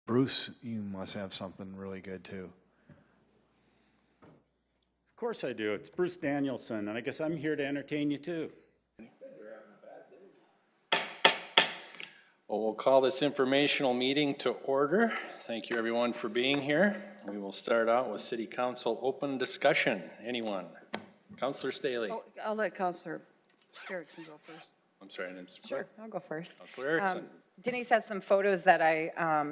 Bruce, you must have something really good too. Of course I do. It's Bruce Danielson, and I guess I'm here to entertain you too. Well, we'll call this informational meeting to order. Thank you everyone for being here. We will start out with City Council open discussion. Anyone? Councilor Staley. Oh, I'll let Councilor Erickson go first. I'm sorry, I didn't. Sure, I'll go first. Councilor Erickson. Denise has some photos that I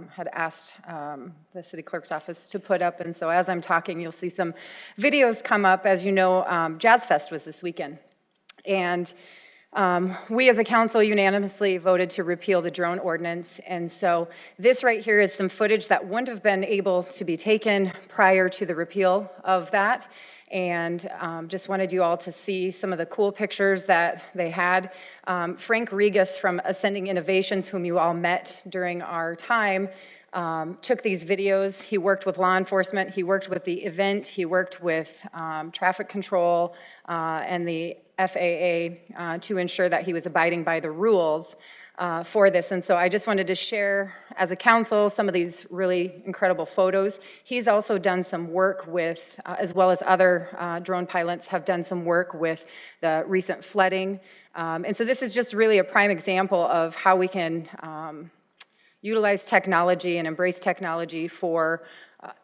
had asked the city clerk's office to put up, and so as I'm talking, you'll see some videos come up. As you know, Jazz Fest was this weekend, and we as a council unanimously voted to repeal the drone ordinance, and so this right here is some footage that wouldn't have been able to be taken prior to the repeal of that, and just wanted you all to see some of the cool pictures that they had. Frank Regas from Ascending Innovations, whom you all met during our time, took these videos. He worked with law enforcement, he worked with the event, he worked with traffic control and the FAA to ensure that he was abiding by the rules for this. And so I just wanted to share as a council some of these really incredible photos. He's also done some work with, as well as other drone pilots have done some work with the recent flooding. And so this is just really a prime example of how we can utilize technology and embrace technology for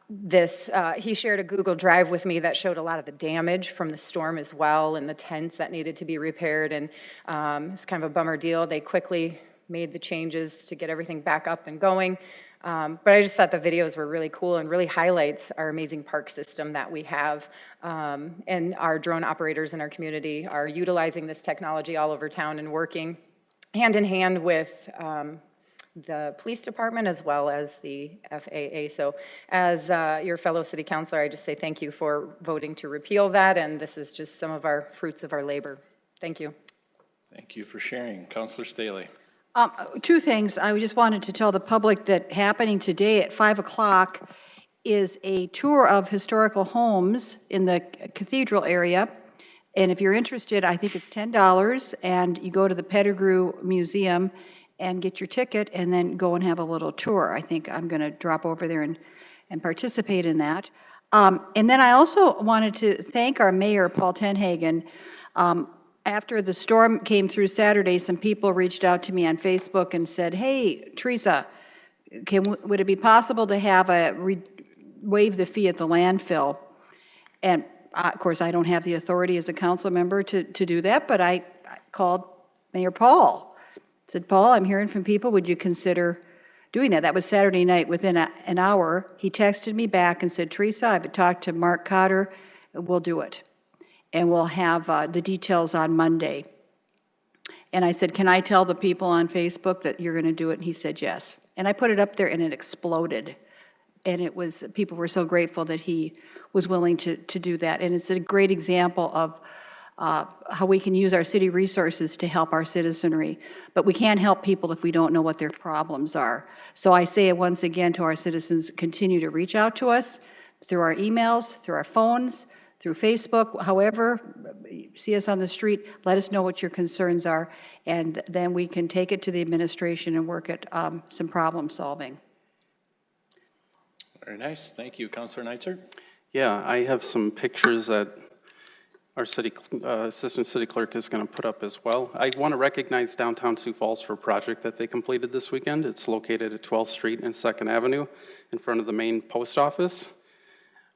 this. He shared a Google Drive with me that showed a lot of the damage from the storm as well, and the tents that needed to be repaired, and it's kind of a bummer deal. They quickly made the changes to get everything back up and going, but I just thought the videos were really cool and really highlights our amazing park system that we have, and our drone operators in our community are utilizing this technology all over town and working hand in hand with the police department as well as the FAA. So as your fellow city councilor, I just say thank you for voting to repeal that, and this is just some of our fruits of our labor. Thank you. Thank you for sharing. Councilor Staley. Two things. I just wanted to tell the public that happening today at 5 o'clock is a tour of historical homes in the cathedral area. And if you're interested, I think it's $10, and you go to the Pettigrew Museum and get your ticket and then go and have a little tour. I think I'm going to drop over there and participate in that. And then I also wanted to thank our mayor, Paul Tenhagen. After the storm came through Saturday, some people reached out to me on Facebook and said, hey, Teresa, would it be possible to have waive the fee at the landfill? And of course, I don't have the authority as a council member to do that, but I called Mayor Paul. Said, Paul, I'm hearing from people, would you consider doing that? That was Saturday night. Within an hour, he texted me back and said, Teresa, I've talked to Mark Cotter, we'll do it. And we'll have the details on Monday. And I said, can I tell the people on Facebook that you're going to do it? And he said, yes. And I put it up there and it exploded. And it was, people were so grateful that he was willing to do that. And it's a great example of how we can use our city resources to help our citizenry. But we can't help people if we don't know what their problems are. So I say it once again to our citizens, continue to reach out to us through our emails, through our phones, through Facebook, however, see us on the street, let us know what your concerns are, and then we can take it to the administration and work at some problem solving. Very nice. Thank you. Councilor Neitzer. Yeah, I have some pictures that our assistant city clerk is going to put up as well. I want to recognize downtown Sioux Falls for a project that they completed this weekend. It's located at 12th Street and 2nd Avenue in front of the main post office.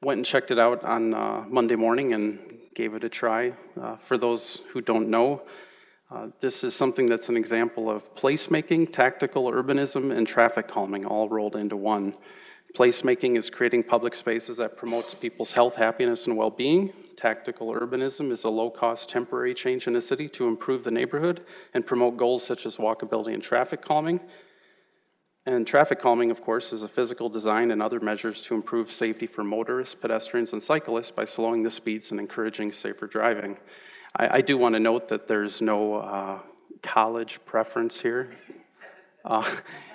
Went and checked it out on Monday morning and gave it a try. For those who don't know, this is something that's an example of placemaking, tactical urbanism, and traffic calming all rolled into one. Placemaking is creating public spaces that promotes people's health, happiness, and well-being. Tactical urbanism is a low-cost temporary change in a city to improve the neighborhood and promote goals such as walkability and traffic calming. And traffic calming, of course, is a physical design and other measures to improve safety for motorists, pedestrians, and cyclists by slowing the speeds and encouraging safer driving. I do want to note that there's no college preference here.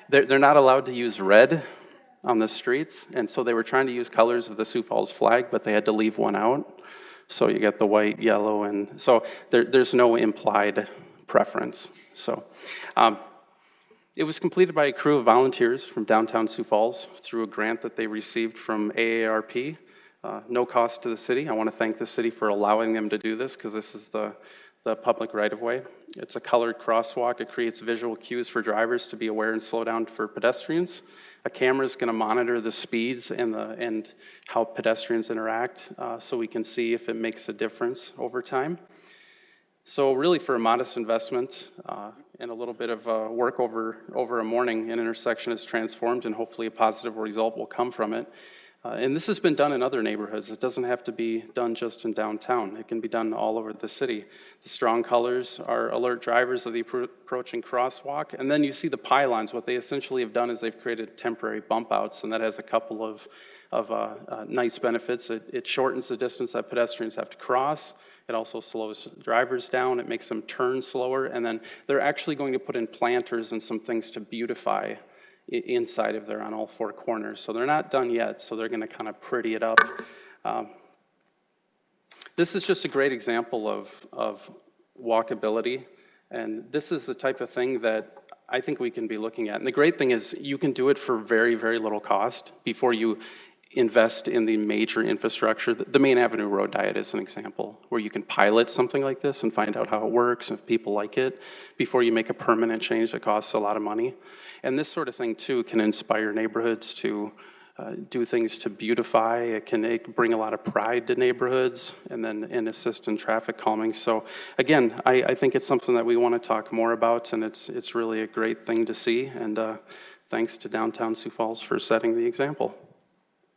They're not allowed to use red on the streets, and so they were trying to use colors of the Sioux Falls flag, but they had to leave one out. So you get the white, yellow, and so there's no implied preference. So It was completed by a crew of volunteers from downtown Sioux Falls through a grant that they received from AARP. No cost to the city. I want to thank the city for allowing them to do this because this is the public right-of-way. It's a colored crosswalk. It creates visual cues for drivers to be aware and slow down for pedestrians. A camera is going to monitor the speeds and how pedestrians interact so we can see if it makes a difference over time. So really for a modest investment and a little bit of work over a morning, an intersection is transformed and hopefully a positive result will come from it. And this has been done in other neighborhoods. It doesn't have to be done just in downtown. It can be done all over the city. The strong colors are alert drivers of the approaching crosswalk. And then you see the pylons. What they essentially have done is they've created temporary bump outs, and that has a couple of nice benefits. It shortens the distance that pedestrians have to cross. It also slows drivers down. It makes them turn slower. And then they're actually going to put in planters and some things to beautify inside of there on all four corners. So they're not done yet, so they're going to kind of pretty it up. This is just a great example of walkability, and this is the type of thing that I think we can be looking at. And the great thing is you can do it for very, very little cost before you invest in the major infrastructure. The Main Avenue Road Diet is an example where you can pilot something like this and find out how it works and if people like it before you make a permanent change that costs a lot of money. And this sort of thing too can inspire neighborhoods to do things to beautify. It can bring a lot of pride to neighborhoods and assist in traffic calming. So again, I think it's something that we want to talk more about, and it's really a great thing to see. And thanks to downtown Sioux Falls for setting the example.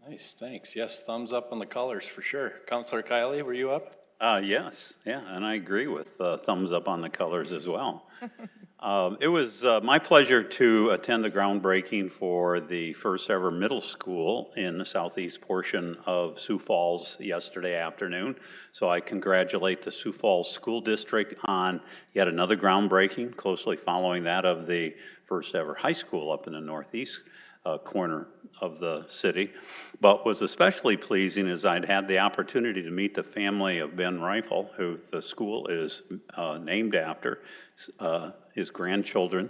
Nice, thanks. Yes, thumbs up on the colors for sure. Councilor Kiley, were you up? Yes, yeah, and I agree with thumbs up on the colors as well. It was my pleasure to attend the groundbreaking for the first ever middle school in the southeast portion of Sioux Falls yesterday afternoon. So I congratulate the Sioux Falls School District on yet another groundbreaking, closely following that of the first ever high school up in the northeast corner of the city. But was especially pleasing is I'd had the opportunity to meet the family of Ben Rifle, who the school is named after. His grandchildren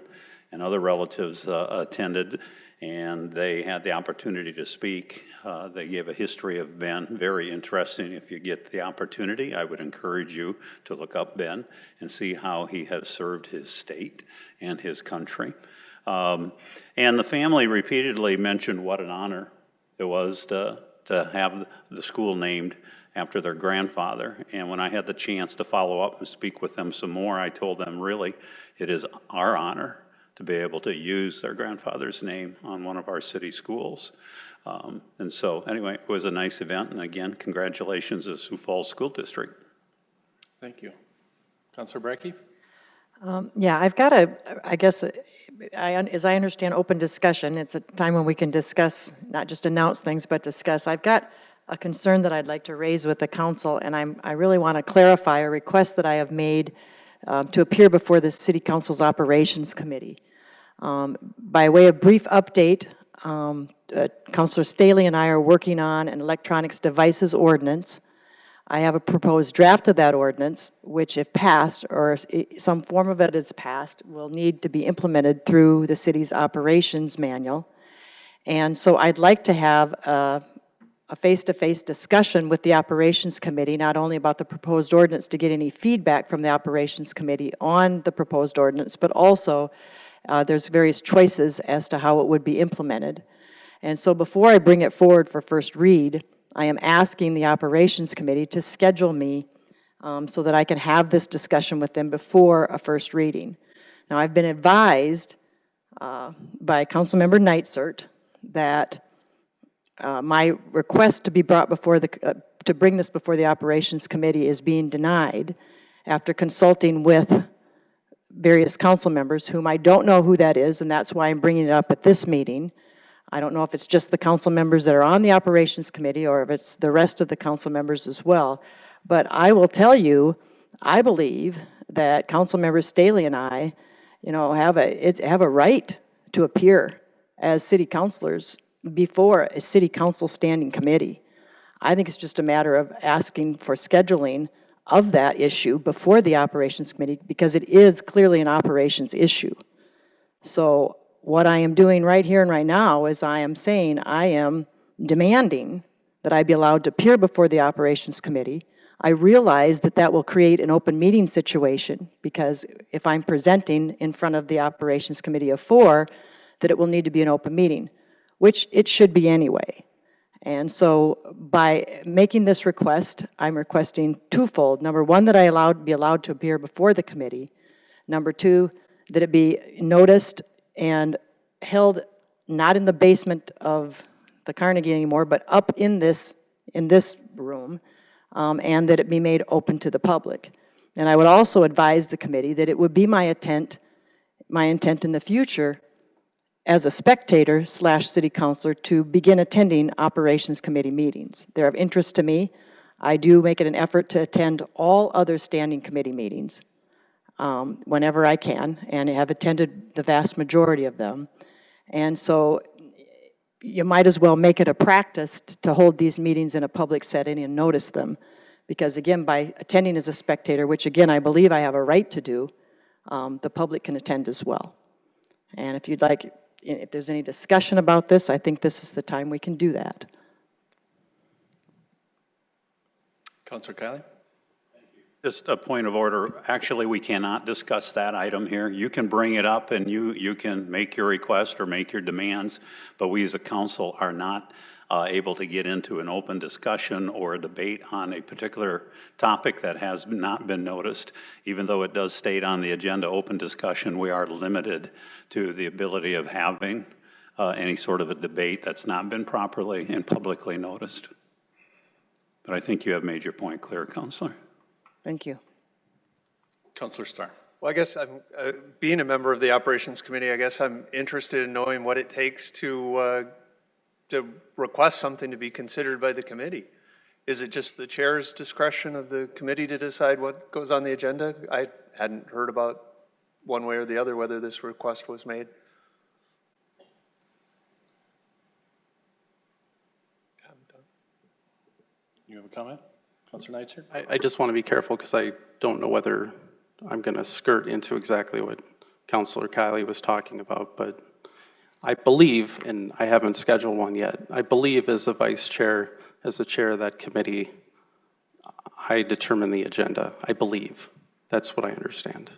and other relatives attended, and they had the opportunity to speak. They gave a history of Ben, very interesting. If you get the opportunity, I would encourage you to look up Ben and see how he has served his state and his country. And the family repeatedly mentioned what an honor it was to have the school named after their grandfather. And when I had the chance to follow up and speak with them some more, I told them really it is our honor to be able to use their grandfather's name on one of our city schools. And so anyway, it was a nice event. And again, congratulations to the Sioux Falls School District. Thank you. Councilor Brecky? Yeah, I've got as I understand, open discussion. It's a time when we can discuss, not just announce things, but discuss. I've got a concern that I'd like to raise with the council, and I really want to clarify a request that I have made to appear before the City Council's Operations Committee. By way of brief update, Councilor Staley and I are working on an electronics devices ordinance. I have a proposed draft of that ordinance, which if passed, or some form of it is passed, will need to be implemented through the city's operations manual. And so I'd like to have a face-to-face discussion with the operations committee, not only about the proposed ordinance to get any feedback from the operations committee on the proposed ordinance, but also there's various choices as to how it would be implemented. And so before I bring it forward for first read, I am asking the Operations Committee to schedule me so that I can have this discussion with them before a first reading. Now, I've been advised by Councilmember Neitzert that my request to be brought before to bring this before the Operations Committee is being denied after consulting with various council members whom I don't know who that is, and that's why I'm bringing it up at this meeting. I don't know if it's just the council members that are on the Operations Committee or if it's the rest of the council members as well. But I will tell you, I believe that council members Staley and I, have a right to appear as city councilors before a city council standing committee. I think it's just a matter of asking for scheduling of that issue before the Operations Committee because it is clearly an operations issue. So what I am doing right here and right now is I am saying I am demanding that I be allowed to appear before the Operations Committee. I realize that that will create an open meeting situation, because if I'm presenting in front of the Operations Committee of 4, that it will need to be an open meeting, which it should be anyway. And so by making this request, I'm requesting twofold. Number one, that I be allowed to appear before the committee. Number two, that it be noticed and held not in the basement of the Carnegie anymore, but up in this room, and that it be made open to the public. And I would also advise the committee that it would be my intent in the future as a spectator / city councilor to begin attending Operations Committee meetings. They're of interest to me. I do make it an effort to attend all other standing committee meetings whenever I can, and have attended the vast majority of them. And so you might as well make it a practice to hold these meetings in a public setting and notice them. Because again, by attending as a spectator, which again I believe I have a right to do, the public can attend as well. And if you'd like, if there's any discussion about this, I think this is the time we can do that. Councilor Kiley? Just a point of order. Actually, we cannot discuss that item here. You can bring it up and you can make your request or make your demands, but we as a council are not able to get into an open discussion or a debate on a particular topic that has not been noticed. Even though it does state on the agenda open discussion, we are limited to the ability of having any sort of a debate that's not been properly and publicly noticed. But I think you have made your point clear, Councilor. Thank you. Councilor Starr? Well, I guess I'm, being a member of the Operations Committee, I guess I'm interested in knowing what it takes to request something to be considered by the committee. Is it just the chair's discretion of the committee to decide what goes on the agenda? I hadn't heard about one way or the other whether this request was made. You have a comment? Councilor Neitzer? I just want to be careful because I don't know whether I'm going to skirt into exactly what Councilor Kiley was talking about, but I believe, and I haven't scheduled one yet, I believe as a vice chair, as the chair of that committee, I determine the agenda. I believe. That's what I understand.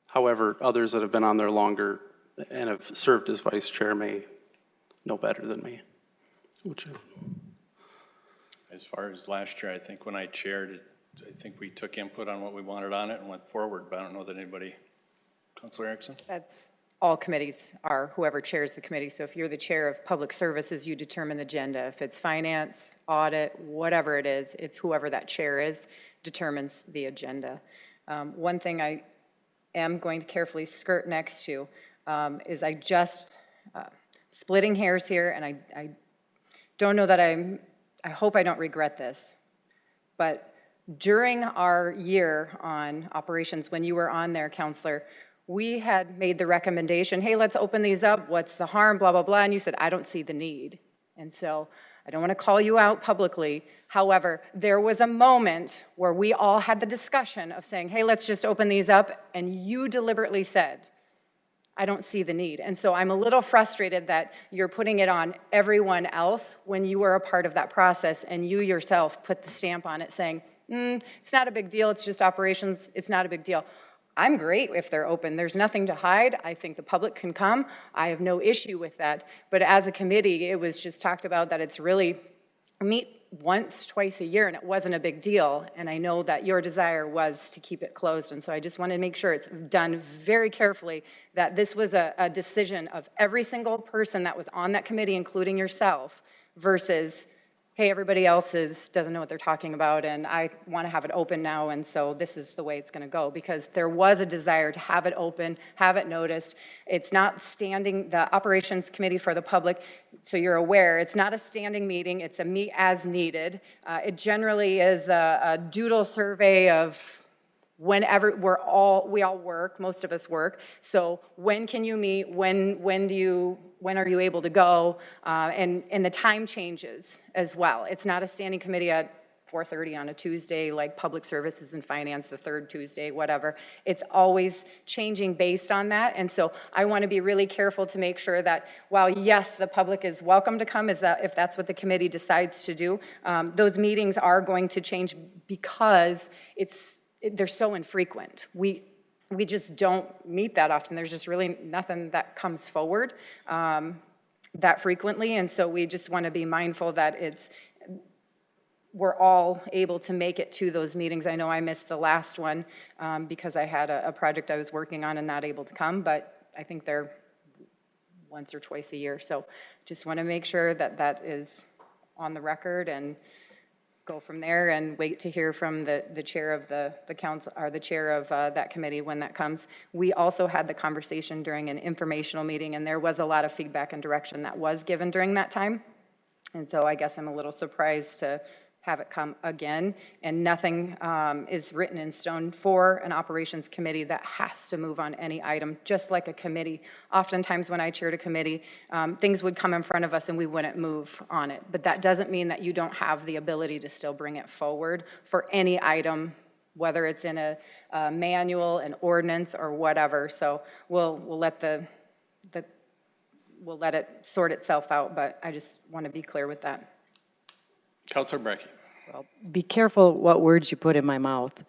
However, others that have been on there longer and have served as vice chair may know better than me. As far as last year, I think when I chaired it, I think we took input on what we wanted on it and went forward, but I don't know that anybody, Councilor Erickson? That's all committees are, whoever chairs the committee. So if you're the chair of public services, you determine the agenda. If it's finance, audit, whatever it is, it's whoever that chair is determines the agenda. One thing I am going to carefully skirt next to is I just, splitting hairs here, and I don't know that I hope I don't regret this, but during our year on operations, when you were on there, Counselor, we had made the recommendation, hey, let's open these up, what's the harm, blah, blah, blah, and you said, I don't see the need. And so I don't want to call you out publicly. However, there was a moment where we all had the discussion of saying, hey, let's just open these up, and you deliberately said, I don't see the need. And so I'm a little frustrated that you're putting it on everyone else when you were a part of that process and you yourself put the stamp on it saying, it's not a big deal, it's just operations, it's not a big deal. I'm great if they're open. There's nothing to hide. I think the public can come. I have no issue with that. But as a committee, it was just talked about that it's really meet once, twice a year, and it wasn't a big deal. And I know that your desire was to keep it closed. And so I just wanted to make sure it's done very carefully, that this was a decision of every single person that was on that committee, including yourself, versus, hey, everybody else doesn't know what they're talking about, and I want to have it open now, and so this is the way it's going to go. Because there was a desire to have it open, have it noticed. It's not standing, the operations committee for the public, so you're aware, it's not a standing meeting, it's a meet as needed. It generally is a doodle survey of whenever we all work, most of us work. So when can you meet? When are you able to go? And the time changes as well. It's not a standing committee at 4:30 on a Tuesday, like Public Services and Finance, the third Tuesday, whatever. It's always changing based on that. And so I want to be really careful to make sure that while, yes, the public is welcome to come, if that's what the committee decides to do, those meetings are going to change because they're so infrequent. We just don't meet that often. There's just really nothing that comes forward that frequently. And so we just want to be mindful that we're all able to make it to those meetings. I know I missed the last one because I had a project I was working on and not able to come, but I think they're once or twice a year. So just want to make sure that that is on the record and go from there and wait to hear from the chair of the council, or the chair of that committee when that comes. We also had the conversation during an informational meeting, and there was a lot of feedback and direction that was given during that time. And so I guess I'm a little surprised to have it come again, and nothing is written in stone for an operations committee that has to move on any item, just like a committee. Oftentimes when I chaired a committee, things would come in front of us and we wouldn't move on it. But that doesn't mean that you don't have the ability to still bring it forward for any item, whether it's in a manual, an ordinance, or whatever. So we'll let we'll let it sort itself out, but I just want to be clear with that. Councilor Brecky. Well, be careful what words you put in my mouth.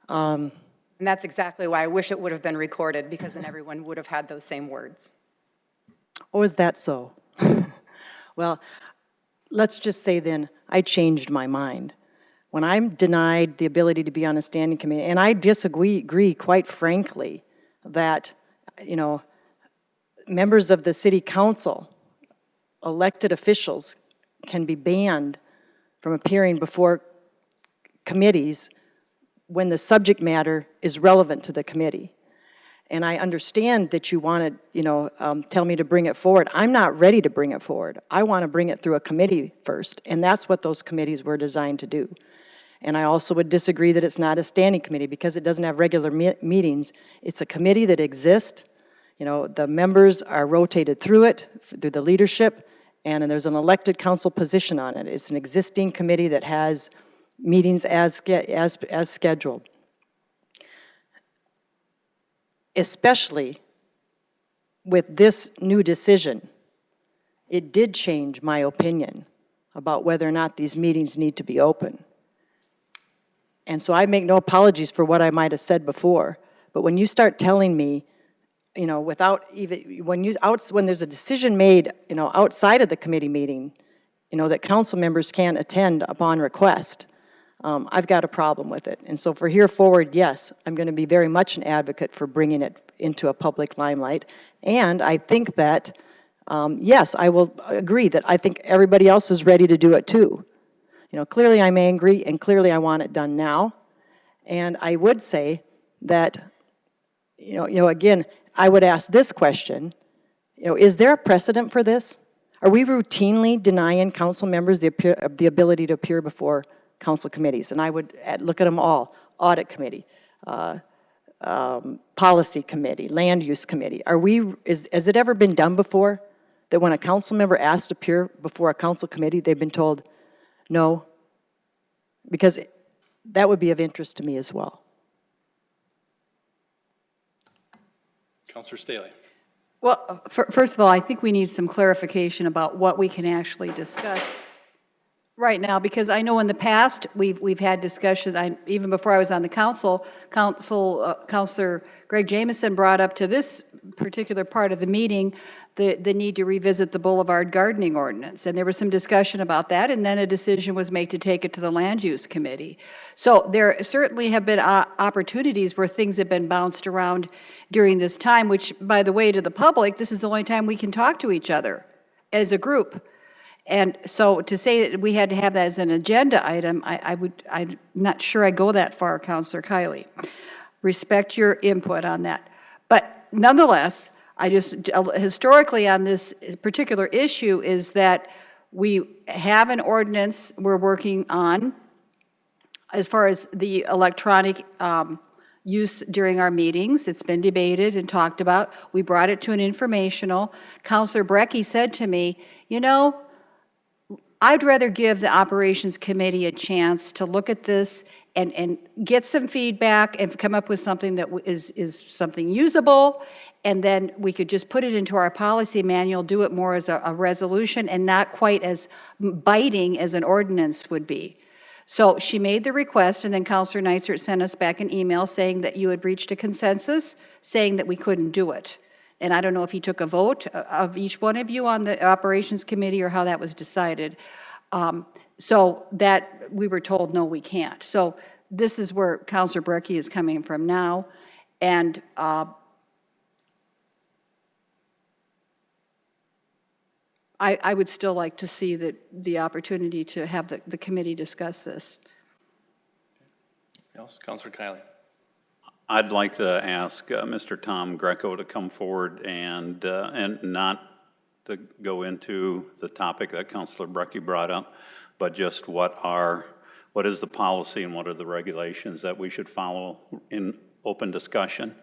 And that's exactly why I wish it would have been recorded, because then everyone would have had those same words. Oh, is that so? Well, let's just say then, I changed my mind. When I'm denied the ability to be on a standing committee, and I disagree quite frankly, that, you know, members of the city council, elected officials, can be banned from appearing before committees when the subject matter is relevant to the committee. And I understand that you want to, you know, tell me to bring it forward. I'm not ready to bring it forward. I want to bring it through a committee first, and that's what those committees were designed to do. And I also would disagree that it's not a standing committee because it doesn't have regular meetings. It's a committee that exists. You know, the members are rotated through it, through the leadership, and there's an elected council position on it. It's an existing committee that has meetings as scheduled. Especially with this new decision, it did change my opinion about whether or not these meetings need to be open. And so I make no apologies for what I might have said before, but when you start telling me, you know, without even, when there's a decision made, you know, outside of the committee meeting, you know, that council members can attend upon request, I've got a problem with it. And so for here forward, yes, I'm going to be very much an advocate for bringing it into a public limelight. And I think that, yes, I will agree that I think everybody else is ready to do it too. You know, clearly I'm angry, and clearly I want it done now. And I would say that, you know, again, I would ask this question, you know, is there a precedent for this? Are we routinely denying council members the ability to appear before council committees? And I would look at them all: audit committee, policy committee, land use committee. Has it ever been done before that when a council member asks to appear before a council committee, they've been told no? Because that would be of interest to me as well. Councilor Staley. Well, first of all, I think we need some clarification about what we can actually discuss right now, because I know in the past we've had discussion. Even before I was on the council, Councilor Greg Jameson brought up to this particular part of the meeting the need to revisit the Boulevard Gardening Ordinance, and there was some discussion about that, and then a decision was made to take it to the Land Use Committee. So there certainly have been opportunities where things have been bounced around during this time, which, by the way, to the public, this is the only time we can talk to each other as a group. And so to say that we had to have that as an agenda item, I'm not sure I go that far, Councilor Kiley. Respect your input on that. But nonetheless, historically on this particular issue is that we have an ordinance we're working on as far as the electronic use during our meetings. It's been debated and talked about. We brought it to an informational. Councilor Brecky said to me, you know, I'd rather give the Operations Committee a chance to look at this and get some feedback and come up with something that is something usable, and then we could just put it into our policy manual, do it more as a resolution and not quite as biting as an ordinance would be. So she made the request, and then Counselor Neitzer sent us back an email saying that you had reached a consensus, saying that we couldn't do it. And I don't know if he took a vote of each one of you on the Operations Committee or how that was decided. So that we were told, no, we can't. So this is where Counselor Brecky is coming from now. And I would still like to see the opportunity to have the committee discuss this. Else, Councilor Kiley. I'd like to ask Mr. Tom Greco to come forward and not to go into the topic that Councilor Brecky brought up, but just what is the policy and what are the regulations that we should follow in open discussion.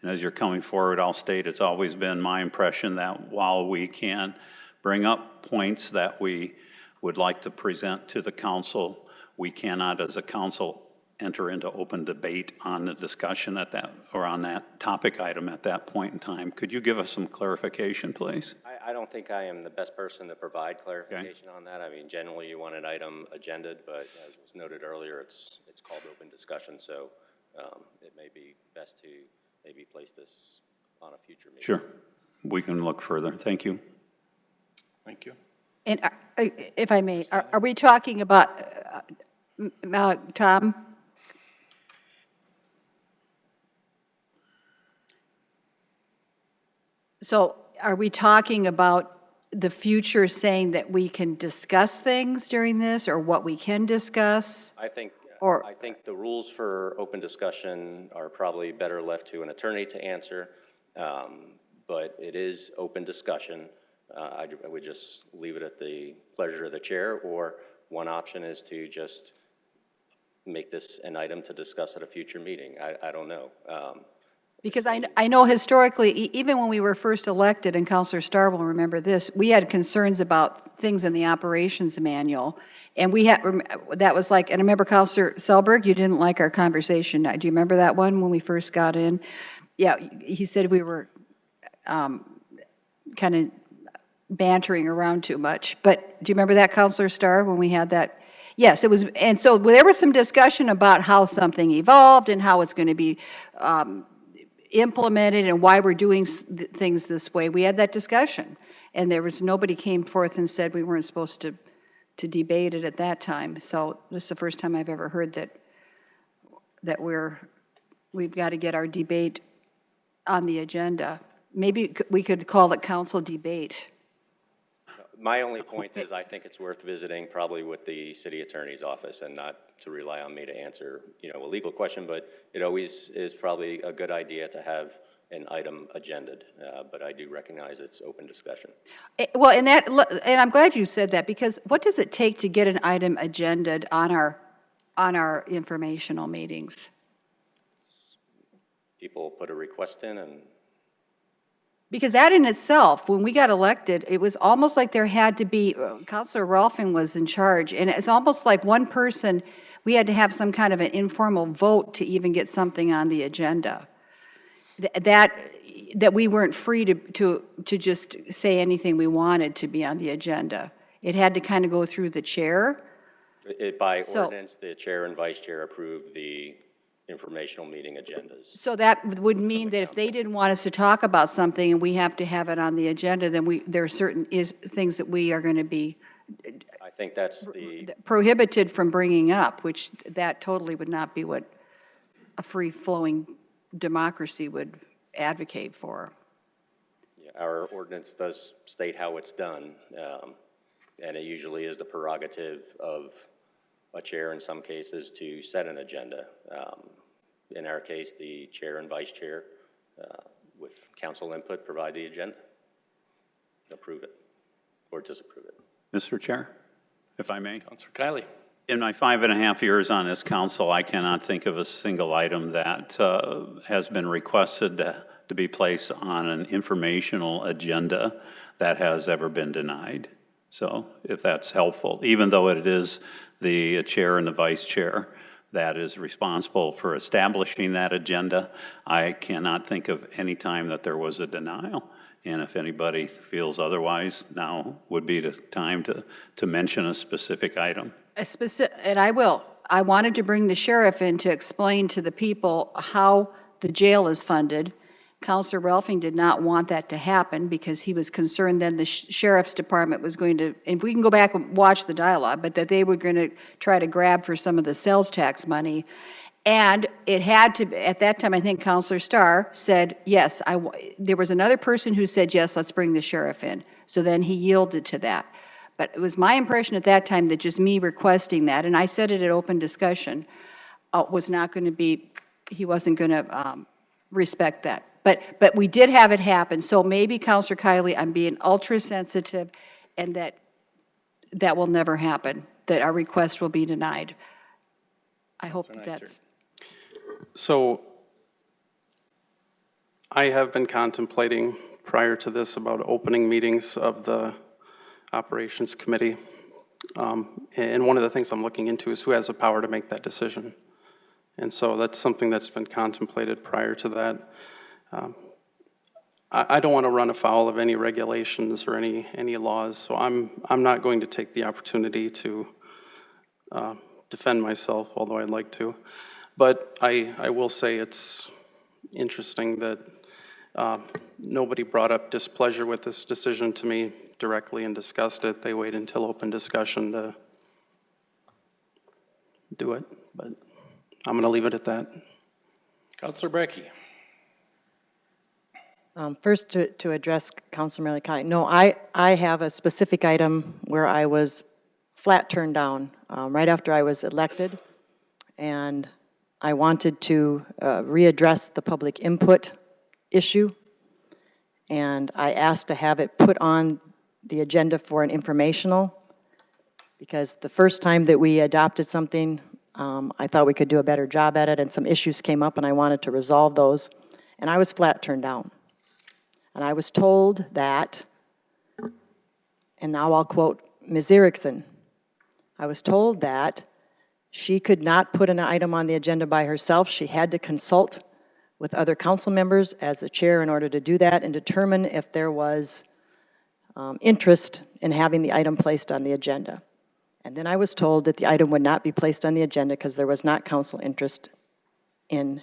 And as you're coming forward, I'll state it's always been my impression that while we can bring up points that we would like to present to the council, we cannot as a council enter into open debate on the discussion at that, or on that topic item at that point in time. Could you give us some clarification, please? I don't think I am the best person to provide clarification on that. I mean, generally you want an item agended, but as was noted earlier, it's called open discussion, so it may be best to maybe place this on a future meeting. Sure, we can look further. Thank you. Thank you. And if I may, are we talking about, Tom? So are we talking about the future, saying that we can discuss things during this, or what we can discuss? I think the rules for open discussion are probably better left to an attorney to answer, but it is open discussion. I would just leave it at the pleasure of the chair, or one option is to just make this an item to discuss at a future meeting. I don't know. Because I know historically, even when we were first elected, and Councilor Starr will remember this, we had concerns about things in the operations manual. And we had, that was like, and I remember Councilor Selberg, you didn't like our conversation. Do you remember that one when we first got in? Yeah, he said we were kind of bantering around too much. But do you remember that, Councilor Starr, when we had that? Yes, it was, and so there was some discussion about how something evolved and how it's going to be implemented and why we're doing things this way. We had that discussion, and there was, nobody came forth and said we weren't supposed to debate it at that time. So this is the first time I've ever heard that we've got to get our debate on the agenda. Maybe we could call it council debate. My only point is I think it's worth visiting probably with the city attorney's office, and not to rely on me to answer, a legal question, but it always is probably a good idea to have an item agended, but I do recognize it's open discussion. Well, and I'm glad you said that, because what does it take to get an item agended on our informational meetings? People put a request in, and Because that in itself, when we got elected, it was almost like there had to be, Councilor Rolfing was in charge, and it's almost like one person, we had to have some kind of an informal vote to even get something on the agenda. That we weren't free to just say anything we wanted to be on the agenda. It had to kind of go through the chair. by ordinance, the chair and vice chair approve the informational meeting agendas. So that would mean that if they didn't want us to talk about something and we have to have it on the agenda, then there are certain things that we are going to be I think that's the, prohibited from bringing up, which that totally would not be what a free-flowing democracy would advocate for. our ordinance does state how it's done, and it usually is the prerogative of a chair in some cases to set an agenda. In our case, the chair and vice chair, with council input, provide the agenda, approve it, or disapprove it. Mr. Chair, if I may. Councilor Kiley. In my 5.5 years on this council, I cannot think of a single item that has been requested to be placed on an informational agenda that has ever been denied. So if that's helpful, even though it is the chair and the vice chair that is responsible for establishing that agenda, I cannot think of any time that there was a denial. And if anybody feels otherwise, now would be the time to mention a specific item. And I will. I wanted to bring the sheriff in to explain to the people how the jail is funded. Counselor Ralphing did not want that to happen because he was concerned then the sheriff's department was going to, if we can go back and watch the dialogue, but that they were going to try to grab for some of the sales tax money. And it had to, at that time, I think Counselor Starr said, yes, there was another person who said, yes, let's bring the sheriff in. So then he yielded to that. But it was my impression at that time that just me requesting that, and I said it at open discussion, was not going to be, he wasn't going to respect that. But we did have it happen, so maybe, Counselor Kiley, I'm being ultra-sensitive, and that will never happen, that our request will be denied. I hope that's... So I have been contemplating prior to this about opening meetings of the Operations Committee. And one of the things I'm looking into is who has the power to make that decision. And so that's something that's been contemplated prior to that. I don't want to run afoul of any regulations or any laws, so I'm not going to take the opportunity to defend myself, although I'd like to. But I will say it's interesting that nobody brought up displeasure with this decision to me directly and discussed it. They wait until open discussion to do it, but I'm going to leave it at that. Councilor Brecky. First, to address Councilor Malikai, no, I have a specific item where I was flat turned down right after I was elected, and I wanted to readdress the public input issue, and I asked to have it put on the agenda for an informational, because the first time that we adopted something, I thought we could do a better job at it, and some issues came up, and I wanted to resolve those, and I was flat turned down. And I was told that, and now I'll quote Ms. Erickson, I was told that she could not put an item on the agenda by herself. She had to consult with other council members as the chair in order to do that and determine if there was interest in having the item placed on the agenda. And then I was told that the item would not be placed on the agenda because there was not council interest in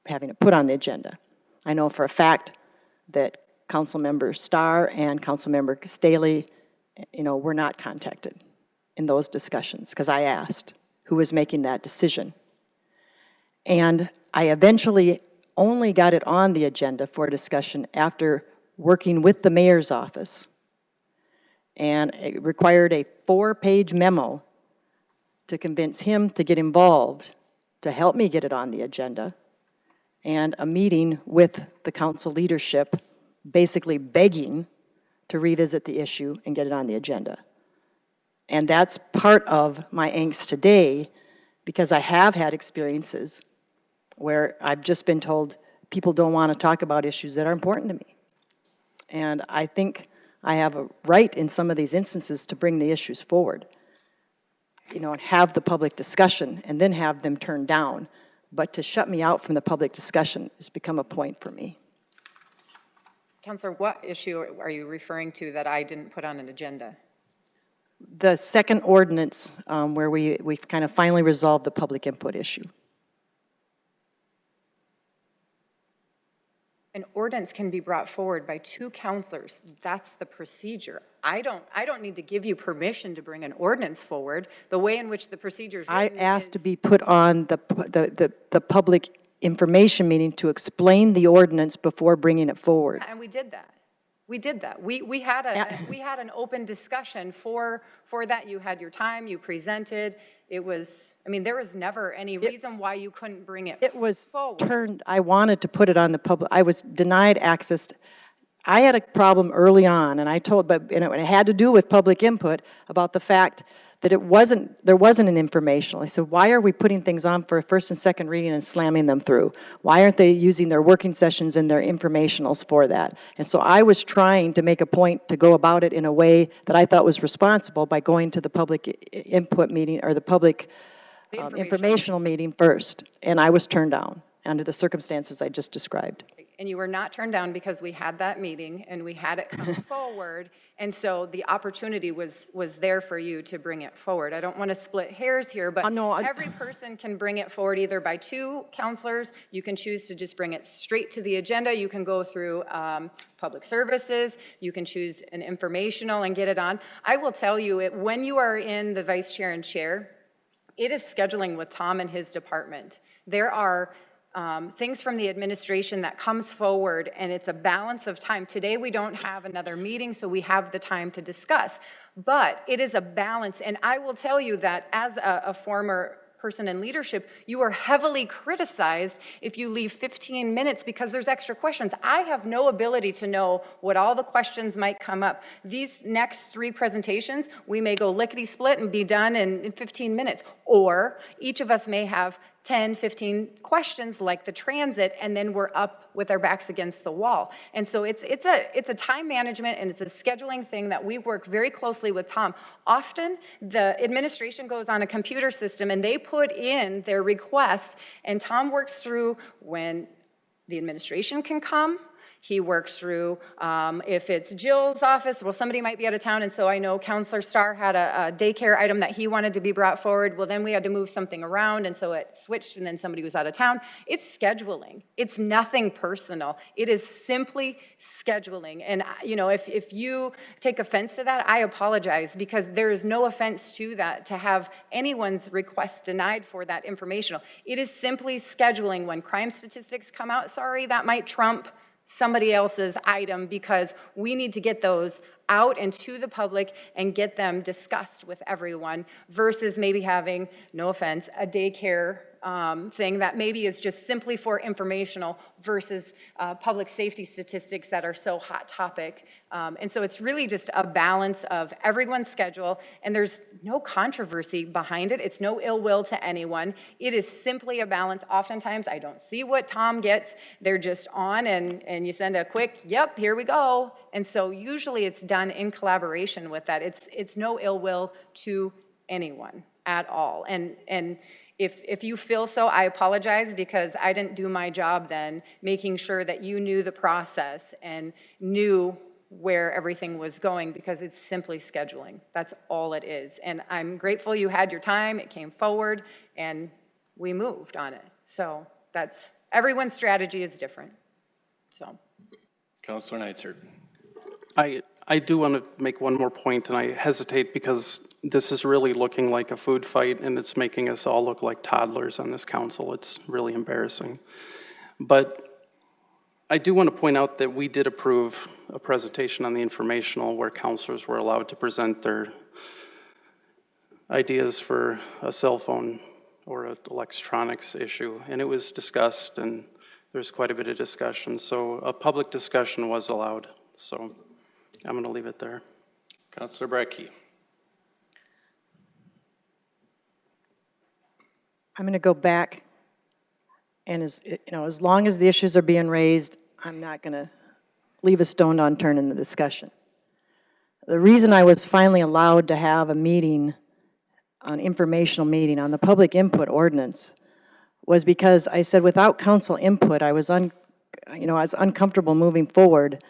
having it put on the agenda. I know for a fact that Councilmember Starr and Councilmember Staley, were not contacted in those discussions because I asked who was making that decision. And I eventually only got it on the agenda for discussion after working with the mayor's office. And it required a 4-page memo to convince him to get involved to help me get it on the agenda, and a meeting with the council leadership basically begging to revisit the issue and get it on the agenda. And that's part of my angst today, because I have had experiences where I've just been told people don't want to talk about issues that are important to me. And I think I have a right in some of these instances to bring the issues forward, and have the public discussion and then have them turned down. But to shut me out from the public discussion has become a point for me. Councilor, what issue are you referring to that I didn't put on an agenda? The second ordinance where we've kind of finally resolved the public input issue. An ordinance can be brought forward by 2 councilors. That's the procedure. I don't need to give you permission to bring an ordinance forward. The way in which the procedure is written I asked to be put on the public information meeting to explain the ordinance before bringing it forward. And we did that. We did that. We had an open discussion for that. You had your time, you presented. It was, there was never any reason why you couldn't bring it forward. I wanted to put it on the public, I was denied access. I had a problem early on, and it had to do with public input about the fact that there wasn't an informational. I said, why are we putting things on for first and second reading and slamming them through? Why aren't they using their working sessions and their informationals for that? And so I was trying to make a point to go about it in a way that I thought was responsible by going to the public input meeting, or the public informational meeting first, and I was turned down under the circumstances I just described. And you were not turned down because we had that meeting and we had it come forward. And so the opportunity was there for you to bring it forward. I don't want to split hairs here, but every person can bring it forward either by 2 counselors. You can choose to just bring it straight to the agenda. You can go through public services. You can choose an informational and get it on. I will tell you, when you are in the vice chair and chair, it is scheduling with Tom and his department. There are things from the administration that comes forward, and it's a balance of time. Today we don't have another meeting, so we have the time to discuss. But it is a balance, and I will tell you that as a former person in leadership, you are heavily criticized if you leave 15 minutes because there's extra questions. I have no ability to know what all the questions might come up. These next 3 presentations, we may go lickety-split and be done in 15 minutes, or each of us may have 10, 15 questions like the transit, and then we're up with our backs against the wall. And so it's a time management and it's a scheduling thing that we work very closely with Tom. Often the administration goes on a computer system and they put in their requests, and Tom works through when the administration can come. He works through if it's Jill's office, well, somebody might be out of town, and so I know Counselor Starr had a daycare item that he wanted to be brought forward. Well, then we had to move something around, and so it switched, and then somebody was out of town. It's scheduling. It's nothing personal. It is simply scheduling. And if you take offense to that, I apologize, because there is no offense to that, to have anyone's request denied for that informational. It is simply scheduling. When crime statistics come out, sorry, that might trump somebody else's item, because we need to get those out and to the public and get them discussed with everyone, versus maybe having, no offense, a daycare thing that maybe is just simply for informational versus public safety statistics that are so hot topic. And so it's really just a balance of everyone's schedule, and there's no controversy behind it. It's no ill will to anyone. It is simply a balance. Oftentimes I don't see what Tom gets. They're just on, and you send a quick, yep, here we go. And so usually it's done in collaboration with that. It's no ill will to anyone at all. And if you feel so, I apologize, because I didn't do my job then, making sure that you knew the process and knew where everything was going, because it's simply scheduling. That's all it is. And I'm grateful you had your time, it came forward, and we moved on it. So everyone's strategy is different. So. Councilor Neitzer. I do want to make one more point, and I hesitate because this is really looking like a food fight, and it's making us all look like toddlers on this council. It's really embarrassing. But I do want to point out that we did approve a presentation on the informational where counselors were allowed to present their ideas for a cell phone or an electronics issue, and it was discussed, and there's quite a bit of discussion. So a public discussion was allowed. So I'm going to leave it there. Councilor Brecky. I'm going to go back, and as long as the issues are being raised, I'm not going to leave a stone unturned in the discussion. The reason I was finally allowed to have a meeting, an informational meeting on the public input ordinance, was because I said without council input, I was uncomfortable moving forward.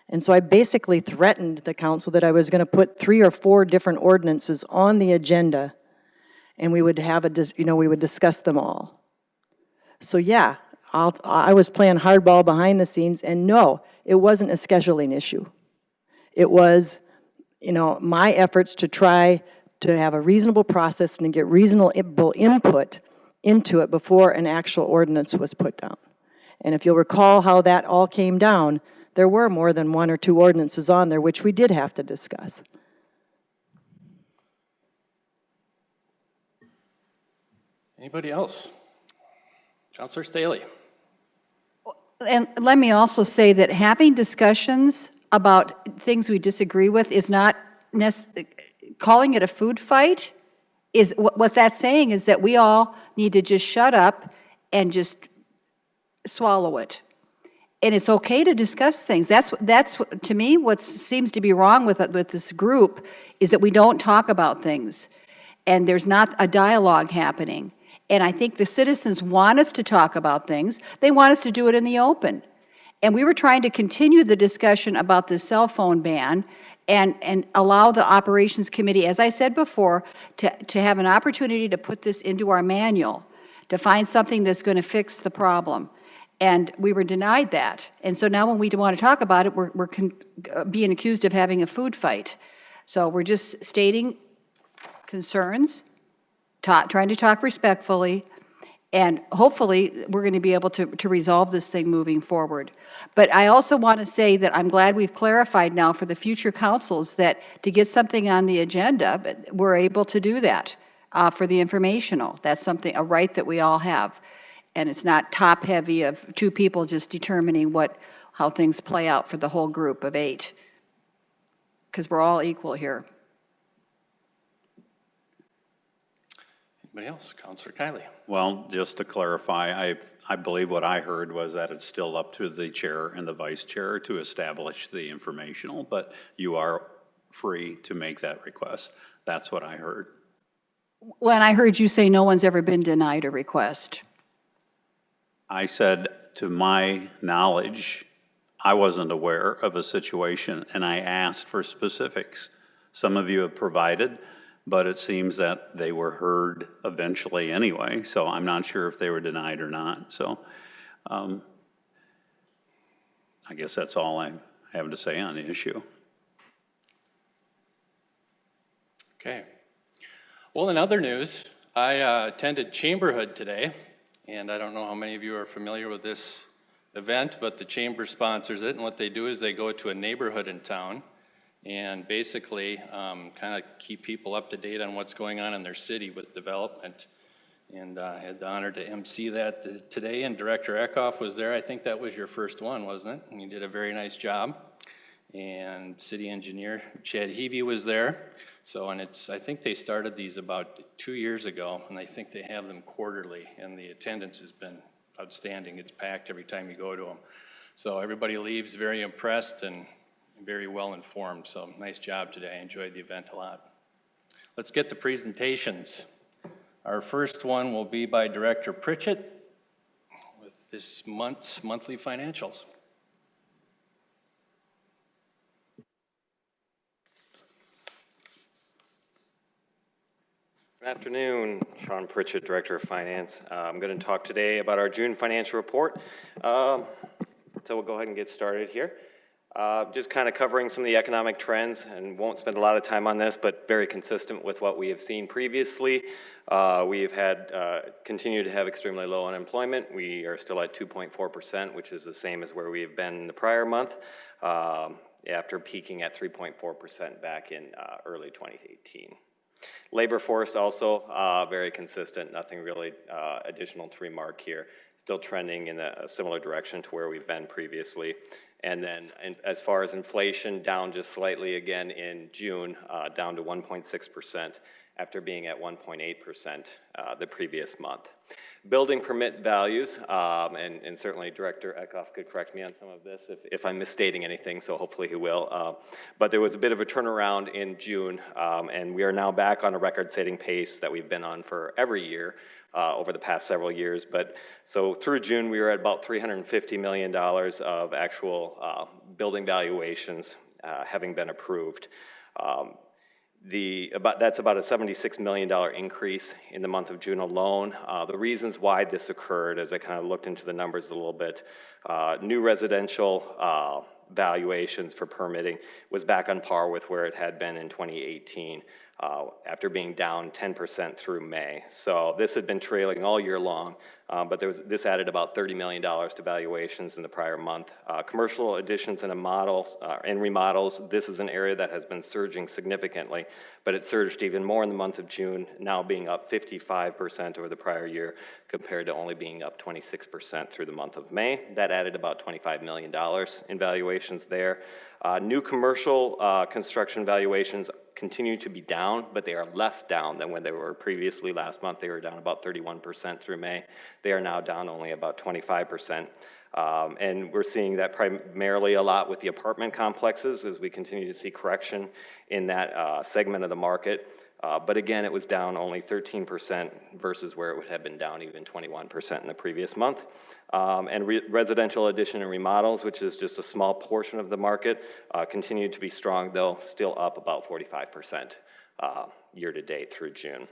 And so I basically threatened the council that I was going to put 3 or 4 different ordinances on the agenda, and we would have we would discuss them all. So yeah, I was playing hardball behind the scenes, and no, it wasn't a scheduling issue. It was, my efforts to try to have a reasonable process and get reasonable input into it before an actual ordinance was put down. And if you'll recall how that all came down, there were more than 1 or 2 ordinances on there which we did have to discuss. Anybody else? Councilor Staley. And let me also say that having discussions about things we disagree with is not calling it a food fight is, what that's saying is that we all need to just shut up and just swallow it. And it's okay to discuss things. That's to me, what seems to be wrong with this group is that we don't talk about things. And there's not a dialogue happening. And I think the citizens want us to talk about things. They want us to do it in the open. And we were trying to continue the discussion about the cell phone ban and allow the Operations Committee, as I said before, to have an opportunity to put this into our manual, to find something that's going to fix the problem. And we were denied that. And so now when we want to talk about it, we're being accused of having a food fight. So we're just stating concerns, trying to talk respectfully, and hopefully we're going to be able to resolve this thing moving forward. But I also want to say that I'm glad we've clarified now for the future councils that to get something on the agenda, we're able to do that for the informational. That's something, a right that we all have. And it's not top-heavy of two people just determining how things play out for the whole group of 8, because we're all equal here. Anybody else? Councilor Kiley. Well, just to clarify, I believe what I heard was that it's still up to the chair and the vice chair to establish the informational, but you are free to make that request. That's what I heard. When I heard you say no one's ever been denied a request. I said, to my knowledge, I wasn't aware of a situation, and I asked for specifics. Some of you have provided, but it seems that they were heard eventually anyway, so I'm not sure if they were denied or not. So I guess that's all I have to say on the issue. Okay. Well, in other news, I attended Chamberhood today, and I don't know how many of you are familiar with this event, but the Chamber sponsors it, and what they do is they go to a neighborhood in town and basically kind of keep people up to date on what's going on in their city with development. And I had the honor to MC that today, and Director Eckhoff was there. I think that was your first one, wasn't it? And you did a very nice job. And City Engineer Chad Heavey was there. So, and I think they started these about 2 years ago, and I think they have them quarterly, and the attendance has been outstanding. It's packed every time you go to them. So everybody leaves very impressed and very well informed. So nice job today. I enjoyed the event a lot. Let's get to presentations. Our first one will be by Director Pritchett with this month's monthly financials. Good afternoon, Sean Pritchett, Director of Finance. I'm going to talk today about our June financial report. So we'll go ahead and get started here. Just kind of covering some of the economic trends, and won't spend a lot of time on this, but very consistent with what we have seen previously. We've had continued to have extremely low unemployment. We are still at 2.4%, which is the same as where we have been in the prior month, after peaking at 3.4% back in early 2018. Labor force also very consistent, nothing really additional to remark here. Still trending in a similar direction to where we've been previously. And then as far as inflation, down just slightly again in June, down to 1.6% after being at 1.8% the previous month. Building permit values, and certainly Director Eckhoff could correct me on some of this if I'm misstating anything, so hopefully he will. But there was a bit of a turnaround in June, and we are now back on a record-setting pace that we've been on for every year over the past several years. But so through June, we were at about $350 million of actual building valuations having been approved. That's about a $76 million increase in the month of June alone. The reasons why this occurred, as I kind of looked into the numbers a little bit, new residential valuations for permitting was back on par with where it had been in 2018. after being down 10% through May. So this had been trailing all year long, but this added about $30 million to valuations in the prior month. Commercial additions and remodels, this is an area that has been surging significantly, but it surged even more in the month of June, now being up 55% over the prior year, compared to only being up 26% through the month of May. That added about $25 million in valuations there. New commercial construction valuations continue to be down, but they are less down than when they were previously. Last month, they were down about 31% through May. They are now down only about 25%. And we're seeing that primarily a lot with the apartment complexes as we continue to see correction in that segment of the market. But again, it was down only 13% versus where it would have been down even 21% in the previous month. And residential addition and remodels, which is just a small portion of the market, continued to be strong, though still up about 45% year to date through June.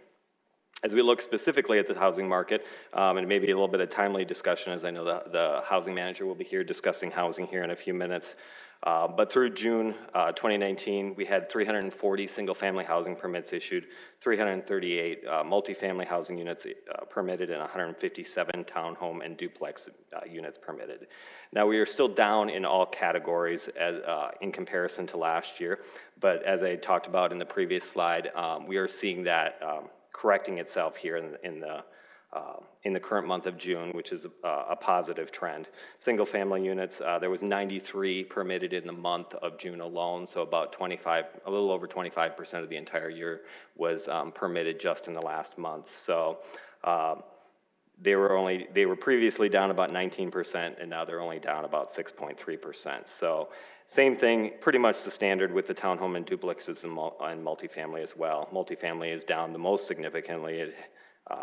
As we look specifically at the housing market, and maybe a little bit of timely discussion, as I know the housing manager will be here discussing housing here in a few minutes. But through June 2019, we had 340 single-family housing permits issued, 338 multifamily housing units permitted, and 157 townhome and duplex units permitted. Now, we are still down in all categories in comparison to last year, but as I talked about in the previous slide, we are seeing that correcting itself here in the current month of June, which is a positive trend. Single-family units, there was 93 permitted in the month of June alone, so about a little over 25% of the entire year was permitted just in the last month. So they were previously down about 19%, and now they're only down about 6.3%. So same thing, pretty much the standard with the townhome and duplexes and multifamily as well. Multifamily is down the most significantly. It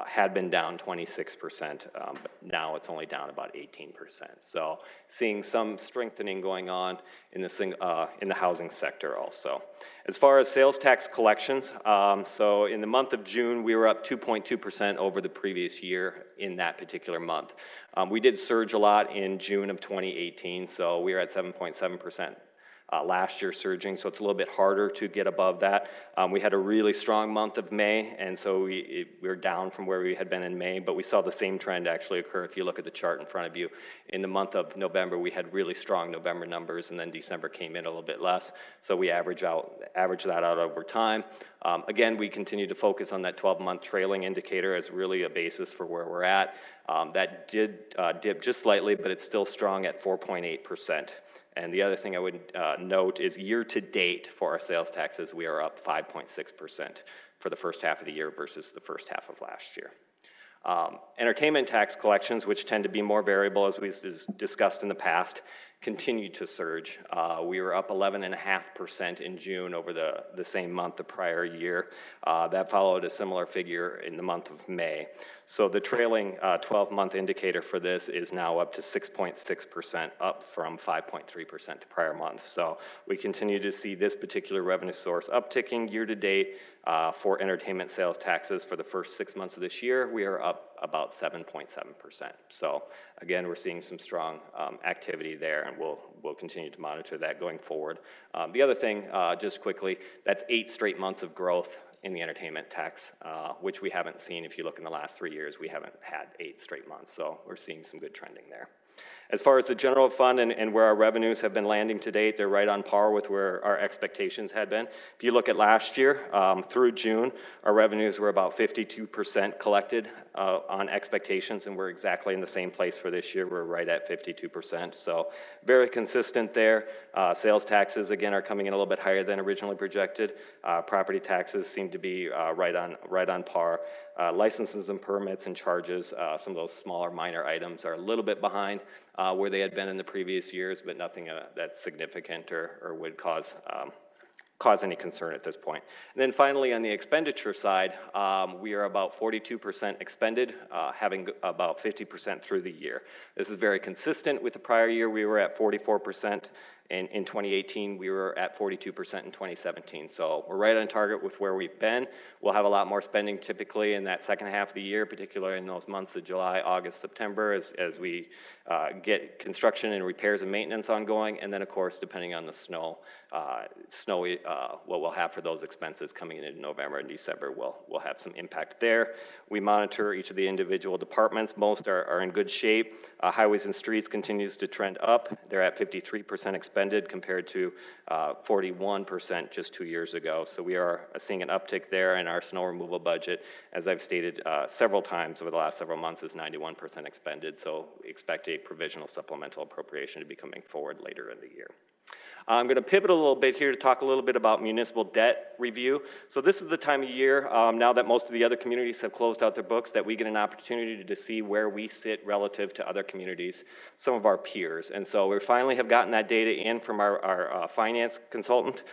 had been down 26%, but now it's only down about 18%. So seeing some strengthening going on in the housing sector also. As far as sales tax collections, so in the month of June, we were up 2.2% over the previous year in that particular month. We did surge a lot in June of 2018, so we were at 7.7%. Last year surging, so it's a little bit harder to get above that. We had a really strong month of May, and so we were down from where we had been in May, but we saw the same trend actually occur if you look at the chart in front of you. In the month of November, we had really strong November numbers, and then December came in a little bit less, so we average that out over time. Again, we continue to focus on that 12-month trailing indicator as really a basis for where we're at. That did dip just slightly, but it's still strong at 4.8%. And the other thing I would note is year to date for our sales taxes, we are up 5.6% for the first half of the year versus the first half of last year. Entertainment tax collections, which tend to be more variable as we've discussed in the past, continued to surge. We were up 11.5% in June over the same month the prior year. That followed a similar figure in the month of May. So the trailing 12-month indicator for this is now up to 6.6%, up from 5.3% the prior month. So we continue to see this particular revenue source upticking year to date. For entertainment sales taxes for the first 6 months of this year, we are up about 7.7%. So again, we're seeing some strong activity there, and we'll continue to monitor that going forward. The other thing, just quickly, that's 8 straight months of growth in the entertainment tax, which we haven't seen. If you look in the last 3 years, we haven't had 8 straight months, so we're seeing some good trending there. As far as the general fund and where our revenues have been landing to date, they're right on par with where our expectations had been. If you look at last year, through June, our revenues were about 52% collected on expectations, and we're exactly in the same place for this year. We're right at 52%, so very consistent there. Sales taxes, again, are coming in a little bit higher than originally projected. Property taxes seem to be right on par. Licenses and permits and charges, some of those smaller minor items are a little bit behind where they had been in the previous years, but nothing that's significant or would cause any concern at this point. And then finally, on the expenditure side, we are about 42% expended, having about 50% through the year. This is very consistent with the prior year. We were at 44% In 2018, we were at 42% in 2017. So we're right on target with where we've been. We'll have a lot more spending typically in that second half of the year, particularly in those months of July, August, September, as we get construction and repairs and maintenance ongoing. And then, of course, depending on the what we'll have for those expenses coming in November and December, we'll have some impact there. We monitor each of the individual departments. Most are in good shape. Highways and streets continues to trend up. They're at 53% expended compared to 41% just 2 years ago. So we are seeing an uptick there, in our snow removal budget, as I've stated several times over the last several months, is 91% expended. So we expect a provisional supplemental appropriation to be coming forward later in the year. I'm going to pivot a little bit here to talk a little bit about municipal debt review. So this is the time of year, now that most of the other communities have closed out their books, that we get an opportunity to see where we sit relative to other communities, some of our peers. And so we finally have gotten that data in from our finance consultant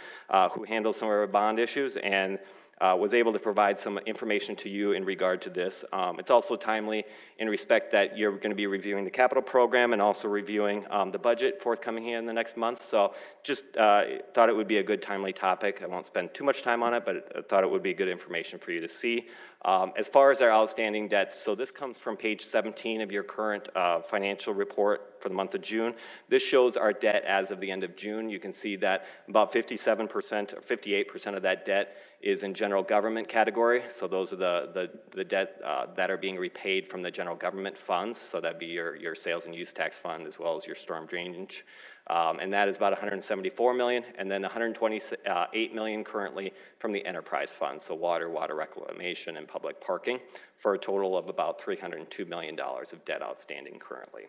who handles some of our bond issues, and was able to provide some information to you in regard to this. It's also timely in respect that you're going to be reviewing the capital program and also reviewing the budget forthcoming here in the next month. So just thought it would be a good timely topic. I won't spend too much time on it, but I thought it would be good information for you to see. As far as our outstanding debts, so this comes from page 17 of your current financial report for the month of June. This shows our debt as of the end of June. You can see that about 57% or 58% of that debt is in general government category. So those are the debt that are being repaid from the general government funds. So that'd be your sales and use tax fund as well as your storm drainage. And that is about 174 million, and then 128 million currently from the enterprise funds, so water reclamation, and public parking, for a total of about $302 million of debt outstanding currently.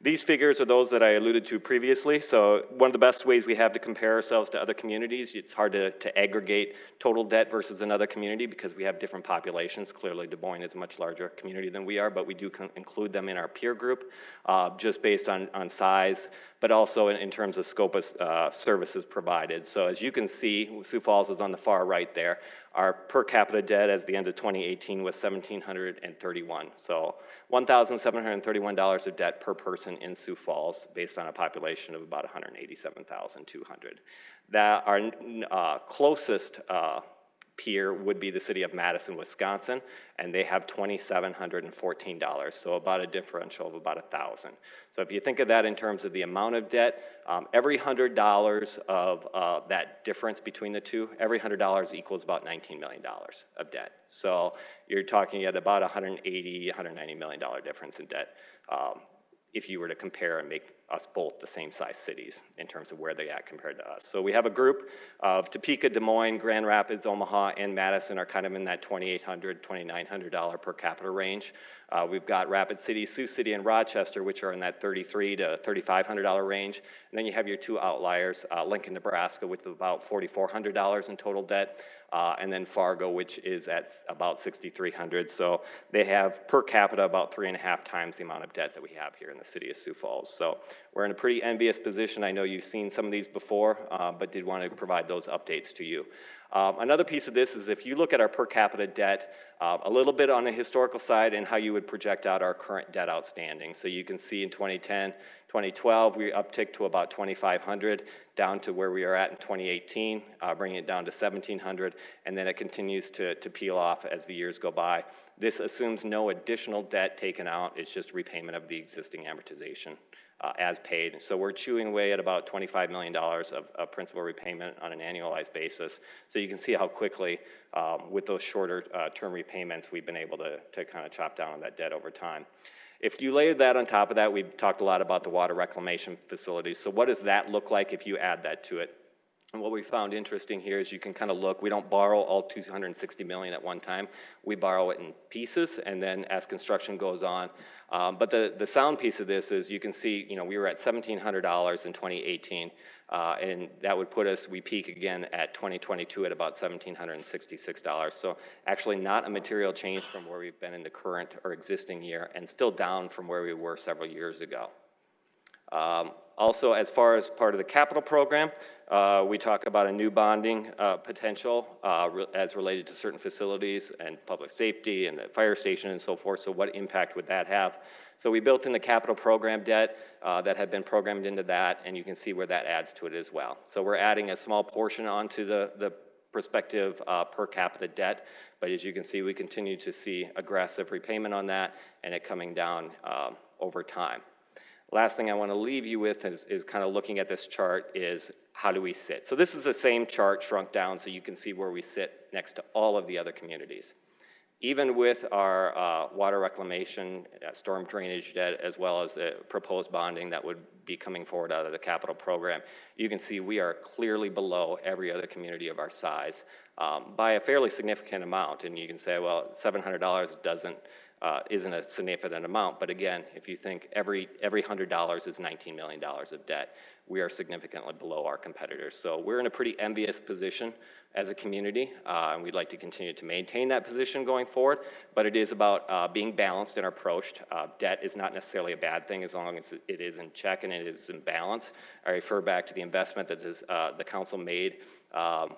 These figures are those that I alluded to previously. So one of the best ways we have to compare ourselves to other communities, it's hard to aggregate total debt versus another community because we have different populations. Clearly, Des Moines is a much larger community than we are, but we do include them in our peer group just based on size, but also in terms of scope of services provided. So as you can see, Sioux Falls is on the far right there. Our per capita debt as the end of 2018 was $1,731. So $1,731 of debt per person in Sioux Falls based on a population of about 187,200. That our closest peer would be the city of Madison, Wisconsin, and they have $2,714, so about a differential of about 1,000. So if you think of that in terms of the amount of debt, every $100 of that difference between the two, every $100 equals about $19 million of debt. So you're talking at about $180, $190 million difference in debt if you were to compare and make us both the same size cities in terms of where they at compared to us. So we have a group of Topeka, Des Moines, Grand Rapids, Omaha, and Madison are kind of in that $2,800, $2,900 per capita range. We've got Rapid City, Sioux City, and Rochester, which are in that $3,300 to $3,500 range. And then you have your two outliers, Lincoln, Nebraska, with about $4,400 in total debt, and then Fargo, which is at about $6,300. So they have per capita about 3.5 times the amount of debt that we have here in the city of Sioux Falls. So we're in a pretty envious position. I know you've seen some of these before, but did want to provide those updates to you. Another piece of this is if you look at our per capita debt, a little bit on the historical side and how you would project out our current debt outstanding. So you can see in 2010, 2012, we upticked to about 2,500, down to where we are at in 2018, bringing it down to 1,700, and then it continues to peel off as the years go by. This assumes no additional debt taken out. It's just repayment of the existing amortization as paid. So we're chewing away at about $25 million of principal repayment on an annualized basis. So you can see how quickly, with those shorter term repayments, we've been able to kind of chop down on that debt over time. If you layer that on top of that, we've talked a lot about the water reclamation facilities. So what does that look like if you add that to it? And what we found interesting here is you can kind of look, we don't borrow all $260 million at one time. We borrow it in pieces, and then as construction goes on. But the sound piece of this is you can see, we were at $1,700 in 2018, and that would put us, we peak again at 2022 at about $1,766. So actually not a material change from where we've been in the current or existing year, and still down from where we were several years ago. Also, as far as part of the capital program, we talk about a new bonding potential as related to certain facilities and public safety and the fire station and so forth. So what impact would that have? So we built in the capital program debt that had been programmed into that, and you can see where that adds to it as well. So we're adding a small portion onto the prospective per capita debt, but as you can see, we continue to see aggressive repayment on that and it coming down over time. Last thing I want to leave you with is kind of looking at this chart is how do we sit? So this is the same chart shrunk down so you can see where we sit next to all of the other communities. Even with our water reclamation, storm drainage debt, as well as the proposed bonding that would be coming forward out of the capital program, you can see we are clearly below every other community of our size by a fairly significant amount. And you can say, well, $700 isn't a significant amount, but again, if you think every $100 is $19 million of debt, we are significantly below our competitors. So we're in a pretty envious position as a community, and we'd like to continue to maintain that position going forward, but it is about being balanced in our approach. Debt is not necessarily a bad thing as long as it is in check and it is in balance. I refer back to the investment that the council made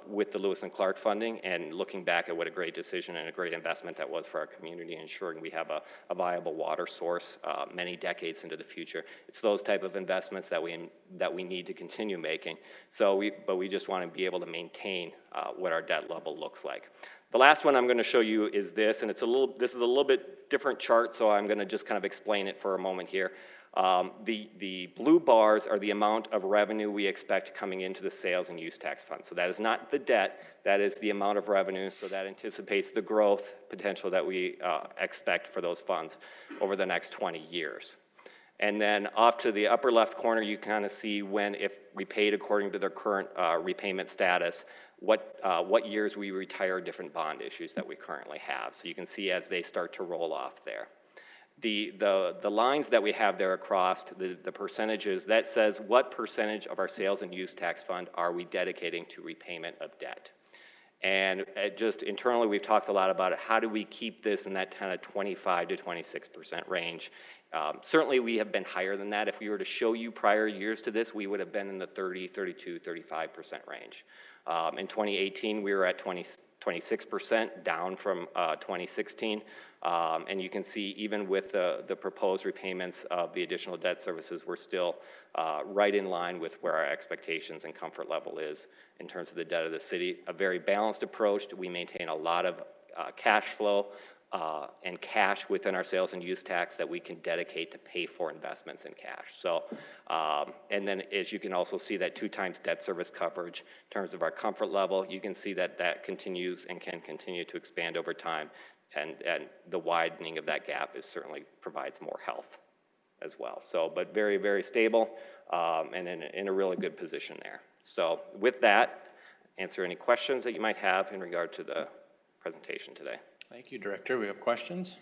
with the Lewis and Clark funding, and looking back at what a great decision and a great investment that was for our community, ensuring we have a viable water source many decades into the future. It's those type of investments that we need to continue making. But we just want to be able to maintain what our debt level looks like. The last one I'm going to show you is this, and this is a little bit different chart, so I'm going to just kind of explain it for a moment here. The blue bars are the amount of revenue we expect coming into the sales and use tax fund. So that is not the debt, that is the amount of revenue, so that anticipates the growth potential that we expect for those funds over the next 20 years. And then off to the upper left corner, you kind of see when, if repaid according to their current repayment status, what years we retire different bond issues that we currently have. So you can see as they start to roll off there. The lines that we have there across, the percentages, that says what percentage of our sales and use tax fund are we dedicating to repayment of debt. And just internally, we've talked a lot about it. How do we keep this in that kind of 25 to 26% range? Certainly, we have been higher than that. If we were to show you prior years to this, we would have been in the 30, 32, 35% range. In 2018, we were at 26%, down from 2016. And you can see even with the proposed repayments of the additional debt services, we're still right in line with where our expectations and comfort level is in terms of the debt of the city. A very balanced approach. We maintain a lot of cash flow and cash within our sales and use tax that we can dedicate to pay for investments in cash. So, and then as you can also see that 2 times debt service coverage in terms of our comfort level, you can see that that continues and can continue to expand over time. And the widening of that gap certainly provides more health as well. So, but very, very stable and in a really good position there. So with that, answer any questions that you might have in regard to the presentation today. Thank you, Director. We have questions?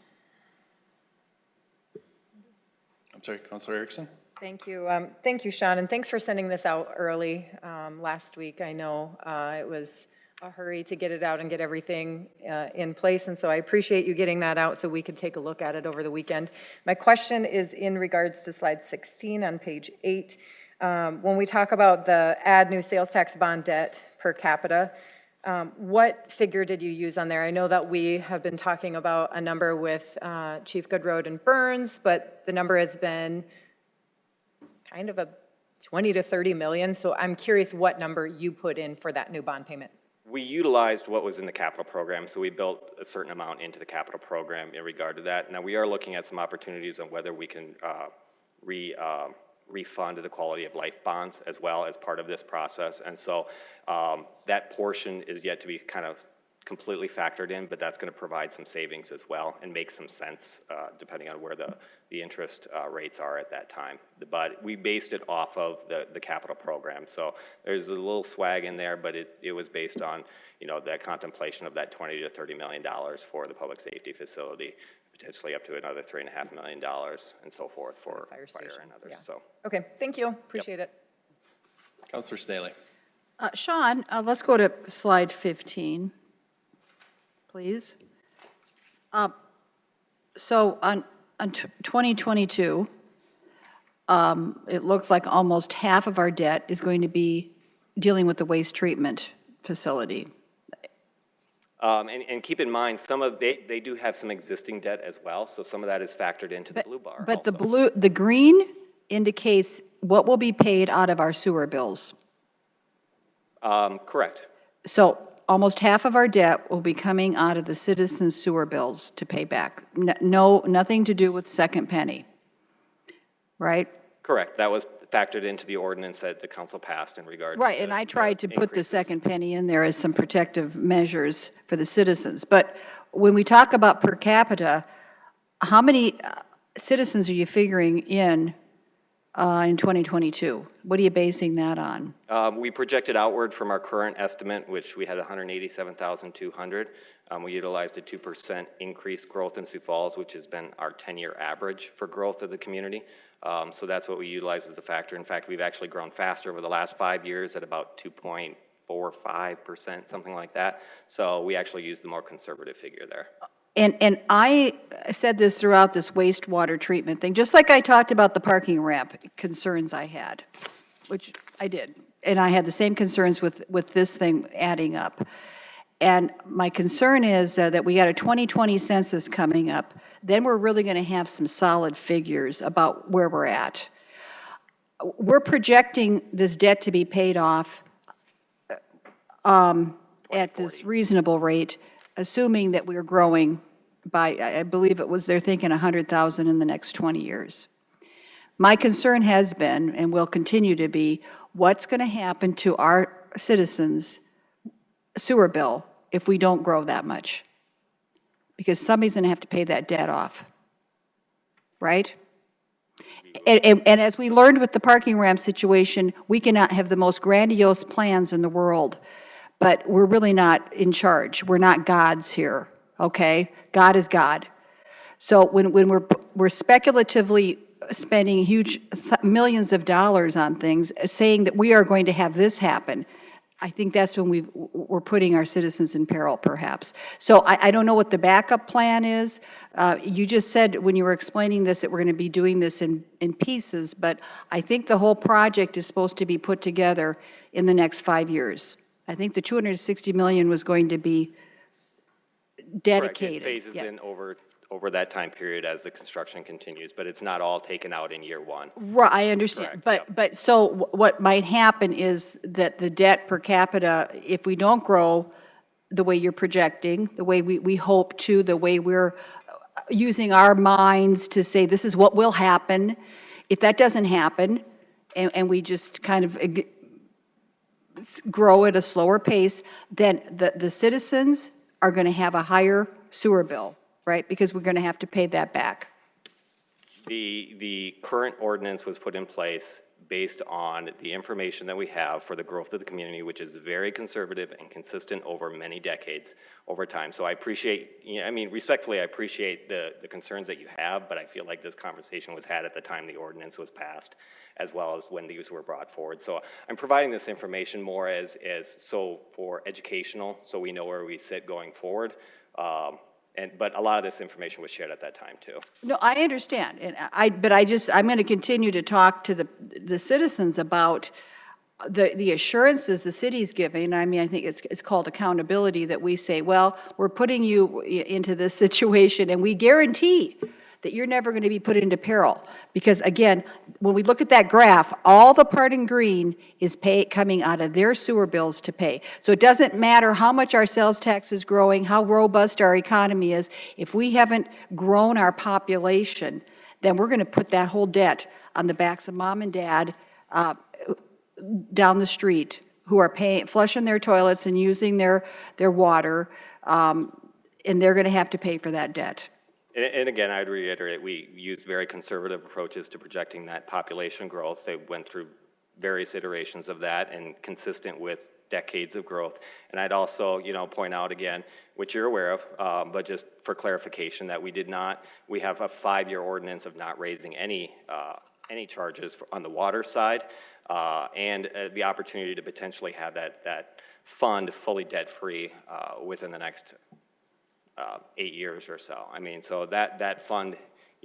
I'm sorry, Councilor Erickson? Thank you. Thank you, Sean, and thanks for sending this out early last week. I know it was a hurry to get it out and get everything in place, and so I appreciate you getting that out so we could take a look at it over the weekend. My question is in regards to slide 16 on page 8. When we talk about the add new sales tax bond debt per capita, what figure did you use on there? I know that we have been talking about a number with Chief Goodroad and Burns, but the number has been kind of a 20 to 30 million. So I'm curious what number you put in for that new bond payment. We utilized what was in the capital program, so we built a certain amount into the capital program in regard to that. Now, we are looking at some opportunities on whether we can refund the quality of life bonds as well as part of this process. And so that portion is yet to be kind of completely factored in, but that's going to provide some savings as well and make some sense depending on where the interest rates are at that time. But we based it off of the capital program. So there's a little swag in there, but it was based on, you know, that contemplation of that $20 to $30 million for the public safety facility, potentially up to another $3.5 million and so forth for fire and others. Yeah. So okay, thank you. Appreciate it. Councilor Staley. Sean, let's go to slide 15. Please. So on 2022, it looks like almost half of our debt is going to be dealing with the waste treatment facility. And keep in mind, they do have some existing debt as well, so some of that is factored into the blue bar But also. the green indicates what will be paid out of our sewer bills. Correct. So almost half of our debt will be coming out of the citizens' sewer bills to pay back. No, nothing to do with second penny, right? Correct. That was factored into the ordinance that the council passed in regard Right, to and I the tried to put the increases. second penny in there as some protective measures for the citizens. But when we talk about per capita, how many citizens are you figuring in 2022? What are you basing that on? We projected outward from our current estimate, which we had 187,200. We utilized a 2% increase growth in Sioux Falls, which has been our 10-year average for growth of the community. So that's what we utilize as a factor. In fact, we've actually grown faster over the last 5 years at about 2.45%, something like that. So we actually used the more conservative figure there. And I said this throughout this wastewater treatment thing, just like I talked about the parking ramp concerns I had, which I did. And I had the same concerns with this thing adding up. And my concern is that we got a 2020 census coming up. Then we're really going to have some solid figures about where we're at. We're projecting this debt to be paid off at this reasonable rate, assuming that we're growing by, I believe it was, they're thinking 100,000 in the next 20 years. My concern has been, and will continue to be, what's going to happen to our citizens' sewer bill if we don't grow that much? Because somebody's going to have to pay that debt off, right? And as we learned with the parking ramp situation, we cannot have the most grandiose plans in the world, but we're really not in charge. We're not gods here, okay? God is God. So when we're speculatively spending huge millions of dollars on things, saying that we are going to have this happen, I think that's when we're putting our citizens in peril, perhaps. So I don't know what the backup plan is. You just said when you were explaining this that we're going to be doing this in pieces, but I think the whole project is supposed to be put together in the next 5 years. I think the $260 million was going to be dedicated. Correct. It phases in over that time period as the construction continues, but it's not all taken out in year one. Right, I understand. Correct, But so what might happen is that the debt per capita, if we don't grow the way you're projecting, the way we hope to, the way we're using our minds to say this is what will happen, if that doesn't happen, and we just kind of grow at a slower pace, then the citizens are going to have a higher sewer bill, right? Because we're going to have to pay that back. The current ordinance was put in place based on the information that we have for the growth of the community, which is very conservative and consistent over many decades over time. So I appreciate, respectfully, I appreciate the concerns that you have, but I feel like this conversation was had at the time the ordinance was passed, as well as when these were brought forward. So I'm providing this information more as so for educational, so we know where we sit going forward. But a lot of this information was shared at that time too. No, I understand, I'm going to continue to talk to the citizens about the assurances the city's giving. I mean, I think it's called accountability, that we say, well, we're putting you into this situation, and we guarantee that you're never going to be put into peril. Because again, when we look at that graph, all the part in green is coming out of their sewer bills to pay. So it doesn't matter how much our sales tax is growing, how robust our economy is, if we haven't grown our population, then we're going to put that whole debt on the backs of mom and dad down the street, who are flushing their toilets and using their water, and they're going to have to pay for that debt. And again, I'd reiterate, we used very conservative approaches to projecting that population growth. They went through various iterations of that and consistent with decades of growth. And I'd also, point out again, which you're aware of, but just for clarification, that we have a 5-year ordinance of not raising any charges on the water side, and the opportunity to potentially have that fund fully debt-free within the next 8 years or so. I mean, so that fund,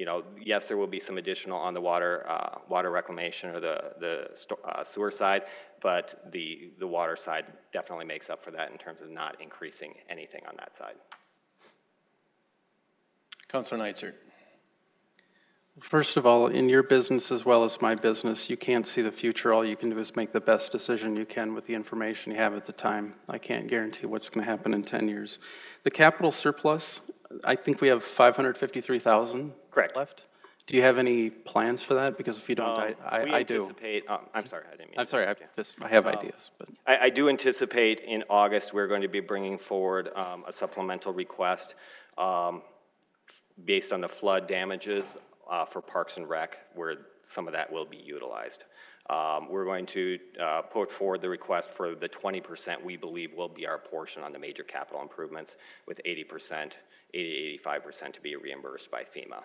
You know, yes, there will be some additional on the water reclamation or the sewer side, but the water side definitely makes up for that in terms of not increasing anything on that side. Councilor Neitzer. First of all, in your business as well as my business, you can't see the future. All you can do is make the best decision you can with the information you have at the time. I can't guarantee what's going to happen in 10 years. The capital surplus, I think we have 553,000 Correct. left. Do you have any plans for that? Because if you don't, We I do. anticipate, I'm sorry, I didn't mean I'm to sorry, interrupt you. I have ideas, but. I do anticipate in August, we're going to be bringing forward a supplemental request based on the flood damages for Parks and Rec, where some of that will be utilized. We're going to put forward the request for the 20% we believe will be our portion on the major capital improvements, with 80%, 85% to be reimbursed by FEMA.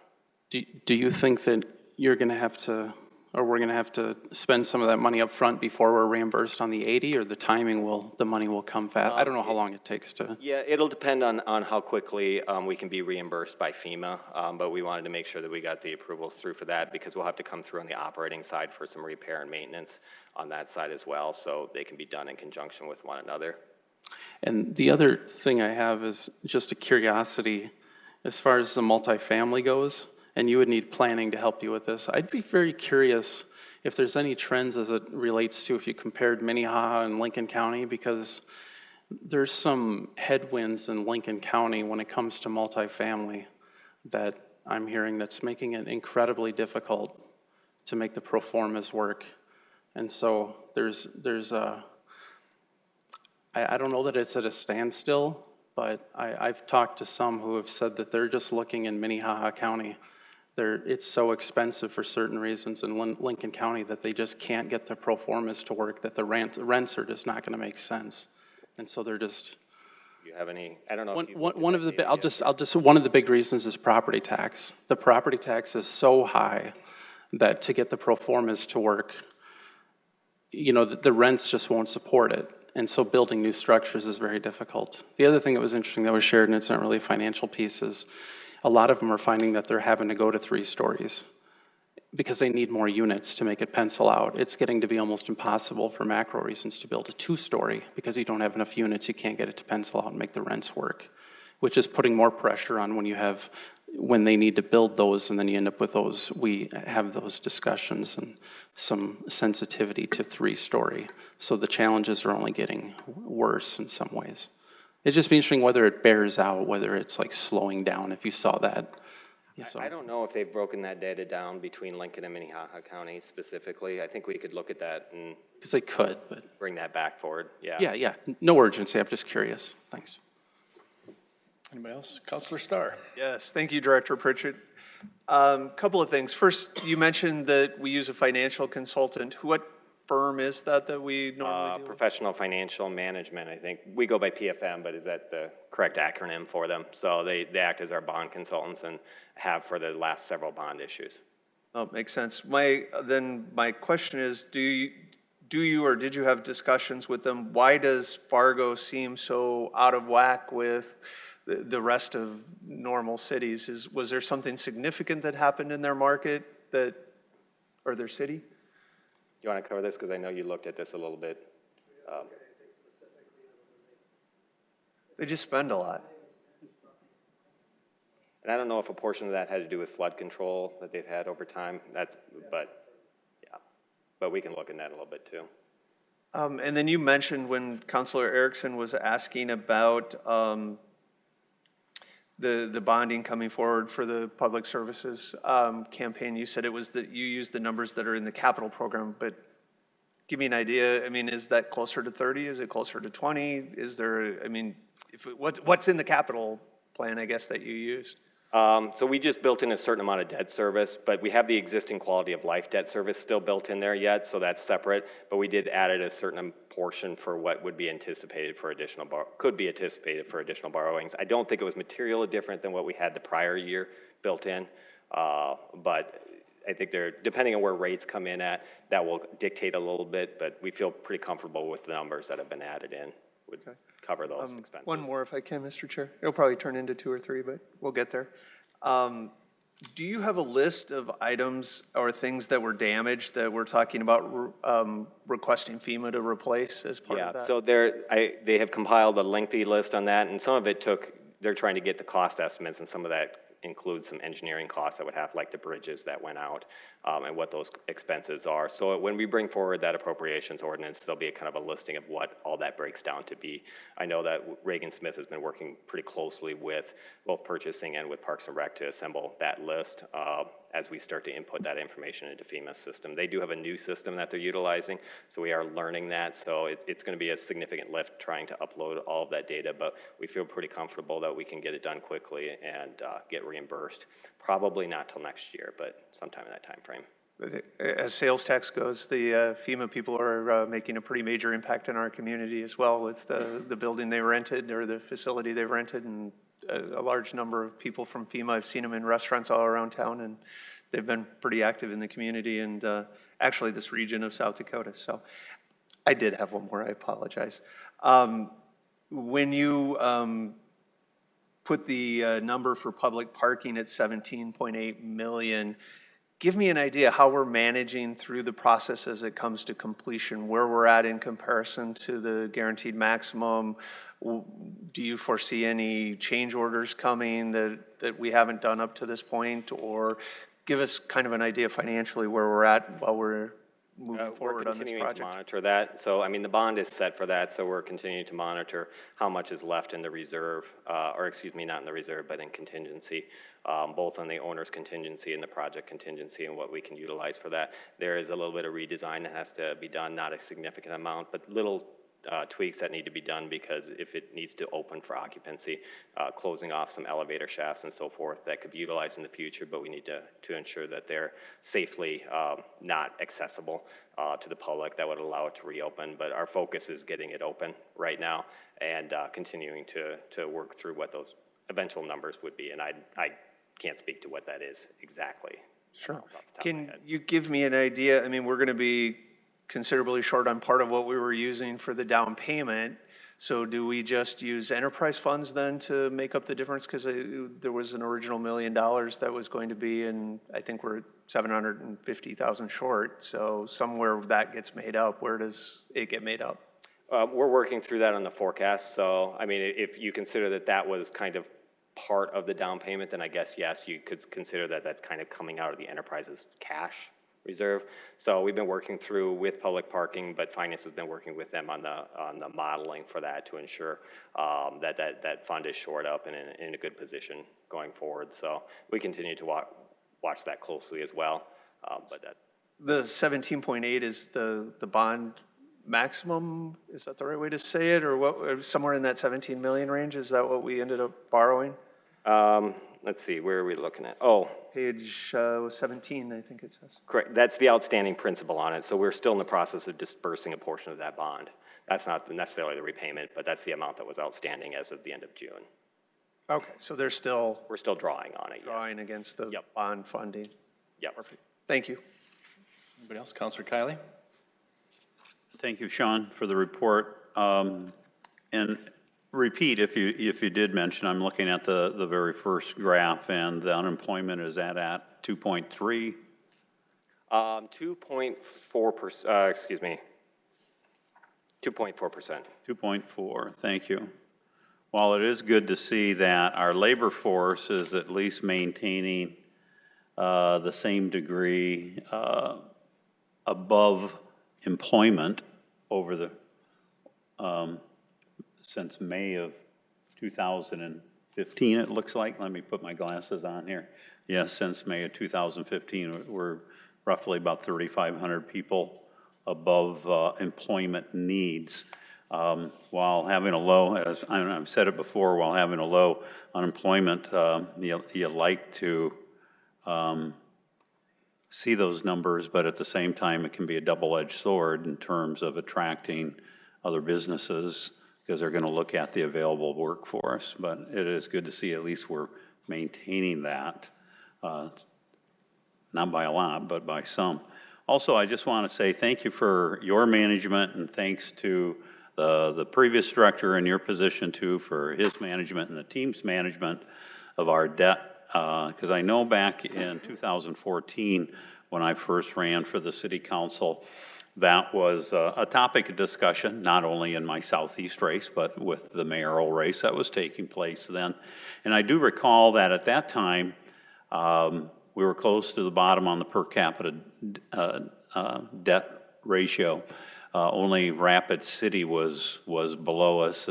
Do you think that you're going to have to, or we're going to have to spend some of that money up front before we're reimbursed on the 80, or the money will come fast? I don't know how long it takes to. Yeah, it'll depend on how quickly we can be reimbursed by FEMA, but we wanted to make sure that we got the approvals through for that, because we'll have to come through on the operating side for some repair and maintenance on that side as well, so they can be done in conjunction with one another. And the other thing I have is just a curiosity as far as the multifamily goes, and you would need planning to help you with this. I'd be very curious if there's any trends as it relates to if you compared Minnehaha and Lincoln County, because there's some headwinds in Lincoln County when it comes to multifamily that I'm hearing that's making it incredibly difficult to make the pro formas work. And so I don't know that it's at a standstill, but I've talked to some who have said that they're just looking in Minnehaha County. It's so expensive for certain reasons in Lincoln County that they just can't get the pro formas to work, that the rents are just not going to make sense. And so they're just. Do you have any, I don't know if you. One of the big reasons is property tax. The property tax is so high that to get the pro formas to work, you know, the rents just won't support it. And so building new structures is very difficult. The other thing that was interesting that was shared, and it's not really a financial piece, is a lot of them are finding that they're having to go to 3 stories because they need more units to make it pencil out. It's getting to be almost impossible for macro reasons to build a 2-story because you don't have enough units, you can't get it to pencil out and make the rents work, which is putting more pressure on when they need to build those, and then you end up with those. We have those discussions and some sensitivity to 3-story. So the challenges are only getting worse in some ways. It's just be interesting whether it bears out, whether it's like slowing down, if you saw that. Yeah, so. I don't know if they've broken that data down between Lincoln and Minnehaha County specifically. I think we could look at that and. Because they could, but. Bring that back forward, yeah. Yeah, no urgency, I'm just curious. Thanks. Anybody else? Councilor Starr. Yes, thank you, Director Pritchett. Couple of things. First, you mentioned that we use a financial consultant. What firm is that we normally deal with? Professional Financial Management, I think. We go by PFM, but is that the correct acronym for them? So they act as our bond consultants and have for the last several bond issues. Oh, makes sense. My question is, do you or did you have discussions with them? Why does Fargo seem so out of whack with the rest of normal cities? Was there something significant that happened in their market or their city? You want to cover this? Because I know you looked at this a little bit. They just spend a lot. And I don't know if a portion of that had to do with flood control that they've had over time. But we can look in that a little bit too. And then you mentioned when Councilor Erickson was asking about the bonding coming forward for the public services campaign, you said it was that you used the numbers that are in the capital program, but give me an idea. I mean, is that closer to 30? Is it closer to 20? Is there, I mean, what's in the capital plan, I guess, that you used? So we just built in a certain amount of debt service, but we have the existing quality of life debt service still built in there yet, so that's separate. But we did add a certain portion for what would be anticipated for could be anticipated for additional borrowings. I don't think it was materially different than what we had the prior year built in, but I think depending on where rates come in at, that will dictate a little bit, but we feel pretty comfortable with the numbers that have been added in. Would cover those expenses. One more if I can, Mr. Chair. It'll probably turn into 2 or 3, but we'll get there. Do you have a list of items or things that were damaged that we're talking about requesting FEMA to replace as part of that? Yeah, so they have compiled a lengthy list on that, and some of it they're trying to get the cost estimates, and some of that includes some engineering costs that would have, like the bridges that went out, and what those expenses are. So when we bring forward that appropriations ordinance, there'll be a kind of a listing of what all that breaks down to be. I know that Reagan Smith has been working pretty closely with both purchasing and with Parks and Rec to assemble that list as we start to input that information into FEMA's system. They do have a new system that they're utilizing, so we are learning that. So it's going to be a significant lift trying to upload all of that data, but we feel pretty comfortable that we can get it done quickly and get reimbursed. Probably not till next year, but sometime in that time frame. As sales tax goes, the FEMA people are making a pretty major impact in our community as well with the building they rented or the facility they rented, and a large number of people from FEMA. I've seen them in restaurants all around town, and they've been pretty active in the community and actually this region of South Dakota. So I did have one more, I apologize. When you put the number for public parking at 17.8 million, give me an idea how we're managing through the process as it comes to completion, where we're at in comparison to the guaranteed maximum. Do you foresee any change orders coming that we haven't done up to this point? Or give us kind of an idea financially where we're at while we're moving forward on this project. We're continuing to monitor that. So, I mean, the bond is set for that, so we're continuing to monitor how much is left in the reserve, or excuse me, not in the reserve, but in contingency, both on the owner's contingency and the project contingency and what we can utilize for that. There is a little bit of redesign that has to be done, not a significant amount, but little tweaks that need to be done, because if it needs to open for occupancy, closing off some elevator shafts and so forth that could be utilized in the future, but we need to ensure that they're safely not accessible to the public. That would allow it to reopen, but our focus is getting it open right now and continuing to work through what those eventual numbers would be, and I can't speak to what that is exactly. Sure. Can you give me an idea? I mean, we're going to be considerably short on part of what we were using for the down payment. So do we just use enterprise funds then to make up the difference? Because there was an original $1 million that was going to be, and I think we're 750,000 short. So somewhere that gets made up. Where does it get made up? We're working through that on the forecast. So, I mean, if you consider that that was kind of part of the down payment, then I guess, yes, you could consider that that's kind of coming out of the enterprise's cash reserve. So we've been working through with public parking, but finance has been working with them on the modeling for that to ensure that fund is shored up and in a good position going forward. So we continue to watch that closely as well. But that the 17.8 is the bond maximum. Is that the right way to say it, or what? Somewhere in that 17 million range? Is that what we ended up borrowing? Let's see, where are we looking at? Oh, page 17, I think it says. Correct. That's the outstanding principal on it. So we're still in the process of disbursing a portion of that bond. That's not necessarily the repayment, but that's the amount that was outstanding as of the end of June. Okay, so we're still drawing on it. Drawing against the bond funding. Yep. Perfect. Thank you. Anybody else? Councilor Kiley? Thank you, Sean, for the report. And repeat, if you did mention, I'm looking at the very first graph, and the unemployment is at 2.3. 2.4%, excuse me, 2.4%. 2.4, thank you. While it is good to see that our labor force is at least maintaining the same degree above employment over the since May of 2015, it looks like. Let me put my glasses on here. Yes, since May of 2015, we're roughly about 3,500 people above employment needs. While having a low, as I've said it before, while having a low unemployment, you like to see those numbers, but at the same time, it can be a double-edged sword in terms of attracting other businesses, because they're going to look at the available workforce. But it is good to see at least we're maintaining that, not by a lot, but by some. Also, I just want to say thank you for your management, and thanks to the previous director in your position too for his management and the team's management of our debt because I know back in 2014, when I first ran for the city council, that was a topic of discussion, not only in my southeast race, but with the mayoral race that was taking place then. And I do recall that at that time, we were close to the bottom on the per capita debt ratio. Only Rapid City was below us,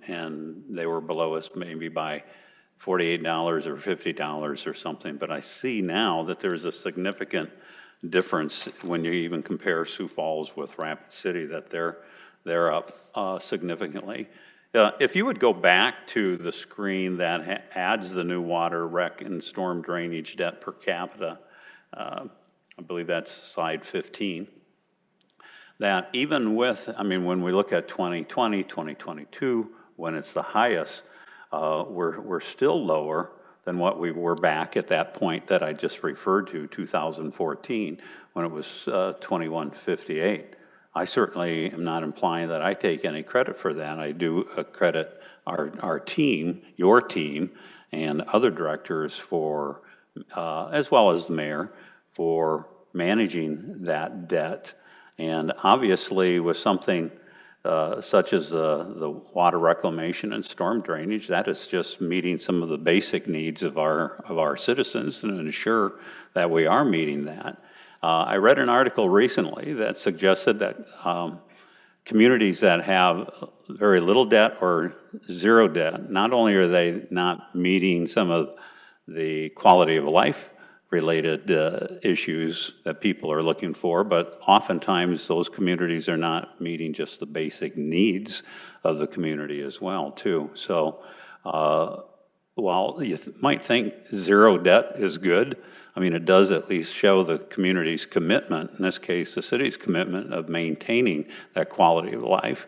and they were below us maybe by $48 or $50 or something. But I see now that there's a significant difference when you even compare Sioux Falls with Rapid City, that they're up significantly. If you would go back to the screen that adds the new water, rec, and storm drainage debt per capita, I believe that's slide 15, that even with, I mean, when we look at 2020, 2022, when it's the highest, we're still lower than what we were back at that point that I just referred to, 2014, when it was 2158. I certainly am not implying that I take any credit for that. I do credit our team, your team, and other directors for, as well as the mayor, for managing that debt. And obviously with something such as the water reclamation and storm drainage, that is just meeting some of the basic needs of our citizens and ensure that we are meeting that. I read an article recently that suggested that communities that have very little debt or zero debt, not only are they not meeting some of the quality of life related issues that people are looking for, but oftentimes those communities are not meeting just the basic needs of the community as well, too. So while you might think zero debt is good, I mean, it does at least show the community's commitment, in this case, the city's commitment of maintaining that quality of life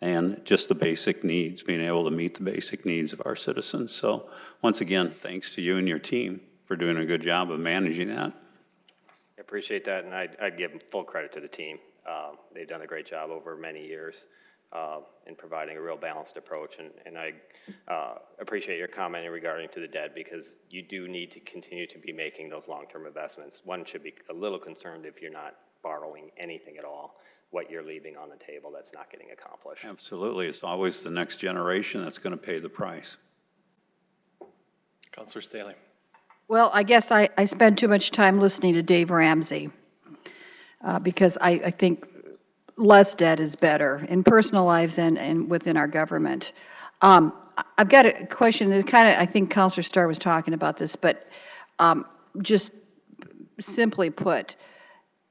and just the basic needs, being able to meet the basic needs of our citizens. So once again, thanks to you and your team for doing a good job of managing that. I appreciate that, and I'd give full credit to the team. They've done a great job over many years in providing a real balanced approach, and I appreciate your comment regarding to the debt, because you do need to continue to be making those long-term investments. One should be a little concerned if you're not borrowing anything at all, what you're leaving on the table that's not getting accomplished. Absolutely, it's always the next generation that's going to pay the price. Councilor Staley. Well, I guess I spend too much time listening to Dave Ramsey because I think less debt is better in personal lives and within our government. I've got a question that kind of, I think Councilor Starr was talking about this, but just simply put,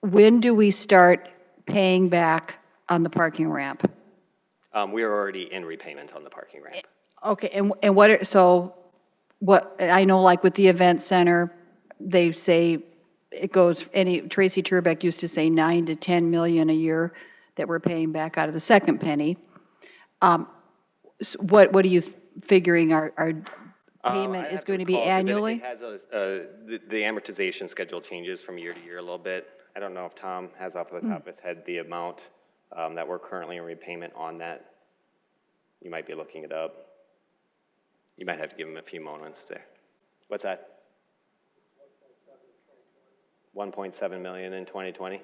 when do we start paying back on the parking ramp? We are already in repayment on the parking ramp. Okay, and what, I know like with the event center, they say it goes, Tracy Turbeck used to say 9 to 10 million a year that we're paying back out of the second penny. What are you figuring our payment is going to be annually? It has the amortization schedule changes from year to year a little bit. I don't know if Tom has off the top of his head the amount that we're currently in repayment on that. You might be looking it up. You might have to give him a few moments there. What's that? 1.7 million in 2020.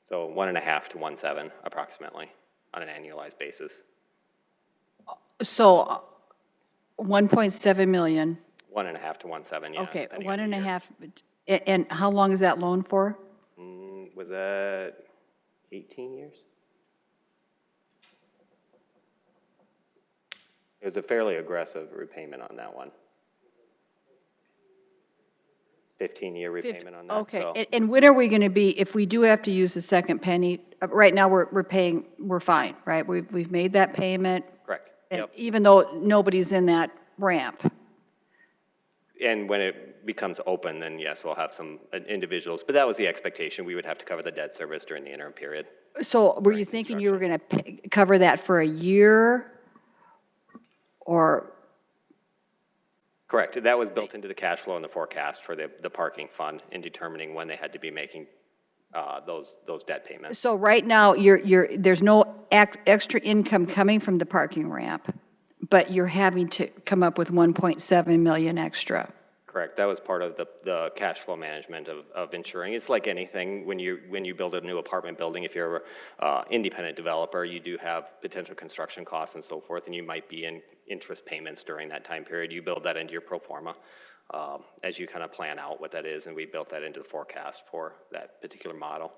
So 1.5 to 1.7 approximately on an annualized basis. So 1.7 million. 1.5 to 1.7, yeah. Okay, depending on the year. 1.5. And how long is that loan for? Was that 18 years? It was a fairly aggressive repayment on that one. 15-year repayment on that. Okay, So. and when are we going to be, if we do have to use the second penny, right now we're paying, we're fine, right? We've made that payment. Correct. And Yep. even though nobody's in that ramp. And when it becomes open, then yes, we'll have some individuals, but that was the expectation. We would have to cover the debt service during the interim period. So were you thinking you were going to cover that for a year? Or? Correct. That was built into the cash flow and the forecast for the parking fund in determining when they had to be making those debt payments. So right now, there's no extra income coming from the parking ramp. but you're having to come up with 1.7 million extra. Correct. That was part of the cash flow management of ensuring. It's like anything, when you build a new apartment building, if you're an independent developer, you do have potential construction costs and so forth, and you might be in interest payments during that time period. You build that into your pro forma as you kind of plan out what that is, and we built that into the forecast for that particular model.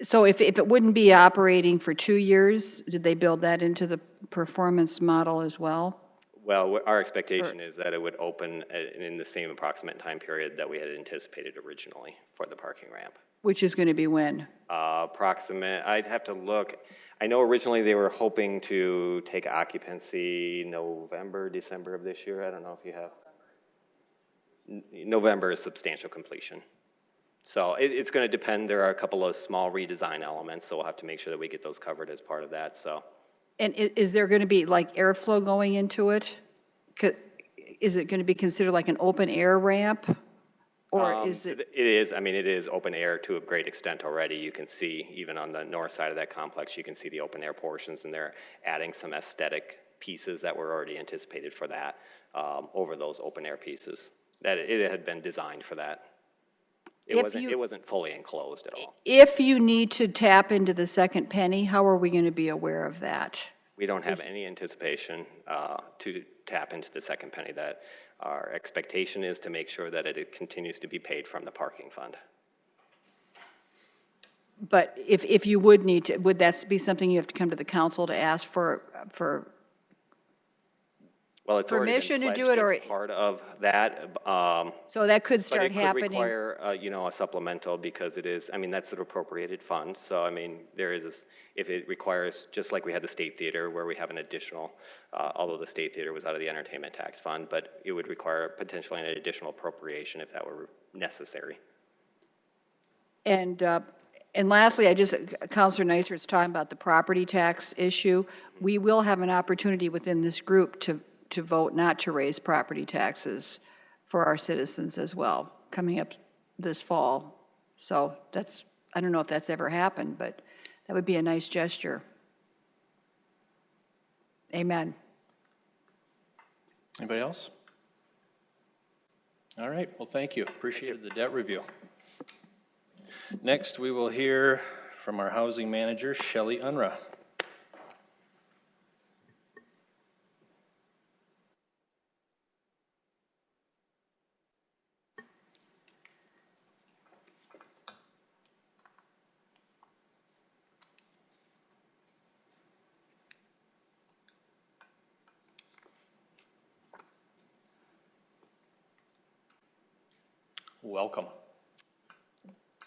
So if it wouldn't be operating for 2 years, did they build that into the performance model as well? Well, our expectation is that it would open in the same approximate time period that we had anticipated originally for the parking ramp. Which is going to be when? Approximate, I'd have to look. I know originally they were hoping to take occupancy November, December of this year. I don't know if you have. November is substantial completion. So it's going to depend. There are a couple of small redesign elements, so we'll have to make sure that we get those covered as part of that, so. And is there going to be like airflow going into it? Is it going to be considered like an open air ramp? Or is it? It is, I mean, it is open air to a great extent already. You can see, even on the north side of that complex, you can see the open air portions, and they're adding some aesthetic pieces that were already anticipated for that over those open air pieces. That it had been designed for that. It wasn't fully enclosed at all. If you need to tap into the second penny, how are we going to be aware of that? We don't have any anticipation to tap into the second penny. That our expectation is to make sure that it continues to be paid from the parking fund. But if you would need to, would that be something you have to come to the council to ask for Well, it's already been permission to do pledged it, or as part of that. so that could But start it could happening? require, a supplemental, because it is, I mean, that's an appropriated fund. So, I mean, there is, if it requires, just like we had the State Theater where we have an additional, although the State Theater was out of the entertainment tax fund, but it would require potentially an additional appropriation if that were necessary. And lastly, Councilor Neisser is talking about the property tax issue. We will have an opportunity within this group to vote not to raise property taxes for our citizens as well, coming up this fall. So I don't know if that's ever happened, but that would be a nice gesture. Amen. Anybody else? All right, well, thank you. Appreciated the debt review. Next, we will hear from our housing manager, Shelley Unruh. Welcome.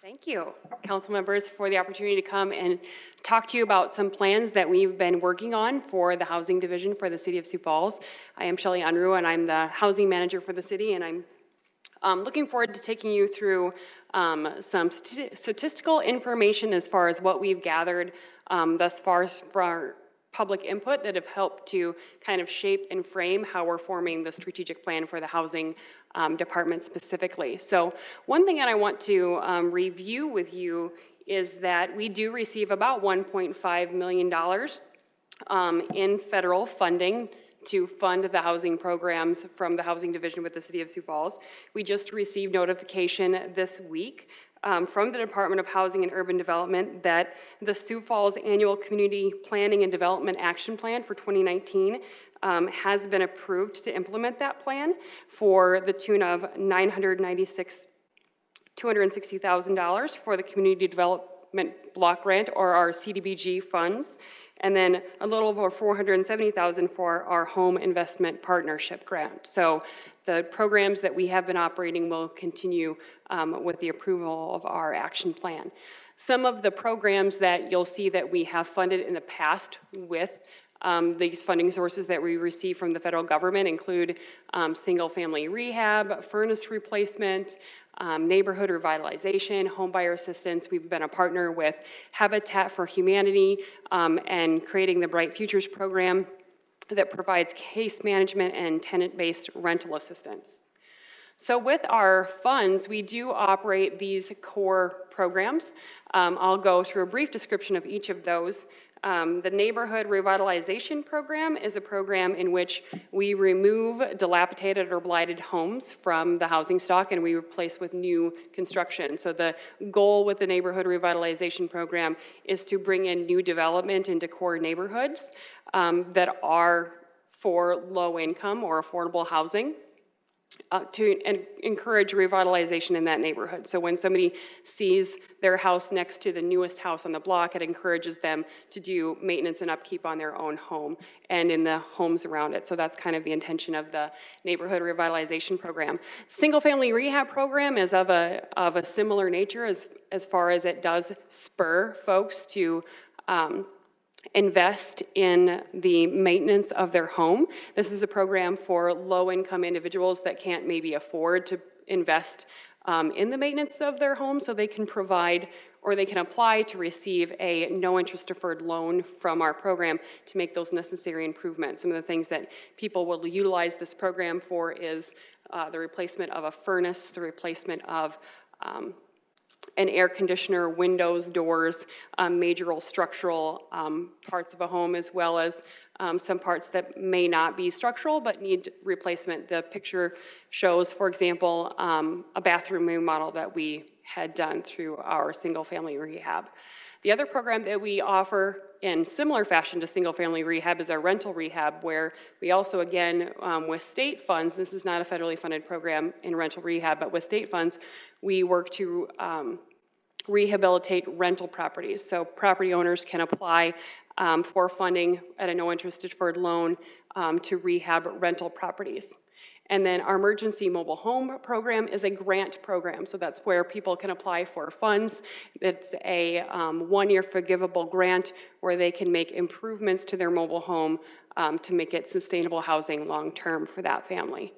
Thank you, council members, for the opportunity to come and talk to you about some plans that we've been working on for the housing division for the city of Sioux Falls. I am Shelley Unruh, and I'm the housing manager for the city, and I'm looking forward to taking you through some statistical information as far as what we've gathered thus far for our public input that have helped to kind of shape and frame how we're forming the strategic plan for the housing department specifically. So one thing that I want to review with you is that we do receive about $1.5 million in federal funding to fund the housing programs from the housing division with the city of Sioux Falls. We just received notification this week from the Department of Housing and Urban Development that the Sioux Falls Annual Community Planning and Development Action Plan for 2019 has been approved to implement that plan for the tune of $260,000 for the Community Development Block Grant, or our CDBG funds, and then a little over $470,000 for our Home Investment Partnership Grant. So the programs that we have been operating will continue with the approval of our action plan. Some of the programs that you'll see that we have funded in the past with these funding sources that we receive from the federal government include single-family rehab, furnace replacement, neighborhood revitalization, homebuyer assistance. We've been a partner with Habitat for Humanity and creating the Bright Futures program that provides case management and tenant-based rental assistance. So with our funds, we do operate these core programs. I'll go through a brief description of each of those. The Neighborhood Revitalization Program is a program in which we remove dilapidated or blighted homes from the housing stock and we replace with new construction. So the goal with the Neighborhood Revitalization Program is to bring in new development into core neighborhoods that are for low income or affordable housing. To encourage revitalization in that neighborhood. So when somebody sees their house next to the newest house on the block, it encourages them to do maintenance and upkeep on their own home and in the homes around it. So that's kind of the intention of the Neighborhood Revitalization Program. Single-family rehab program is of a similar nature as far as it does spur folks to invest in the maintenance of their home. This is a program for low-income individuals that can't maybe afford to invest in the maintenance of their home, so they can provide or they can apply to receive a no-interest deferred loan from our program to make those necessary improvements. Some of the things that people will utilize this program for is the replacement of a furnace, the replacement of an air conditioner, windows, doors, major structural parts of a home, as well as some parts that may not be structural but need replacement. The picture shows, for example, a bathroom remodel that we had done through our single-family rehab. The other program that we offer in similar fashion to single-family rehab is our rental rehab, where we also, again, with state funds, this is not a federally funded program in rental rehab, but with state funds, we work to rehabilitate rental properties. So property owners can apply for funding at a no-interest deferred loan to rehab rental properties. And then our emergency mobile home program is a grant program. So that's where people can apply for funds. It's a one-year forgivable grant where they can make improvements to their mobile home to make it sustainable housing long-term for that family.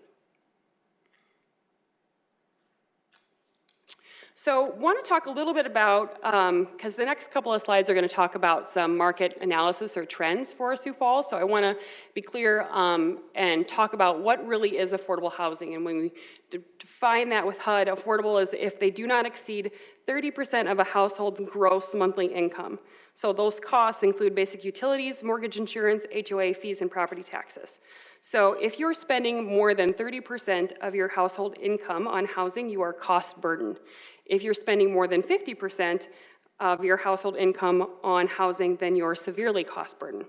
So want to talk a little bit about, because the next couple of slides are going to talk about some market analysis or trends for Sioux Falls. So I want to be clear and talk about what really is affordable housing. And when we define that with HUD, affordable is if they do not exceed 30% of a household's gross monthly income. So those costs include basic utilities, mortgage insurance, HOA fees, and property taxes. So if you're spending more than 30% of your household income on housing, you are cost burdened. If you're spending more than 50% of your household income on housing, then you're severely cost burdened.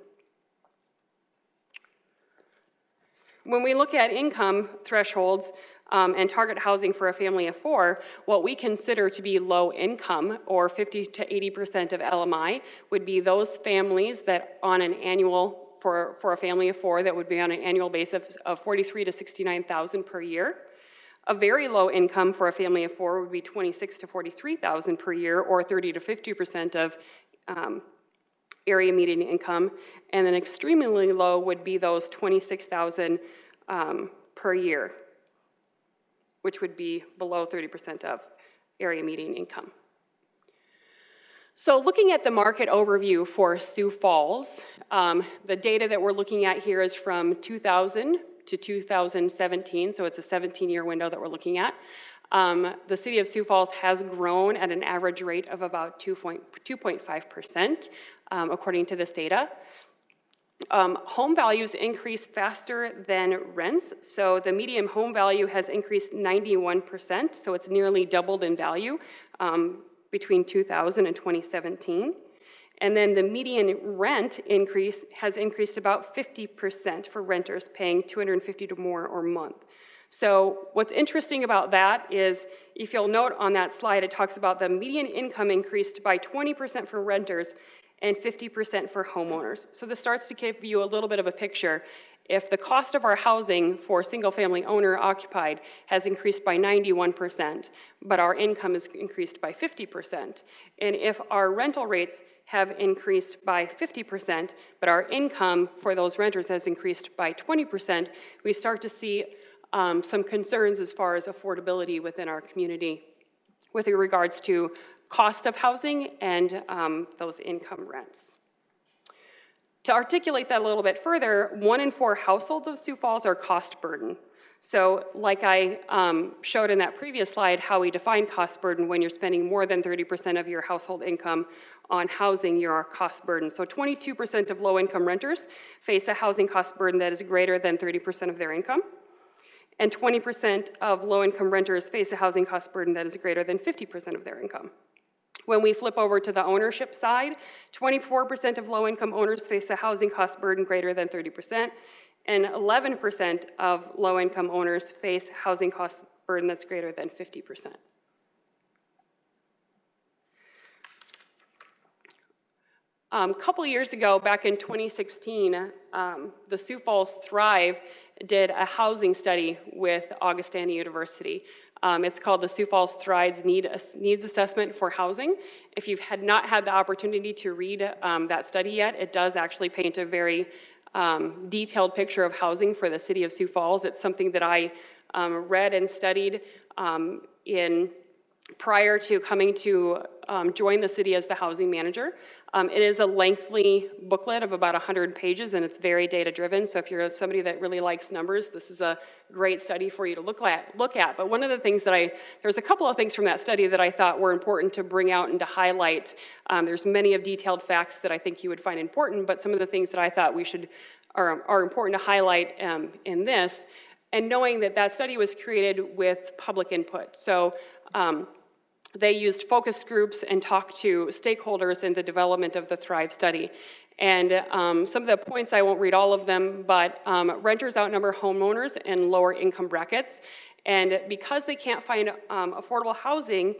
When we look at income thresholds and target housing for a family of four, what we consider to be low income, or 50 to 80% of LMI, would be those families that on an annual, for a family of four, that would be on an annual basis of $43,000 to $69,000 per year. A very low income for a family of four would be $26,000 to $43,000 per year, or 30 to 50% of area median income. And then extremely low would be those $26,000 per year, which would be below 30% of area median income. So looking at the market overview for Sioux Falls, the data that we're looking at here is from 2000 to 2017, so it's a 17-year window that we're looking at. The city of Sioux Falls has grown at an average rate of about 2.5%, according to this data. Home values increase faster than rents, so the median home value has increased 91%, so it's nearly doubled in value between 2000 and 2017. And then the median rent increase has increased about 50% for renters paying $250 or more a month. So what's interesting about that is, if you'll note on that slide, it talks about the median income increased by 20% for renters and 50% for homeowners. So this starts to give you a little bit of a picture. If the cost of our housing for single-family owner occupied has increased by 91%, but our income is increased by 50%, and if our rental rates have increased by 50%, but our income for those renters has increased by 20%, we start to see some concerns as far as affordability within our community with regards to cost of housing and those income rents. To articulate that a little bit further, 1 in 4 households of Sioux Falls are cost burdened. So like I showed in that previous slide, how we define cost burden: when you're spending more than 30% of your household income on housing, you're cost burden. So 22% of low-income renters face a housing cost burden that is greater than 30% of their income. And 20% of low-income renters face a housing cost burden that is greater than 50% of their income. When we flip over to the ownership side, 24% of low-income owners face a housing cost burden greater than 30%, and 11% of low-income owners face housing cost burden that's greater than 50%. A couple years ago, back in 2016, the Sioux Falls Thrive did a housing study with Augustana University. It's called the Sioux Falls Thrive Needs Assessment for Housing. If you've not had the opportunity to read that study yet, it does actually paint a very detailed picture of housing for the city of Sioux Falls. It's something that I read and studied prior to coming to join the city as the housing manager. It is a lengthy booklet of about 100 pages, and it's very data-driven. So if you're somebody that really likes numbers, this is a great study for you to look at. But one of the things that there's a couple of things from that study that I thought were important to bring out and to highlight. There's many of detailed facts that I think you would find important, but some of the things that I thought are important to highlight in this, and knowing that that study was created with public input. So they used focus groups and talked to stakeholders in the development of the Thrive study. And some of the points, I won't read all of them, but renters outnumber homeowners in lower income brackets. And because they can't find affordable housing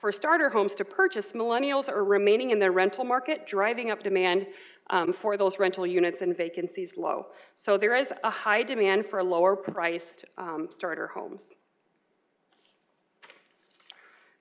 for starter homes to purchase, millennials are remaining in the rental market, driving up demand for those rental units and vacancies low. So there is a high demand for lower priced starter homes.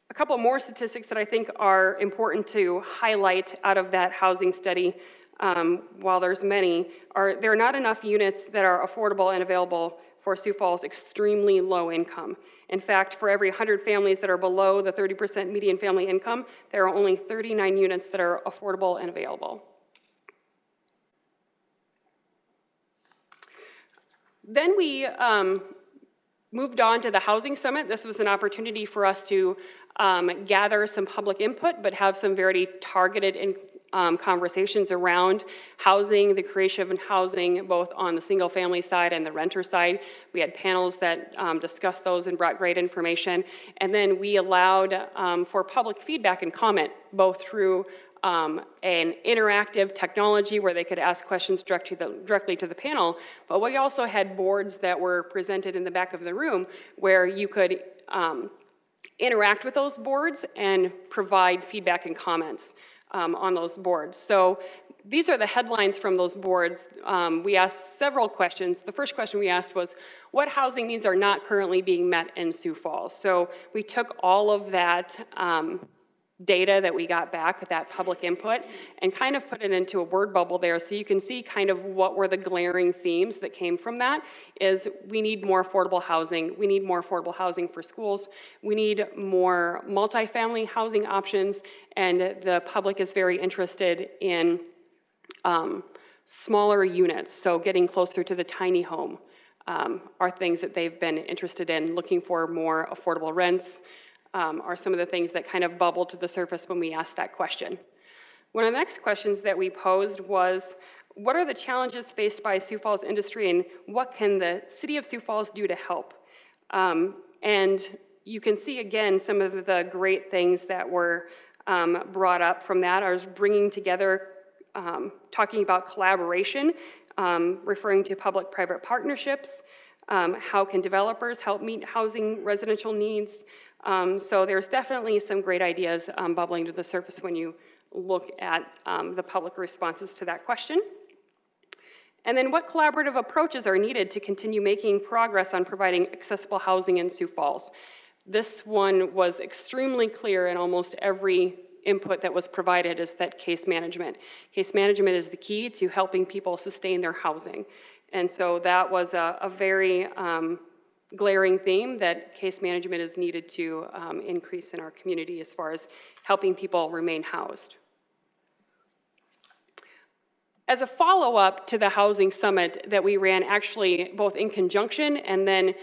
A couple more statistics that I think are important to highlight out of that housing study, while there's many, there are not enough units that are affordable and available for Sioux Falls extremely low income. In fact, for every 100 families that are below the 30% median family income, there are only 39 units that are affordable and available. Then we moved on to the Housing Summit. This was an opportunity for us to gather some public input, but have some very targeted conversations around housing, the creation of housing, both on the single family side and the renter side. We had panels that discussed those and brought great information. And then we allowed for public feedback and comment, both through an interactive technology where they could ask questions directly to the panel, but we also had boards that were presented in the back of the room where you could interact with those boards and provide feedback and comments on those boards. So these are the headlines from those boards. We asked several questions. The first question we asked was, what housing needs are not currently being met in Sioux Falls? So we took all of that data that we got back, that public input, and kind of put it into a word bubble there, so you can see kind of what were the glaring themes that came from that. Is we need more affordable housing, we need more affordable housing for schools, we need more multifamily housing options, and the public is very interested in smaller units, so getting closer to the tiny home are things that they've been interested in. Looking for more affordable rents are some of the things that kind of bubbled to the surface when we asked that question. One of the next questions that we posed was, what are the challenges faced by Sioux Falls industry, and what can the city of Sioux Falls do to help? And you can see again some of the great things that were brought up from that. I was bringing together, talking about collaboration, referring to public-private partnerships, how can developers help meet housing residential needs. So there's definitely some great ideas bubbling to the surface when you look at the public responses to that question. And then what collaborative approaches are needed to continue making progress on providing accessible housing in Sioux Falls? This one was extremely clear in almost every input that was provided, is that case management. Case management is the key to helping people sustain their housing. And so that was a very glaring theme, that case management is needed to increase in our community as far as helping people remain housed. As a follow-up to the housing summit that we ran actually both in conjunction and then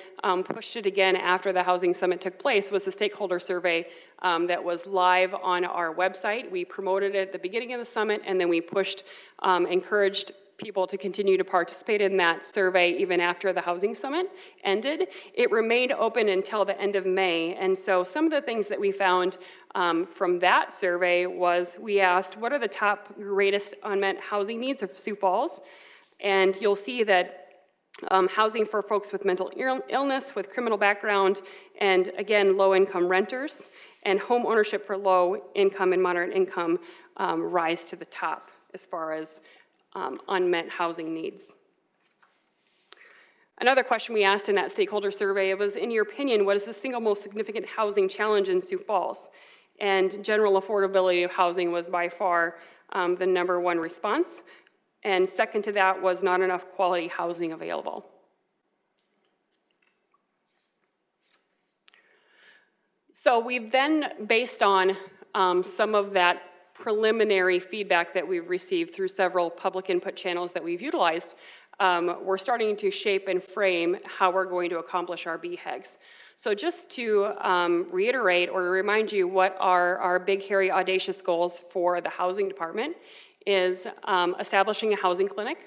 pushed it again after the housing summit took place was the stakeholder survey that was live on our website. We promoted it at the beginning of the summit, and then we encouraged people to continue to participate in that survey even after the housing summit ended. It remained open until the end of May, and so some of the things that we found from that survey was we asked, what are the top greatest unmet housing needs of Sioux Falls? And you'll see that housing for folks with mental illness, with criminal background, and again, low-income renters, and home ownership for low-income and moderate income rise to the top as far as unmet housing needs. Another question we asked in that stakeholder survey was, in your opinion, what is the single most significant housing challenge in Sioux Falls? And general affordability of housing was by far the #1 response. And second to that was not enough quality housing available. So we've then, based on some of that preliminary feedback that we've received through several public input channels that we've utilized, we're starting to shape and frame how we're going to accomplish our BHAGs. So just to reiterate or remind you what are our big, hairy, audacious goals for the housing department is establishing a housing clinic,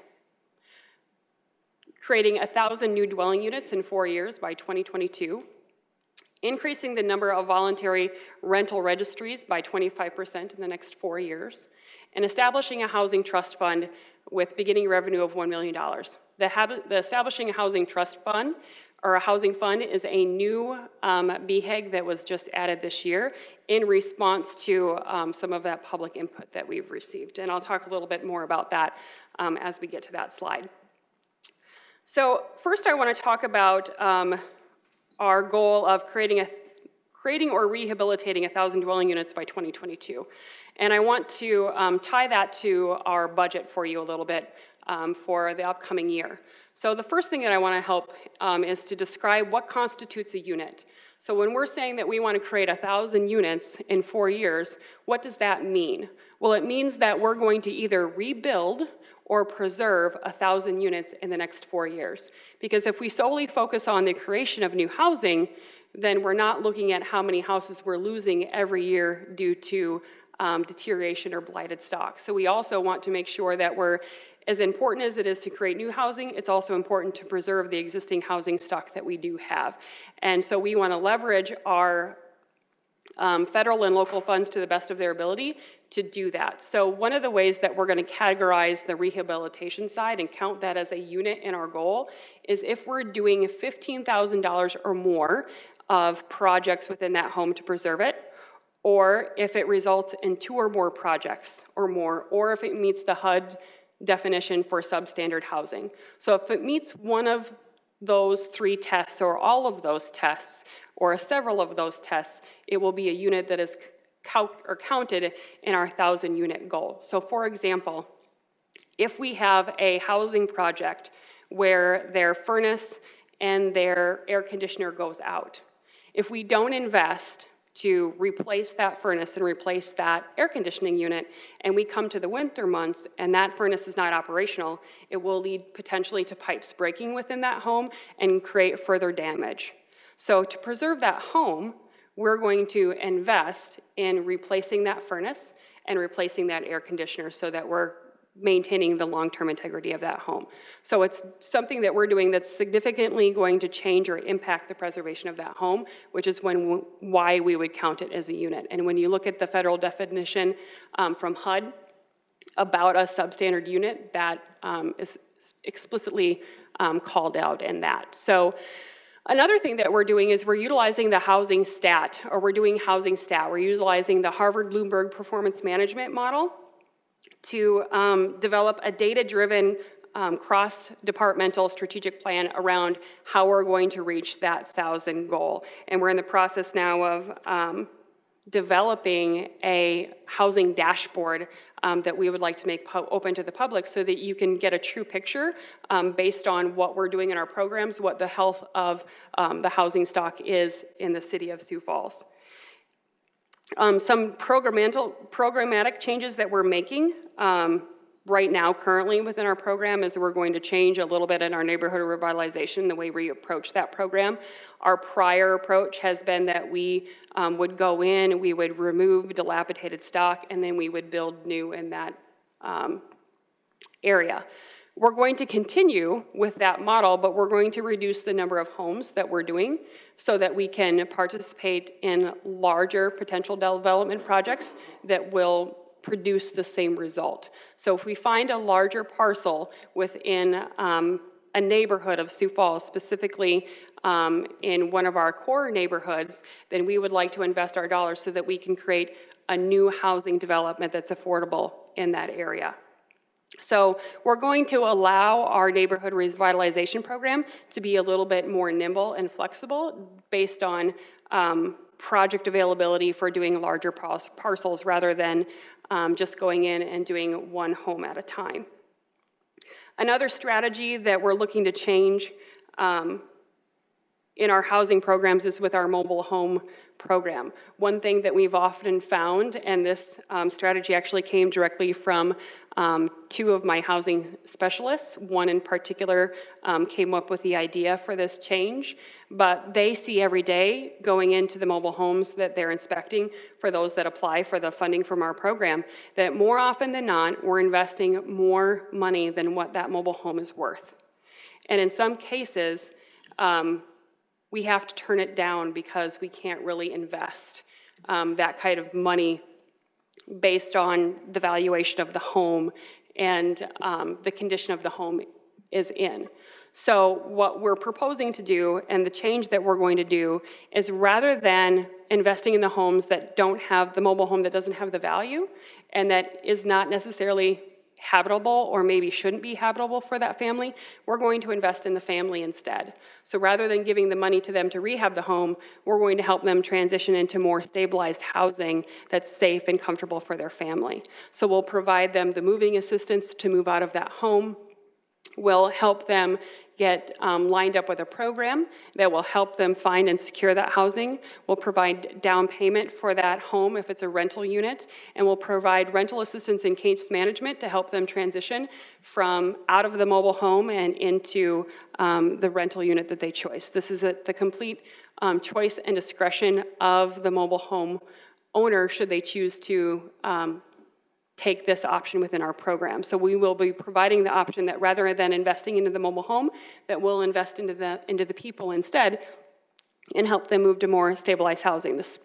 creating 1,000 new dwelling units in 4 years by 2022, increasing the number of voluntary rental registries by 25% in the next 4 years, and establishing a housing trust fund with beginning revenue of $1 million. The establishing a housing trust fund or a housing fund is a new BHAG that was just added this year in response to some of that public input that we've received. And I'll talk a little bit more about that as we get to that slide. So first I want to talk about our goal of creating or rehabilitating 1,000 dwelling units by 2022. And I want to tie that to our budget for you a little bit for the upcoming year. So the first thing that I want to help is to describe what constitutes a unit. So when we're saying that we want to create 1,000 units in 4 years, what does that mean? Well, it means that we're going to either rebuild or preserve 1,000 units in the next 4 years. Because if we solely focus on the creation of new housing, then we're not looking at how many houses we're losing every year due to deterioration or blighted stock. So we also want to make sure that we're, as important as it is to create new housing, it's also important to preserve the existing housing stock that we do have. And so we want to leverage our federal and local funds to the best of their ability to do that. So one of the ways that we're going to categorize the rehabilitation side and count that as a unit in our goal is if we're doing $15,000 or more of projects within that home to preserve it, or if it results in 2 or more projects or more, or if it meets the HUD definition for substandard housing. So if it meets one of those 3 tests or all of those tests or several of those tests, it will be a unit that is counted in our 1,000 unit goal. So for example, if we have a housing project where their furnace and their air conditioner goes out, if we don't invest to replace that furnace and replace that air conditioning unit, and we come to the winter months and that furnace is not operational, it will lead potentially to pipes breaking within that home and create further damage. So to preserve that home, we're going to invest in replacing that furnace and replacing that air conditioner so that we're maintaining the long-term integrity of that home. So it's something that we're doing that's significantly going to change or impact the preservation of that home, which is why we would count it as a unit. And when you look at the federal definition from HUD about a substandard unit, that is explicitly called out in that. So another thing that we're doing is we're utilizing the housing stat, or we're doing housing stat. We're utilizing the Harvard-Bloomberg performance management model to develop a data-driven cross-departmental strategic plan around how we're going to reach that 1,000 goal. And we're in the process now of developing a housing dashboard that we would like to make open to the public so that you can get a true picture based on what we're doing in our programs, what the health of the housing stock is in the city of Sioux Falls. Some programmatic changes that we're making right now, currently within our program, is we're going to change a little bit in our neighborhood revitalization, the way we approach that program. Our prior approach has been that we would go in, we would remove dilapidated stock, and then we would build new in that area. We're going to continue with that model, but we're going to reduce the number of homes that we're doing so that we can participate in larger potential development projects that will produce the same result. So if we find a larger parcel within a neighborhood of Sioux Falls, specifically in one of our core neighborhoods, then we would like to invest our dollars so that we can create a new housing development that's affordable in that area. So we're going to allow our neighborhood revitalization program to be a little bit more nimble and flexible based on project availability for doing larger parcels rather than just going in and doing one home at a time. Another strategy that we're looking to change in our housing programs is with our mobile home program. One thing that we've often found, and this strategy actually came directly from two of my housing specialists. One in particular came up with the idea for this change, but they see every day going into the mobile homes that they're inspecting for those that apply for the funding from our program, that more often than not, we're investing more money than what that mobile home is worth. And in some cases, we have to turn it down because we can't really invest that kind of money based on the valuation of the home and the condition of the home is in. So what we're proposing to do, and the change that we're going to do, is rather than investing in the homes that don't have the mobile home that doesn't have the value and that is not necessarily habitable or maybe shouldn't be habitable for that family, we're going to invest in the family instead. So rather than giving the money to them to rehab the home, we're going to help them transition into more stabilized housing that's safe and comfortable for their family. So we'll provide them the moving assistance to move out of that home. We'll help them get lined up with a program that will help them find and secure that housing. We'll provide down payment for that home if it's a rental unit, and we'll provide rental assistance and case management to help them transition from out of the mobile home and into the rental unit that they choose. This is the complete choice and discretion of the mobile home owner should they choose to take this option within our program. So we will be providing the option that rather than investing into the mobile home, that we'll invest into the people instead and help them move to more stabilized housing. This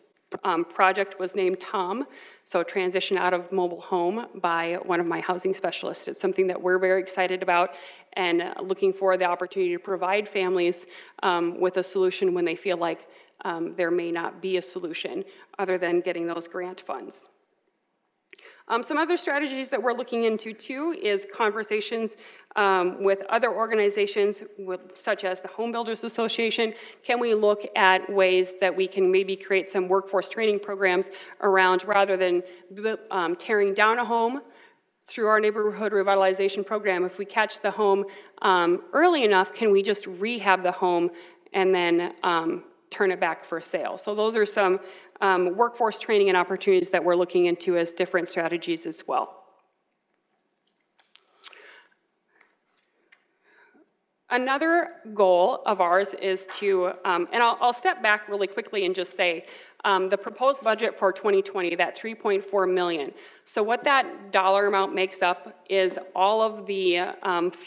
project was named TOM, so transition out of mobile home, by one of my housing specialists. It's something that we're very excited about and looking for the opportunity to provide families with a solution when they feel like there may not be a solution other than getting those grant funds. Some other strategies that we're looking into too is conversations with other organizations such as the Home Builders Association. Can we look at ways that we can maybe create some workforce training programs around, rather than tearing down a home through our neighborhood revitalization program, if we catch the home early enough, can we just rehab the home and then turn it back for sale? So those are some workforce training and opportunities that we're looking into as different strategies as well. Another goal of ours is to, and I'll step back really quickly and just say, the proposed budget for 2020, that $3.4 million. So what that dollar amount makes up is all of the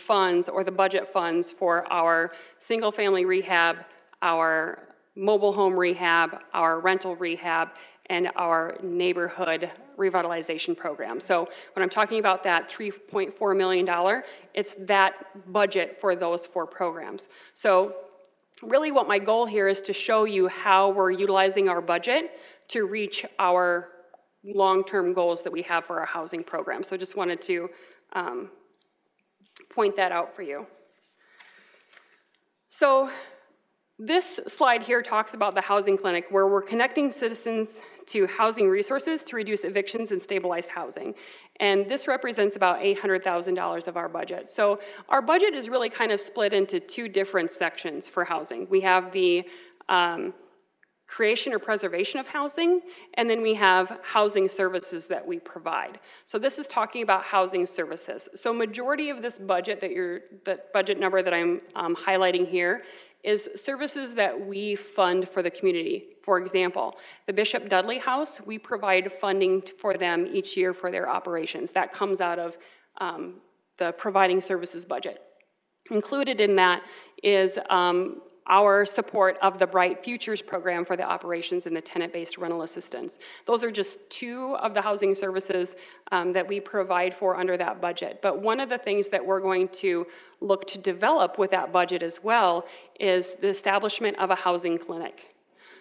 funds, or the budget funds, for our single family rehab, our mobile home rehab, our rental rehab, and our neighborhood revitalization program. So when I'm talking about that $3.4 million, it's that budget for those 4 programs. So really what my goal here is to show you how we're utilizing our budget to reach our long-term goals that we have for our housing program. So just wanted to point that out for you. So this slide here talks about the housing clinic, where we're connecting citizens to housing resources to reduce evictions and stabilize housing. And this represents about $800,000 of our budget. So our budget is really kind of split into 2 different sections for housing. We have the creation or preservation of housing, and then we have housing services that we provide. So this is talking about housing services. So majority of this budget that budget number that I'm highlighting here is services that we fund for the community. For example, the Bishop Dudley House, we provide funding for them each year for their operations. That comes out of the providing services budget. Included in that is our support of the Bright Futures program for the operations and the tenant-based rental assistance. Those are just two of the housing services that we provide for under that budget. But one of the things that we're going to look to develop with that budget as well is the establishment of a housing clinic.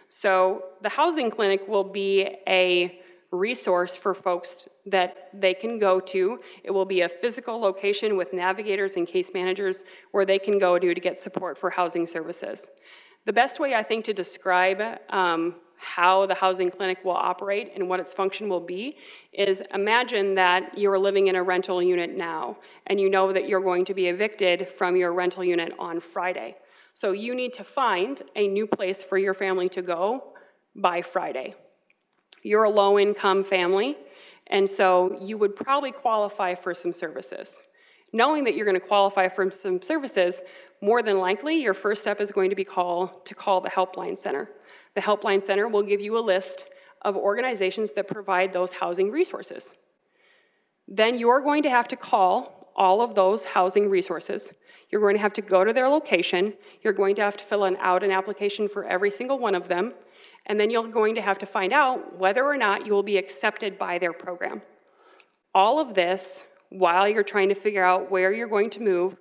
So the housing clinic will be a resource for folks that they can go to. It will be a physical location with navigators and case managers where they can go to get support for housing services. The best way I think to describe how the housing clinic will operate and what its function will be is imagine that you're living in a rental unit now and you know that you're going to be evicted from your rental unit on Friday. So you need to find a new place for your family to go by Friday. You're a low-income family, and so you would probably qualify for some services. Knowing that you're going to qualify for some services, more than likely, your first step is going to be to call the Helpline Center. The Helpline Center will give you a list of organizations that provide those housing resources. Then you're going to have to call all of those housing resources. You're going to have to go to their location. You're going to have to fill out an application for every single one of them. And then you're going to have to find out whether or not you will be accepted by their program. All of this while you're trying to figure out where you're going to move,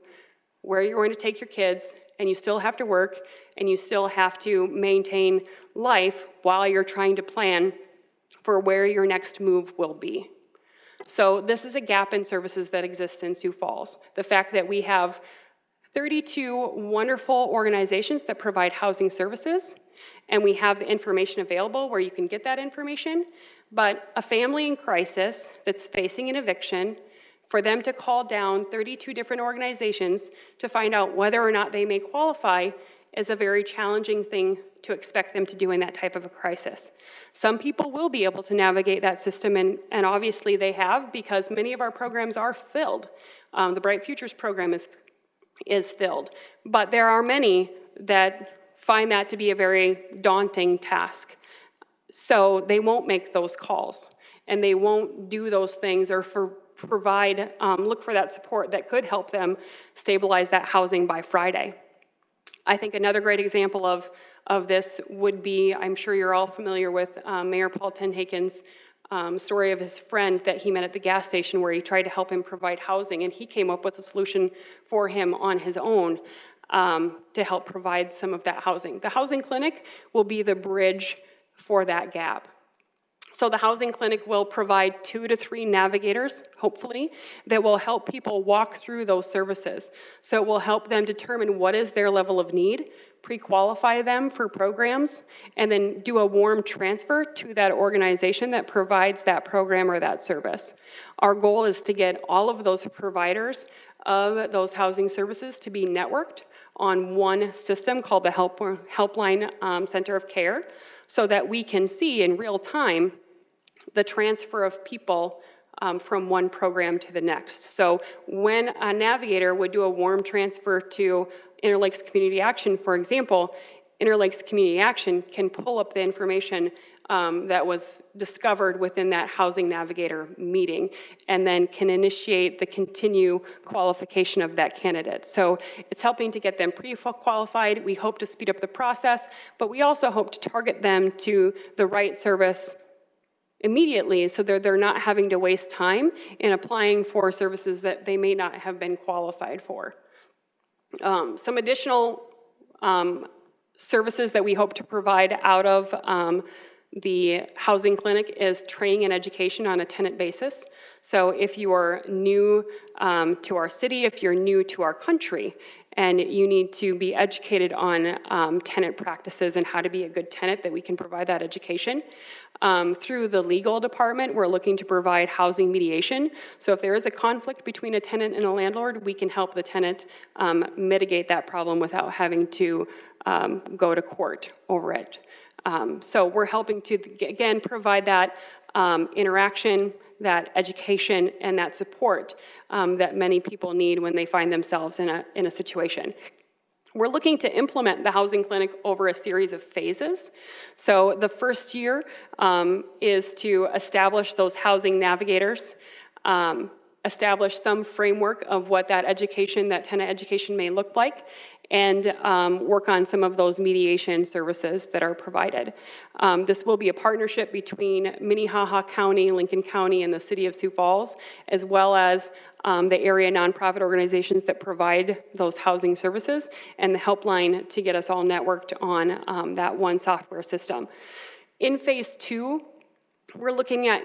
where you're going to take your kids, and you still have to work, and you still have to maintain life while you're trying to plan for where your next move will be. So this is a gap in services that exists in Sioux Falls. The fact that we have 32 wonderful organizations that provide housing services, and we have the information available where you can get that information, but a family in crisis that's facing an eviction, for them to call down 32 different organizations to find out whether or not they may qualify is a very challenging thing to expect them to do in that type of a crisis. Some people will be able to navigate that system, and obviously they have, because many of our programs are filled. The Bright Futures program is filled, but there are many that find that to be a very daunting task. So they won't make those calls, and they won't do those things or look for that support that could help them stabilize that housing by Friday. I think another great example of this would be, I'm sure you're all familiar with Mayor Paul Tenhaken's story of his friend that he met at the gas station where he tried to help him provide housing, and he came up with a solution for him on his own to help provide some of that housing. The housing clinic will be the bridge for that gap. So the housing clinic will provide 2 to 3 navigators, hopefully, that will help people walk through those services. So it will help them determine what is their level of need, pre-qualify them for programs, and then do a warm transfer to that organization that provides that program or that service. Our goal is to get all of those providers of those housing services to be networked on one system called the Helpline Center of Care, so that we can see in real time the transfer of people from one program to the next. So when a navigator would do a warm transfer to Interlakes Community Action, for example, Interlakes Community Action can pull up the information that was discovered within that housing navigator meeting, and then can initiate the continue qualification of that candidate. So it's helping to get them pre-qualified. We hope to speed up the process, but we also hope to target them to the right service immediately, so they're not having to waste time in applying for services that they may not have been qualified for. Some additional services that we hope to provide out of the housing clinic is training and education on a tenant basis. So if you are new to our city, if you're new to our country, and you need to be educated on tenant practices and how to be a good tenant, that we can provide that education. Through the legal department, we're looking to provide housing mediation. So if there is a conflict between a tenant and a landlord, we can help the tenant mitigate that problem without having to go to court over it. So we're helping to, again, provide that interaction, that education, and that support that many people need when they find themselves in a situation. We're looking to implement the housing clinic over a series of phases. So the first year is to establish those housing navigators, establish some framework of what that education, that tenant education may look like, and work on some of those mediation services that are provided. This will be a partnership between Minnehaha County, Lincoln County, and the city of Sioux Falls, as well as the area nonprofit organizations that provide those housing services, and the helpline to get us all networked on that one software system. In phase 2, we're looking at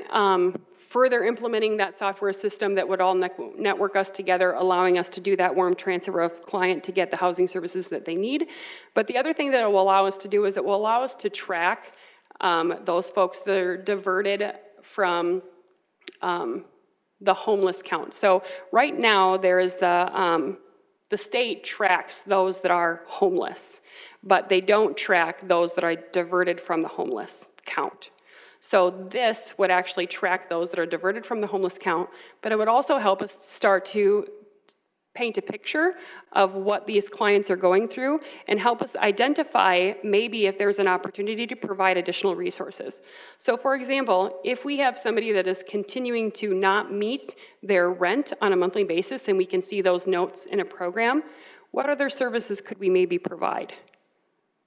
further implementing that software system that would all network us together, allowing us to do that warm transfer of client to get the housing services that they need. But the other thing that it will allow us to do is it will allow us to track those folks that are diverted from the homeless count. So right now there is the state tracks those that are homeless, but they don't track those that are diverted from the homeless count. So this would actually track those that are diverted from the homeless count, but it would also help us start to paint a picture of what these clients are going through and help us identify maybe if there's an opportunity to provide additional resources. So for example, if we have somebody that is continuing to not meet their rent on a monthly basis and we can see those notes in a program, what other services could we maybe provide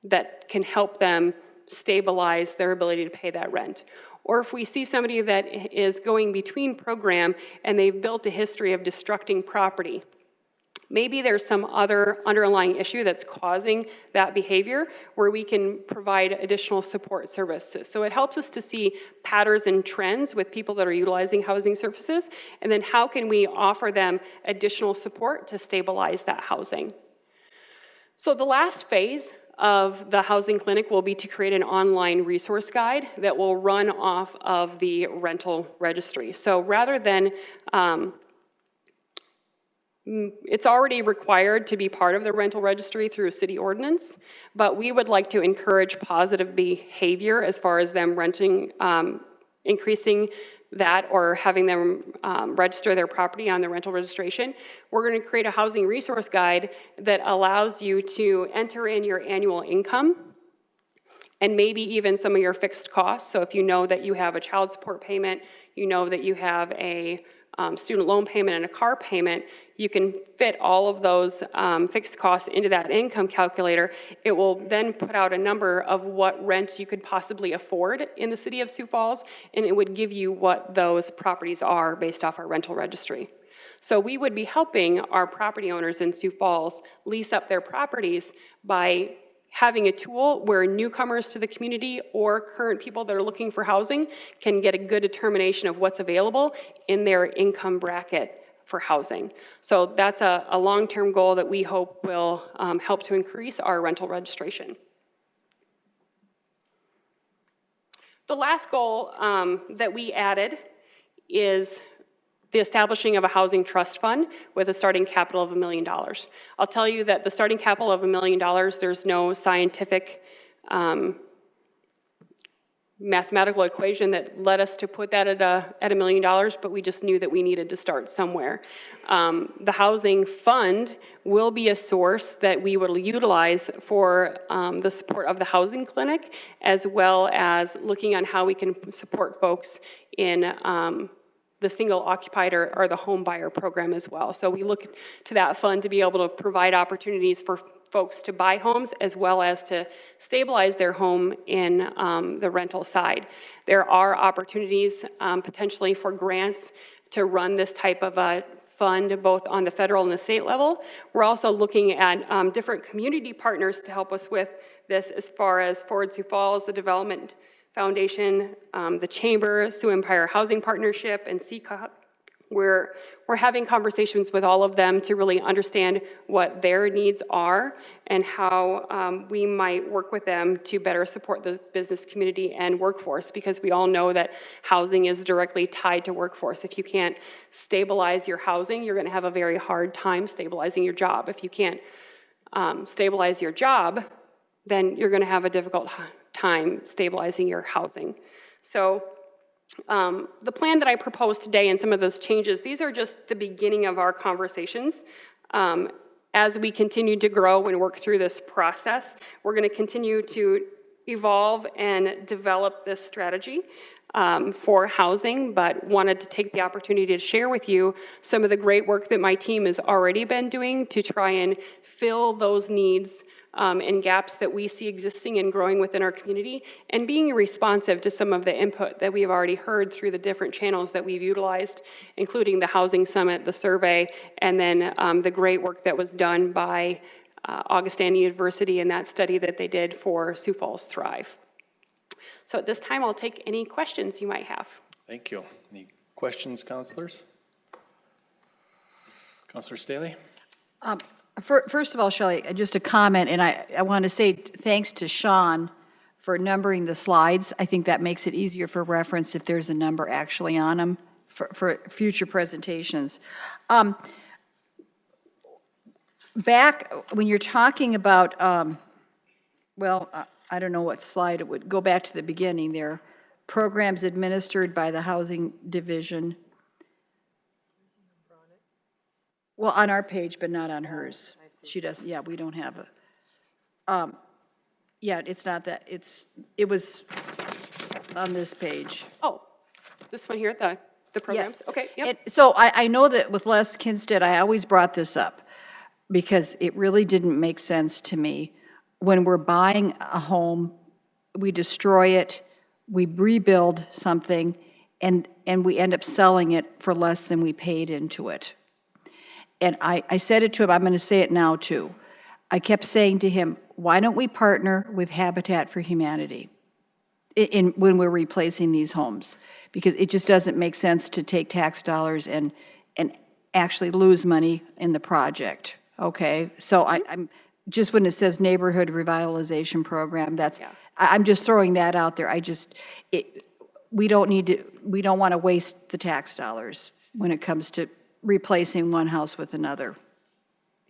that can help them stabilize their ability to pay that rent? Or if we see somebody that is going between program and they've built a history of destructing property, maybe there's some other underlying issue that's causing that behavior where we can provide additional support services. So it helps us to see patterns and trends with people that are utilizing housing services, and then how can we offer them additional support to stabilize that housing. So the last phase of the housing clinic will be to create an online resource guide that will run off of the rental registry. So rather than, it's already required to be part of the rental registry through a city ordinance, but we would like to encourage positive behavior as far as them renting, increasing that or having them register their property on the rental registration. We're going to create a housing resource guide that allows you to enter in your annual income and maybe even some of your fixed costs. So if you know that you have a child support payment, you know that you have a student loan payment and a car payment, you can fit all of those fixed costs into that income calculator. It will then put out a number of what rents you could possibly afford in the city of Sioux Falls, and it would give you what those properties are based off our rental registry. So we would be helping our property owners in Sioux Falls lease up their properties by having a tool where newcomers to the community or current people that are looking for housing can get a good determination of what's available in their income bracket for housing. So that's a long-term goal that we hope will help to increase our rental registration. The last goal that we added is the establishing of a housing trust fund with a starting capital of $1 million. I'll tell you that the starting capital of $1 million, there's no scientific mathematical equation that led us to put that at $1 million, but we just knew that we needed to start somewhere. The housing fund will be a source that we will utilize for the support of the housing clinic, as well as looking on how we can support folks in the single occupied or the home buyer program as well. So we look to that fund to be able to provide opportunities for folks to buy homes as well as to stabilize their home in the rental side. There are opportunities potentially for grants to run this type of a fund both on the federal and the state level. We're also looking at different community partners to help us with this, as far as Forward Sioux Falls, the Development Foundation, the Chamber, Sioux Empire Housing Partnership, and CCOP. We're having conversations with all of them to really understand what their needs are and how we might work with them to better support the business community and workforce, because we all know that housing is directly tied to workforce. If you can't stabilize your housing, you're going to have a very hard time stabilizing your job. If you can't stabilize your job, then you're going to have a difficult time stabilizing your housing. So the plan that I proposed today and some of those changes, these are just the beginning of our conversations. As we continue to grow and work through this process, we're going to continue to evolve and develop this strategy for housing, but wanted to take the opportunity to share with you some of the great work that my team has already been doing to try and fill those needs and gaps that we see existing and growing within our community, and being responsive to some of the input that we've already heard through the different channels that we've utilized, including the Housing Summit, the survey, and then the great work that was done by Augustana University in that study that they did for Sioux Falls Thrive. So at this time, I'll take any questions you might have. Thank you. Any questions, councilors? Councilor Staley? First of all, Shelley, just a comment, and I want to say thanks to Sean for numbering the slides. I think that makes it easier for reference if there's a number actually on them for future presentations. Back when you're talking about, I don't know what slide it would, go back to the beginning there, programs administered by the Housing Division. Well, on our page, but not on hers. She doesn't, yeah, we don't have a, yeah, it's not that, it was on this page. Oh, this one here, the programs? Yes. Okay, yep. And so I know that with Les Kinstead, I always brought this up because it really didn't make sense to me. When we're buying a home, we destroy it, we rebuild something, and we end up selling it for less than we paid into it. And I said it to him, I'm going to say it now too. I kept saying to him, why don't we partner with Habitat for Humanity when we're replacing these homes? Because it just doesn't make sense to take tax dollars and actually lose money in the project, okay? So I'm just when it says Neighborhood Revitalization Program, that's, yeah. I'm just throwing that out there. We don't want to waste the tax dollars when it comes to replacing one house with another.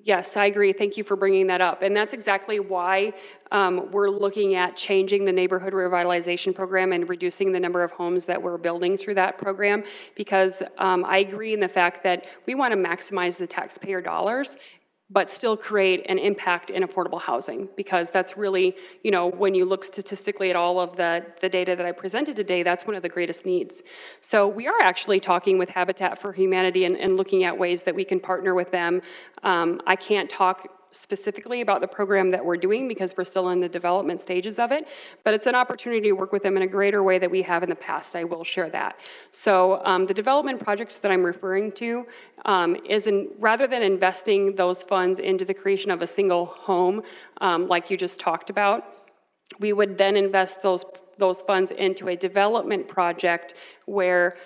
Yes, I agree. Thank you for bringing that up. And that's exactly why we're looking at changing the neighborhood revitalization program and reducing the number of homes that we're building through that program, because I agree in the fact that we want to maximize the taxpayer dollars, but still create an impact in affordable housing, because that's really, you know, when you look statistically at all of the data that I presented today, that's one of the greatest needs. So we are actually talking with Habitat for Humanity and looking at ways that we can partner with them. I can't talk specifically about the program that we're doing because we're still in the development stages of it, but it's an opportunity to work with them in a greater way that we have in the past. I will share that. So the development projects that I'm referring to rather than investing those funds into the creation of a single home, like you just talked about, we would then invest those funds into a development project where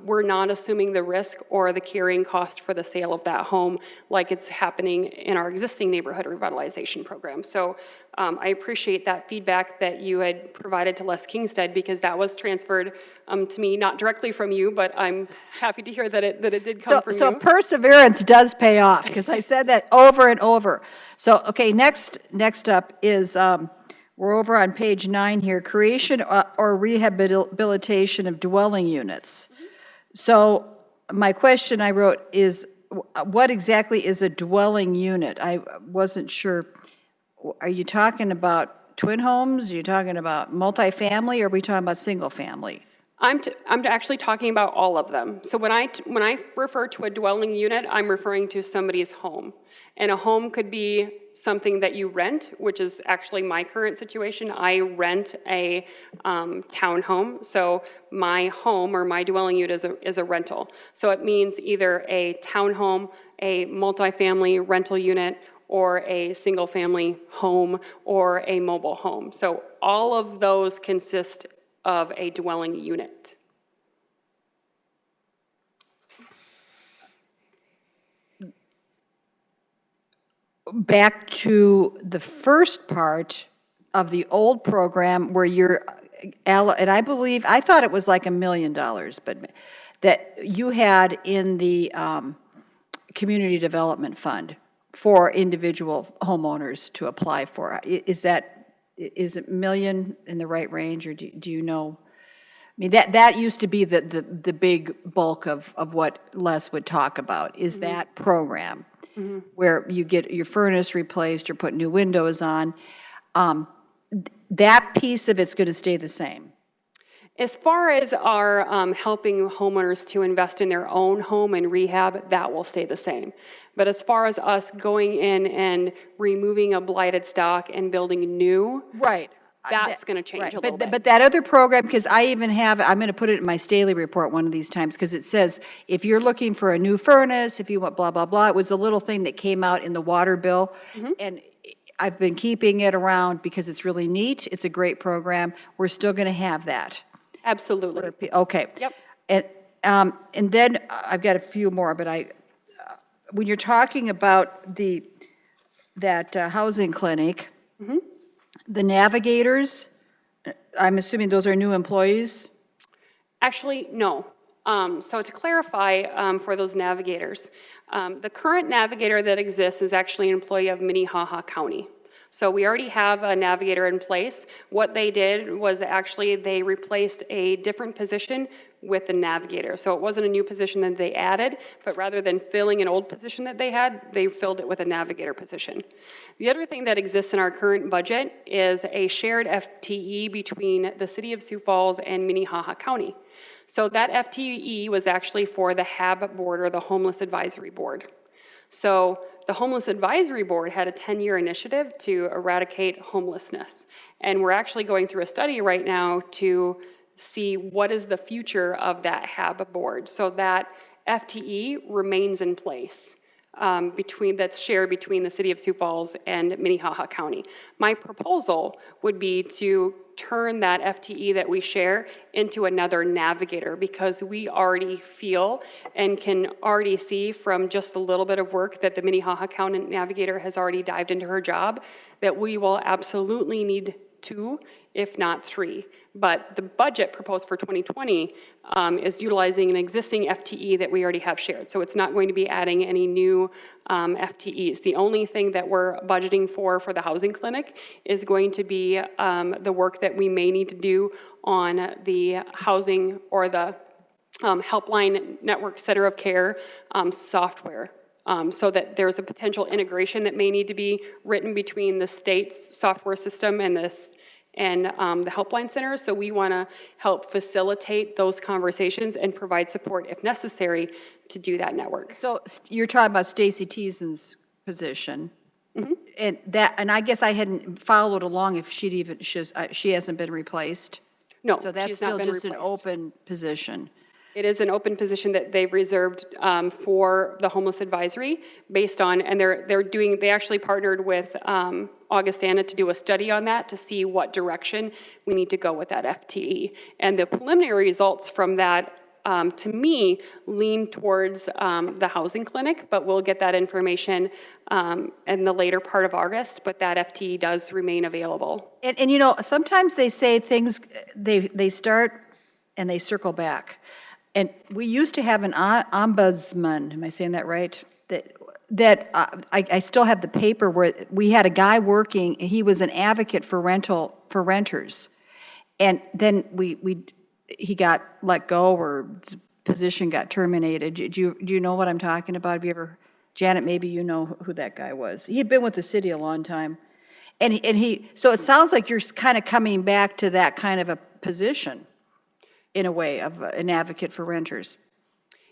we're not assuming the risk or the carrying cost for the sale of that home like it's happening in our existing neighborhood revitalization program. So I appreciate that feedback that you had provided to Les Kinstead, because that was transferred to me, not directly from you, but I'm happy to hear that it did come from you. So perseverance does pay off, because I said that over and over. So, okay, next up is, we're over on page 9 here, creation or rehabilitation of dwelling units. Mm-hmm. So my question I wrote is, what exactly is a dwelling unit? I wasn't sure. Are you talking about twin homes? Are you talking about multifamily? Or are we talking about single family? I'm actually talking about all of them. So when I refer to a dwelling unit, I'm referring to somebody's home. And a home could be something that you rent, which is actually my current situation. I rent a townhome. So my home or my dwelling unit is a rental. So it means either a townhome, a multifamily rental unit, or a single family home, or a mobile home. So all of those consist of a dwelling unit. Back to the first part of the old program where you're, and I thought it was like $1 million, but that you had in the Community Development Fund for individual homeowners to apply for. Is that is it million in the right range, or do you know? I mean, that used to be the big bulk of what Les would talk about, is that program where you get your furnace replaced or put new windows on. That piece of it's going to stay the same. As far as our helping homeowners to invest in their own home and rehab, that will stay the same. But as far as us going in and removing a blighted stock and building new, Right. that's going to change a little bit. But that other program, because I even have, I'm going to put it in my Staley report one of these times, because it says, if you're looking for a new furnace, if you want blah, blah, blah, it was a little thing that came out in the water bill. And I've been keeping it around because it's really neat. It's a great program. We're still going to have that. Absolutely. Okay. Yep. And then I've got a few more, but when you're talking about that housing clinic, the navigators, I'm assuming those are new employees? Actually, no. So to clarify for those navigators, the current navigator that exists is actually an employee of Minnehaha County. So we already have a navigator in place. What they did was actually they replaced a different position with the navigator. So it wasn't a new position that they added, but rather than filling an old position that they had, they filled it with a navigator position. The other thing that exists in our current budget is a shared FTE between the city of Sioux Falls and Minnehaha County. So that FTE was actually for the HAB board, or the Homeless Advisory Board. So the Homeless Advisory Board had a 10-year initiative to eradicate homelessness. And we're actually going through a study right now to see what is the future of that HAB board. So that FTE remains in place that's shared between the city of Sioux Falls and Minnehaha County. My proposal would be to turn that FTE that we share into another navigator, because we already feel and can already see from just a little bit of work that the Minnehaha County navigator has already dived into her job, that we will absolutely need 2, if not 3. But the budget proposed for 2020 is utilizing an existing FTE that we already have shared. So it's not going to be adding any new FTEs. The only thing that we're budgeting for the housing clinic is going to be the work that we may need to do on the housing or the helpline network center of care software. So that there's a potential integration that may need to be written between the state's software system and the helpline center. So we want to help facilitate those conversations and provide support if necessary to do that network. So you're talking about Stacy Teason's position. And I guess I hadn't followed along if she hasn't been replaced. No, So that's she's not still been just an replaced. open position. It is an open position that they've reserved for the homeless advisory based on, and they actually partnered with Augustana to do a study on that to see what direction we need to go with that FTE. And the preliminary results from that, to me, lean towards the housing clinic, but we'll get that information in the later part of August, but that FTE does remain available. And you know, sometimes they say things, they start and they circle back. And we used to have an ombudsman, am I saying that right? That I still have the paper where we had a guy working, he was an advocate for renters. And then he got let go, or his position got terminated. Do you know what I'm talking about? Have you ever, Janet, maybe you know who that guy was. He had been with the city a long time. So it sounds like you're kind of coming back to that kind of a position, in a way, of an advocate for renters.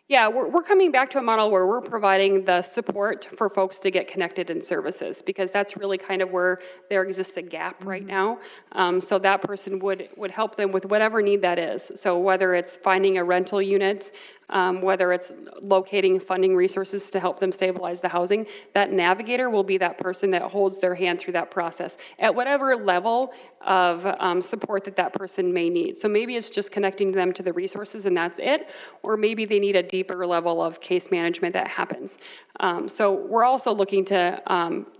Yeah, we're coming back to a model where we're providing the support for folks to get connected in services, because that's really kind of where there exists a gap right now. So that person would help them with whatever need that is. So whether it's finding a rental unit, whether it's locating funding resources to help them stabilize the housing, that navigator will be that person that holds their hand through that process at whatever level of support that person may need. So maybe it's just connecting them to the resources and that's it, or maybe they need a deeper level of case management that happens. So we're also looking to,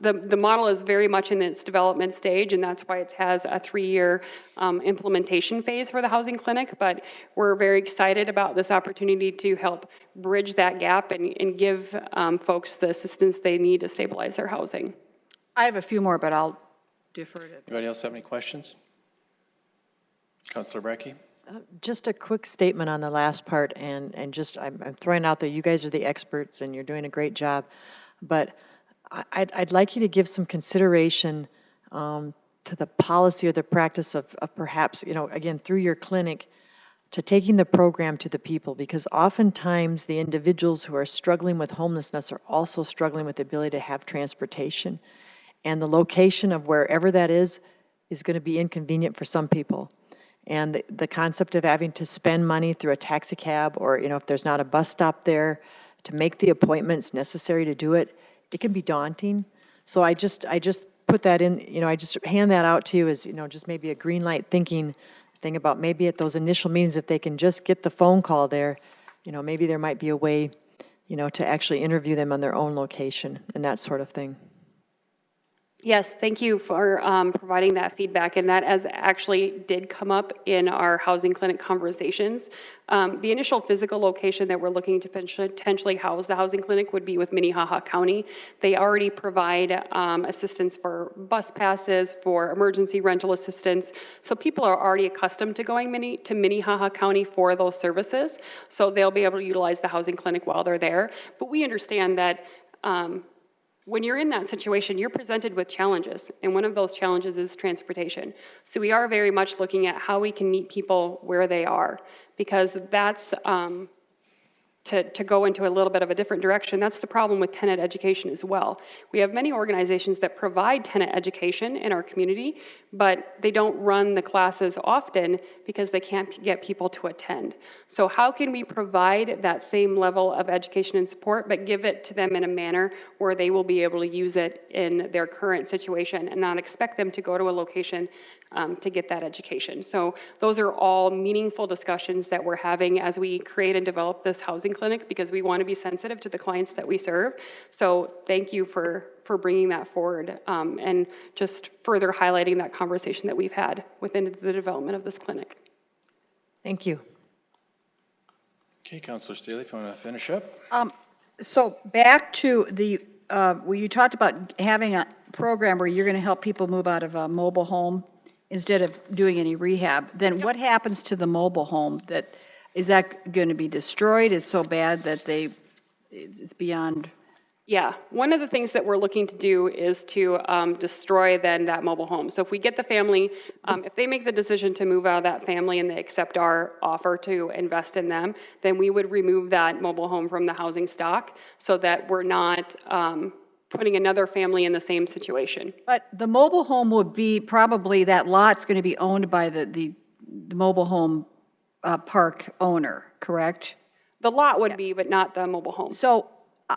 the model is very much in its development stage, and that's why it has a 3-year implementation phase for the housing clinic, but we're very excited about this opportunity to help bridge that gap and give folks the assistance they need to stabilize their housing. I have a few more, but I'll defer to. Anybody else have any questions? Councilor Brecky? Just a quick statement on the last part, and just, I'm throwing out there, you guys are the experts, and you're doing a great job, but I'd like you to give some consideration to the policy or the practice of perhaps, again, through your clinic, to taking the program to the people, because oftentimes the individuals who are struggling with homelessness are also struggling with the ability to have transportation, and the location of wherever that is going to be inconvenient for some people. And the concept of having to spend money through a taxi cab, or if there's not a bus stop there to make the appointments necessary to do it, it can be daunting. So I just put that in, I just hand that out to you as, just maybe a green light thinking thing about maybe at those initial meetings, if they can just get the phone call there, maybe there might be a way, to actually interview them on their own location and that sort of thing. Yes, thank you for providing that feedback, and that actually did come up in our housing clinic conversations. The initial physical location that we're looking to potentially house the housing clinic would be with Minnehaha County. They already provide assistance for bus passes, for emergency rental assistance, so people are already accustomed to going to Minnehaha County for those services, so they'll be able to utilize the housing clinic while they're there. But we understand that when you're in that situation, you're presented with challenges, and one of those challenges is transportation. So we are very much looking at how we can meet people where they are, because that's, to go into a little bit of a different direction, that's the problem with tenant education as well. We have many organizations that provide tenant education in our community, but they don't run the classes often because they can't get people to attend. So how can we provide that same level of education and support, but give it to them in a manner where they will be able to use it in their current situation and not expect them to go to a location to get that education. So those are all meaningful discussions that we're having as we create and develop this housing clinic, because we want to be sensitive to the clients that we serve. So thank you for bringing that forward and just further highlighting that conversation that we've had within the development of this clinic. Thank you. Okay, Councilor Staley, if you want to finish up. So back to the, where you talked about having a program where you're going to help people move out of a mobile home instead of doing any rehab, then what happens to the mobile home? Is that going to be destroyed? It's so bad that it's beyond? Yeah, one of the things that we're looking to do is to destroy then that mobile home. So if we get the family, if they make the decision to move out of that family and they accept our offer to invest in them, then we would remove that mobile home from the housing stock so that we're not putting another family in the same situation. But the mobile home would be, probably that lot's going to be owned by the mobile home park owner, correct? The lot would be, but not the mobile home. So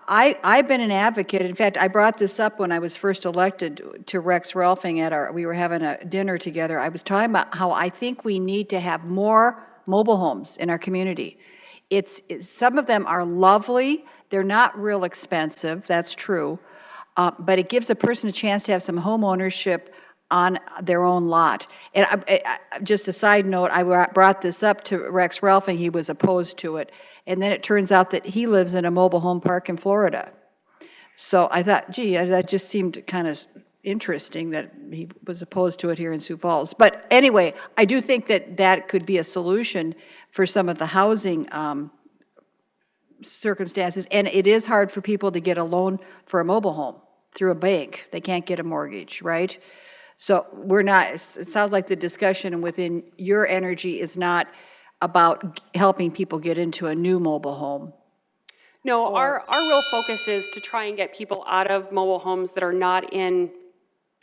I've been an advocate. In fact, I brought this up when I was first elected to Rex Ralphing we were having a dinner together. I was talking about how I think we need to have more mobile homes in our community. Some of them are lovely. They're not real expensive. That's true. But it gives a person a chance to have some home ownership on their own lot. And just a side note, I brought this up to Rex Ralphing. He was opposed to it. And then it turns out that he lives in a mobile home park in Florida. So I thought, gee, that just seemed kind of interesting that he was opposed to it here in Sioux Falls. But anyway, I do think that could be a solution for some of the housing circumstances. And it is hard for people to get a loan for a mobile home through a bank. They can't get a mortgage, right? So it sounds like the discussion within your energy is not about helping people get into a new mobile home. No, our real focus is to try and get people out of mobile homes that are not in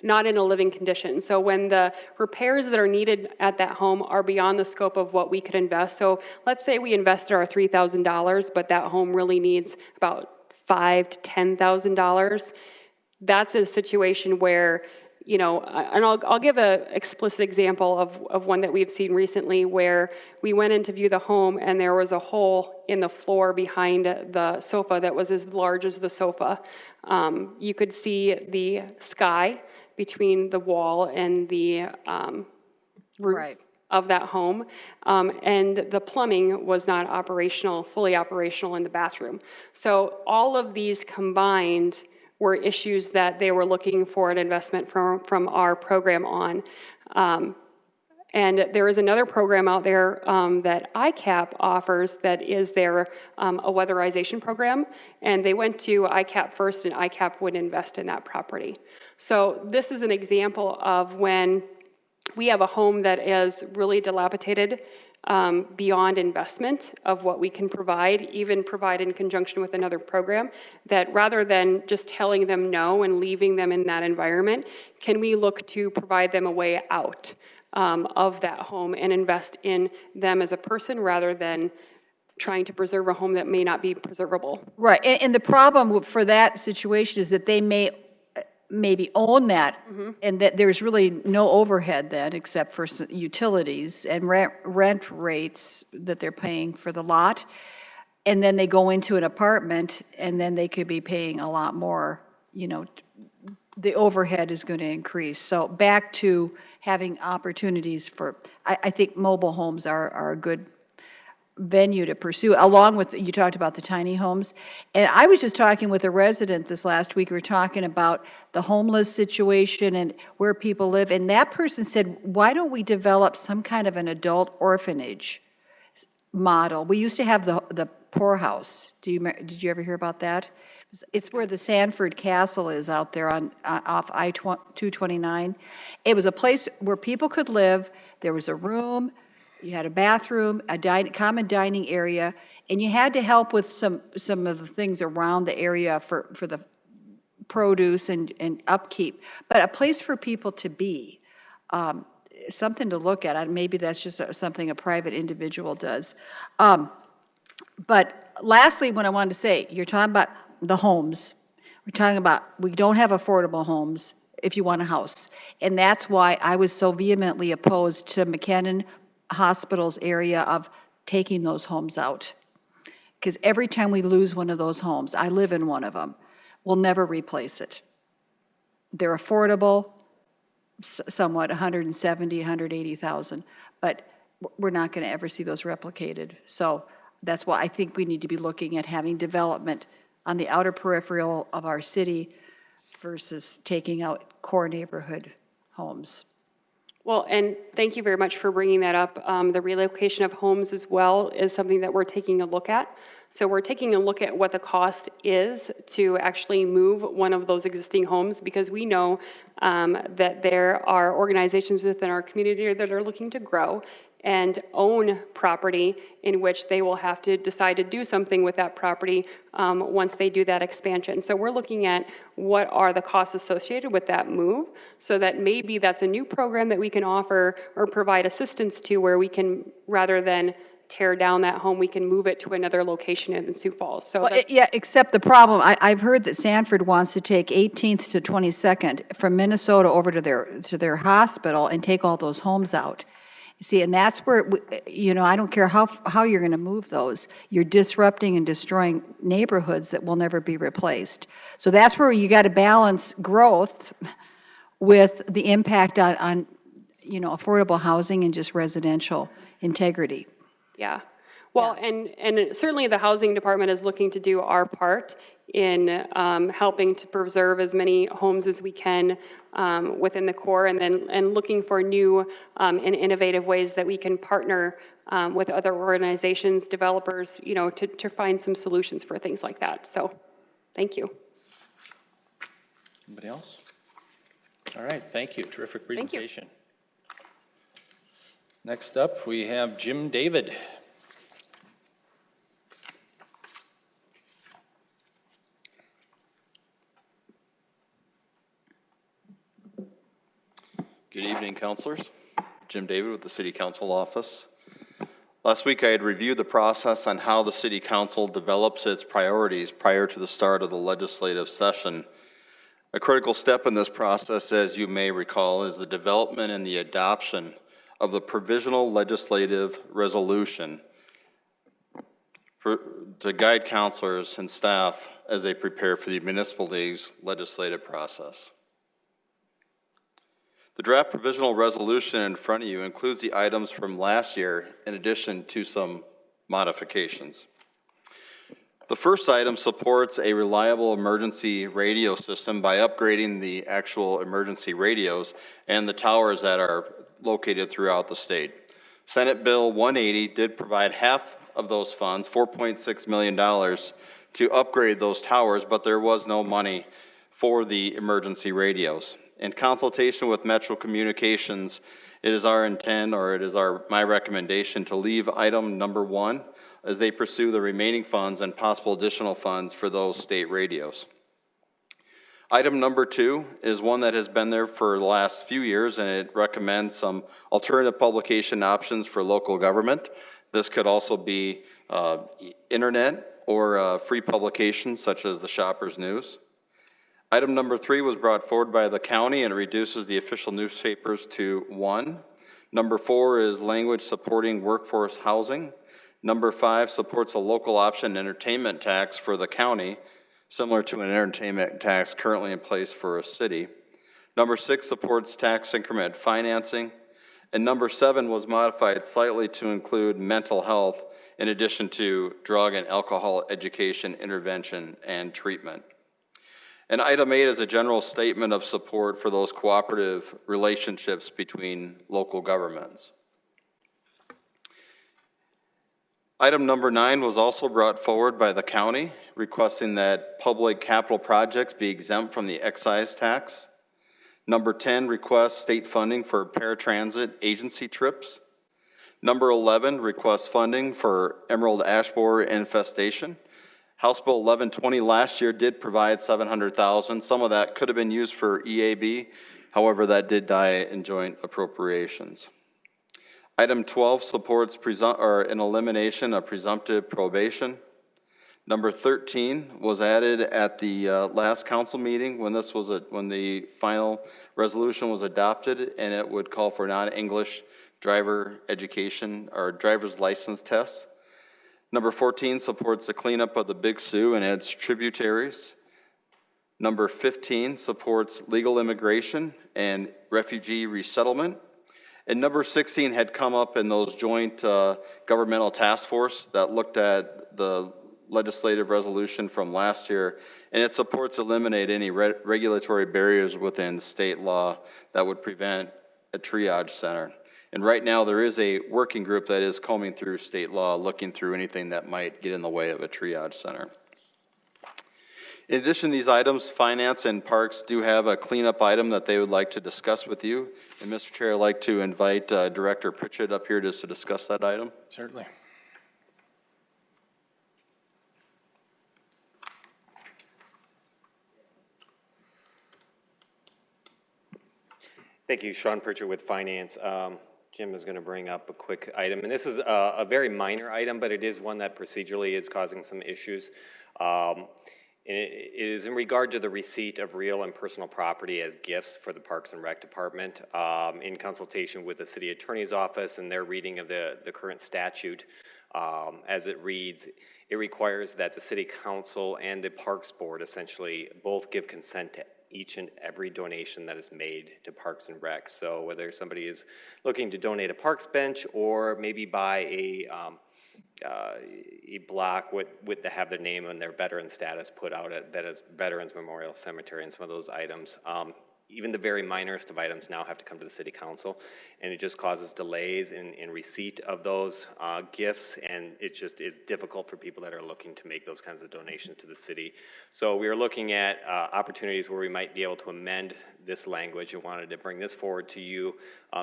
a living condition. So when the repairs that are needed at that home are beyond the scope of what we could invest. So let's say we invested our $3,000, but that home really needs about $5,000 to $10,000. That's a situation where, and I'll give an explicit example of one that we've seen recently where we went in to view the home and there was a hole in the floor behind the sofa that was as large as the sofa. You could see the sky between the wall and the roof of that home, and the plumbing was not fully operational in the bathroom. So all of these combined were issues that they were looking for an investment from our program on. And there is another program out there that ICAP offers that is their a weatherization program. And they went to ICAP first, and ICAP would invest in that property. So this is an example of when we have a home that is really dilapidated beyond investment of what we can provide, even provide in conjunction with another program, that rather than just telling them no and leaving them in that environment, can we look to provide them a way out of that home and invest in them as a person rather than trying to preserve a home that may not be preservable. Right, and the problem for that situation is that they maybe own that, and that there's really no overhead then, except for utilities and rent rates that they're paying for the lot, and then they go into an apartment, and then they could be paying a lot more, you know, the overhead is going to increase. So back to having opportunities for, I think mobile homes are a good venue to pursue, along with, you talked about the tiny homes. And I was just talking with a resident this last week. We were talking about the homeless situation and where people live. And that person said, why don't we develop some kind of an adult orphanage model? We used to have the poorhouse. Did you ever hear about that? It's where the Sanford Castle is out there on off I-229. It was a place where people could live. There was a room, you had a bathroom, a common dining area, and you had to help with some of the things around the area for the produce and upkeep. But a place for people to be, something to look at. Maybe that's just something a private individual does. But lastly, what I wanted to say, you're talking about the homes. We're talking about, we don't have affordable homes if you want a house. And that's why I was so vehemently opposed to McKenna Hospital's area of taking those homes out. Because every time we lose one of those homes, I live in one of them, we'll never replace it. They're affordable, somewhat 170, 180,000, but we're not going to ever see those replicated. So that's why I think we need to be looking at having development on the outer peripheral of our city versus taking out core neighborhood homes. Well, and thank you very much for bringing that up. The relocation of homes as well is something that we're taking a look at. So we're taking a look at what the cost is to actually move one of those existing homes, because we know that there are organizations within our community that are looking to grow and own property in which they will have to decide to do something with that property once they do that expansion. So we're looking at what are the costs associated with that move, so that maybe that's a new program that we can offer or provide assistance to, where we can, rather than tear down that home, we can move it to another location in Sioux Falls. So well, yeah, except the problem, I've heard that Sanford wants to take 18th to 22nd from Minnesota over to their hospital and take all those homes out. See, and that's where, you know, I don't care how you're going to move those. You're disrupting and destroying neighborhoods that will never be replaced. So that's where you got to balance growth with the impact on, you know, affordable housing and just residential integrity. yeah. Well, and certainly the housing department is looking to do our part in helping to preserve as many homes as we can within the core, and looking for new and innovative ways that we can partner with other organizations, developers, you know, to find some solutions for things like that. So, thank you. Anybody else? All right, thank you. Terrific presentation. Thank you. Next up, we have Jim David. Good evening, councilors. Jim David with the City Council Office. Last week I had reviewed the process on how the City Council develops its priorities prior to the start of the legislative session. A critical step in this process, as you may recall, is the development and the adoption of the provisional legislative resolution to guide councilors and staff as they prepare for the Municipal League's legislative process. The draft provisional resolution in front of you includes the items from last year in addition to some modifications. The first item supports a reliable emergency radio system by upgrading the actual emergency radios and the towers that are located throughout the state. Senate Bill 180 did provide half of those funds, $4.6 million, to upgrade those towers, but there was no money for the emergency radios. In consultation with Metro Communications, it is our intent, or it is my recommendation, to leave item number 1 as they pursue the remaining funds and possible additional funds for those state radios. Item number 2 is one that has been there for the last few years, and it recommends some alternative publication options for local government. This could also be internet or free publications such as the Shoppers News. Item number 3 was brought forward by the county, and it reduces the official newspapers to 1. Number 4 is language supporting workforce housing. Number 5 supports a local option entertainment tax for the county, similar to an entertainment tax currently in place for a city. Number 6 supports tax increment financing. And number 7 was modified slightly to include mental health in addition to drug and alcohol education, intervention, and treatment. And item 8 is a general statement of support for those cooperative relationships between local governments. Item number 9 was also brought forward by the county, requesting that public capital projects be exempt from the excise tax. Number 10 requests state funding for paratransit agency trips. Number 11 requests funding for emerald ash borer infestation. House Bill 1120 last year did provide $700,000. Some of that could have been used for EAB. However, that did die in joint appropriations. Item 12 supports an elimination of presumptive probation. Number 13 was added at the last council meeting when the final resolution was adopted, and it would call for non-English driver education or driver's license tests. Number 14 supports the cleanup of the Big Sioux and its tributaries. Number 15 supports legal immigration and refugee resettlement. And number 16 had come up in those joint governmental task force that looked at the legislative resolution from last year, and it supports eliminate any regulatory barriers within state law that would prevent a triage center. And right now there is a working group that is combing through state law, looking through anything that might get in the way of a triage center. In addition to these items, Finance and Parks do have a cleanup item that they would like to discuss with you. And Mr. Chair, I'd like to invite Director Pritchett up here just to discuss that item. Certainly. Thank you, Sean Pritchett with Finance. Jim is going to bring up a quick item, and this is a very minor item, but it is one that procedurally is causing some issues. It is in regard to the receipt of real and personal property as gifts for the Parks and Rec Department. In consultation with the City Attorney's Office and their reading of the current statute, as it reads, it requires that the City Council and the Parks Board essentially both give consent to each and every donation that is made to Parks and Rec. So whether somebody is looking to donate a parks bench or maybe buy a block to have their name and their veteran status put out at Veterans Memorial Cemetery, and some of those items, even the very minorest of items now have to come to the City Council, and it just causes delays in receipt of those gifts, and it just is difficult for people that are looking to make those kinds of donations to the city. So we are looking at opportunities where we might be able to amend this language, and wanted to bring this forward to you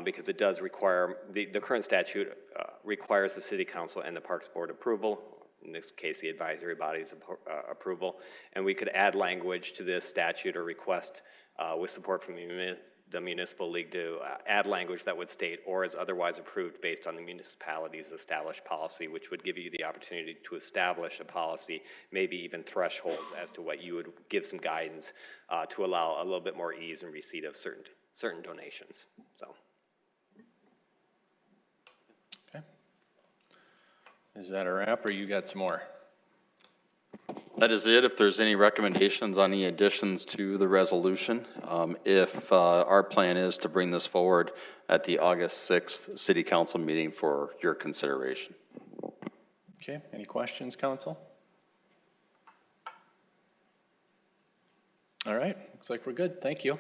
because it does require, the current statute requires the City Council and the Parks Board approval, in this case the advisory body's approval, and we could add language to this statute or request with support from the Municipal League to add language that would state, or is otherwise approved based on the municipality's established policy, which would give you the opportunity to establish a policy, maybe even thresholds as to what you would give some guidance to allow a little bit more ease in receipt of certain donations. So. Okay. Is that a wrap, or you got some more? That is it. If there's any recommendations on any additions to the resolution, if our plan is to bring this forward at the August 6th City Council meeting for your consideration. Okay, any questions, Council? All right, looks like we're good. Thank you.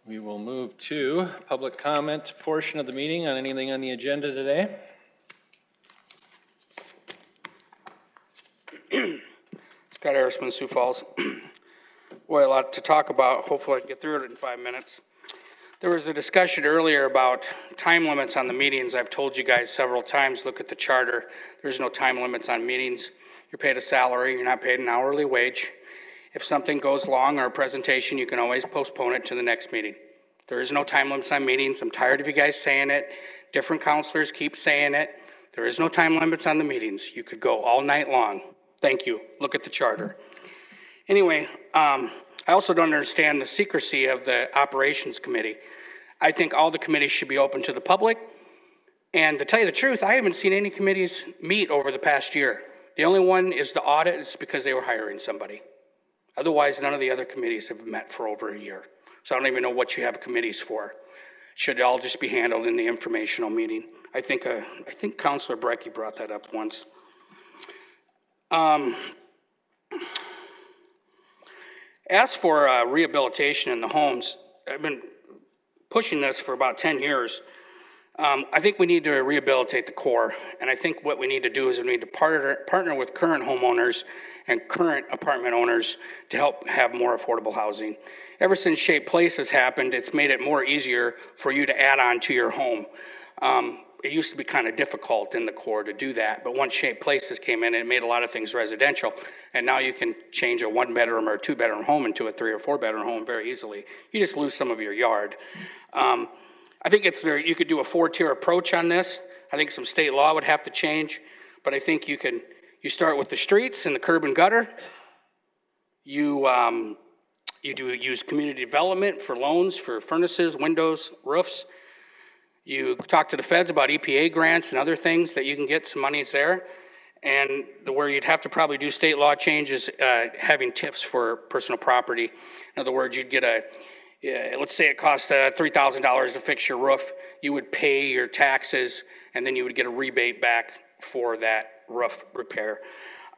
We will move to public comment portion of the meeting on anything on the agenda today. Scott Harrisman, Sioux Falls. Boy, a lot to talk about. Hopefully I can get through it in 5 minutes. There was a discussion earlier about time limits on the meetings. I've told you guys several times, look at the charter. There's no time limits on meetings. You're paid a salary, you're not paid an hourly wage. If something goes long or a presentation, you can always postpone it to the next meeting. There is no time limits on meetings. I'm tired of you guys saying it. Different counselors keep saying it. There is no time limits on the meetings. You could go all night long. Thank you. Look at the charter. Anyway, I also don't understand the secrecy of the operations committee. I think all the committees should be open to the public. And to tell you the truth, I haven't seen any committees meet over the past year. The only one is the audit. It's because they were hiring somebody. Otherwise, none of the other committees have met for over a year. So I don't even know what you have committees for. Should it all just be handled in the informational meeting? I think Councilor Brecky brought that up once. As for rehabilitation in the homes, I've been pushing this for about 10 years. I think we need to rehabilitate the core, and I think what we need to do is we need to partner with current homeowners and current apartment owners to help have more affordable housing. Ever since Shaped Places happened, it's made it more easier for you to add on to your home. It used to be kind of difficult in the core to do that, but once Shaped Places came in, it made a lot of things residential, and now you can change a 1-bedroom or a 2-bedroom home into a 3 or 4-bedroom home very easily. You just lose some of your yard. I think you could do a 4-tier approach on this. I think some state law would have to change, but I think you start with the streets and the curb and gutter. You use community development for loans for furnaces, windows, roofs. You talk to the feds about EPA grants and other things that you can get some monies there. And where you'd have to probably do state law changes, having TIFs for personal property. In other words, you'd get let's say it costs $3,000 to fix your roof. You would pay your taxes, and then you would get a rebate back for that roof repair.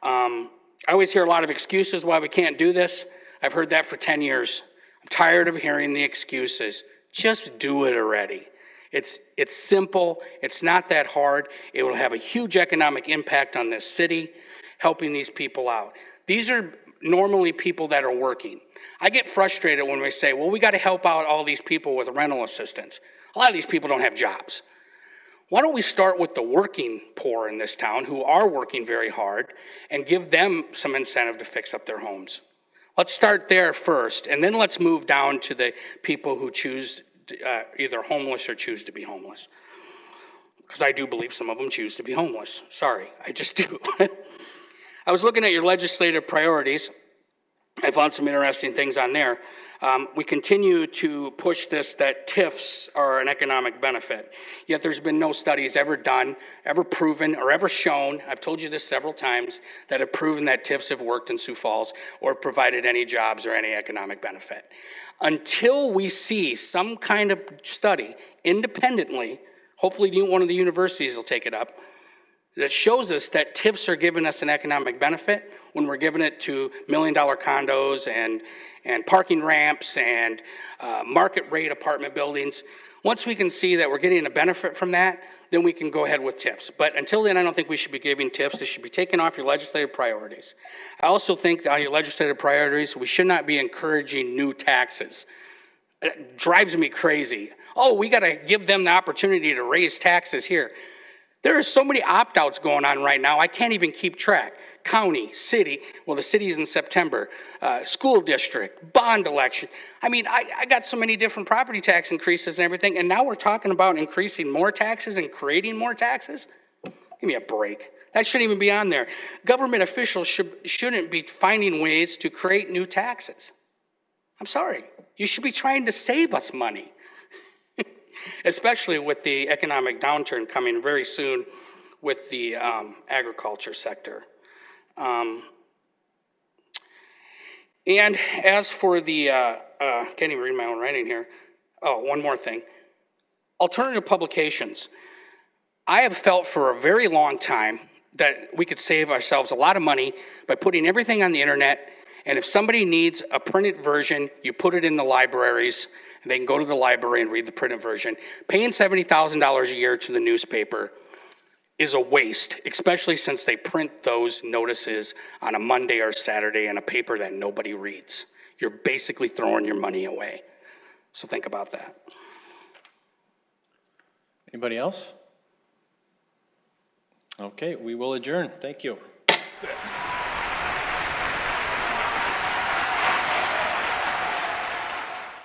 I always hear a lot of excuses why we can't do this. I've heard that for 10 years. I'm tired of hearing the excuses. Just do it already. It's simple. It's not that hard. It will have a huge economic impact on this city, helping these people out. These are normally people that are working. I get frustrated when we say, well, we got to help out all these people with rental assistance. A lot of these people don't have jobs. Why don't we start with the working poor in this town who are working very hard and give them some incentive to fix up their homes? Let's start there first, and then let's move down to the people who choose either homeless or choose to be homeless. Because I do believe some of them choose to be homeless. Sorry, I just do. I was looking at your legislative priorities. I found some interesting things on there. We continue to push this, that TIFs are an economic benefit. Yet there's been no studies ever done, ever proven, or ever shown, I've told you this several times, that have proven that TIFs have worked in Sioux Falls or provided any jobs or any economic benefit. Until we see some kind of study independently, hopefully one of the universities will take it up, that shows us that TIFs are giving us an economic benefit when we're giving it to $1 million condos and parking ramps and market rate apartment buildings. Once we can see that we're getting a benefit from that, then we can go ahead with TIFs. But until then, I don't think we should be giving TIFs. This should be taken off your legislative priorities. I also think that on your legislative priorities, we should not be encouraging new taxes. It drives me crazy. Oh, we got to give them the opportunity to raise taxes here. There are so many opt-outs going on right now, I can't even keep track. County, city, well, the city is in September, school district, bond election. I mean, I got so many different property tax increases and everything, and now we're talking about increasing more taxes and creating more taxes? Give me a break. That shouldn't even be on there. Government officials shouldn't be finding ways to create new taxes. I'm sorry. You should be trying to save us money. Especially with the economic downturn coming very soon with the agriculture sector. And as for the, can't even read my own writing here. Oh, one more thing. Alternative publications. I have felt for a very long time that we could save ourselves a lot of money by putting everything on the internet And if somebody needs a printed version, you put it in the libraries, and they can go to the library and read the printed version. Paying $70,000 a year to the newspaper is a waste, especially since they print those notices on a Monday or Saturday in a paper that nobody reads. You're basically throwing your money away. So think about that. Anybody else? Okay, we will adjourn. Thank you.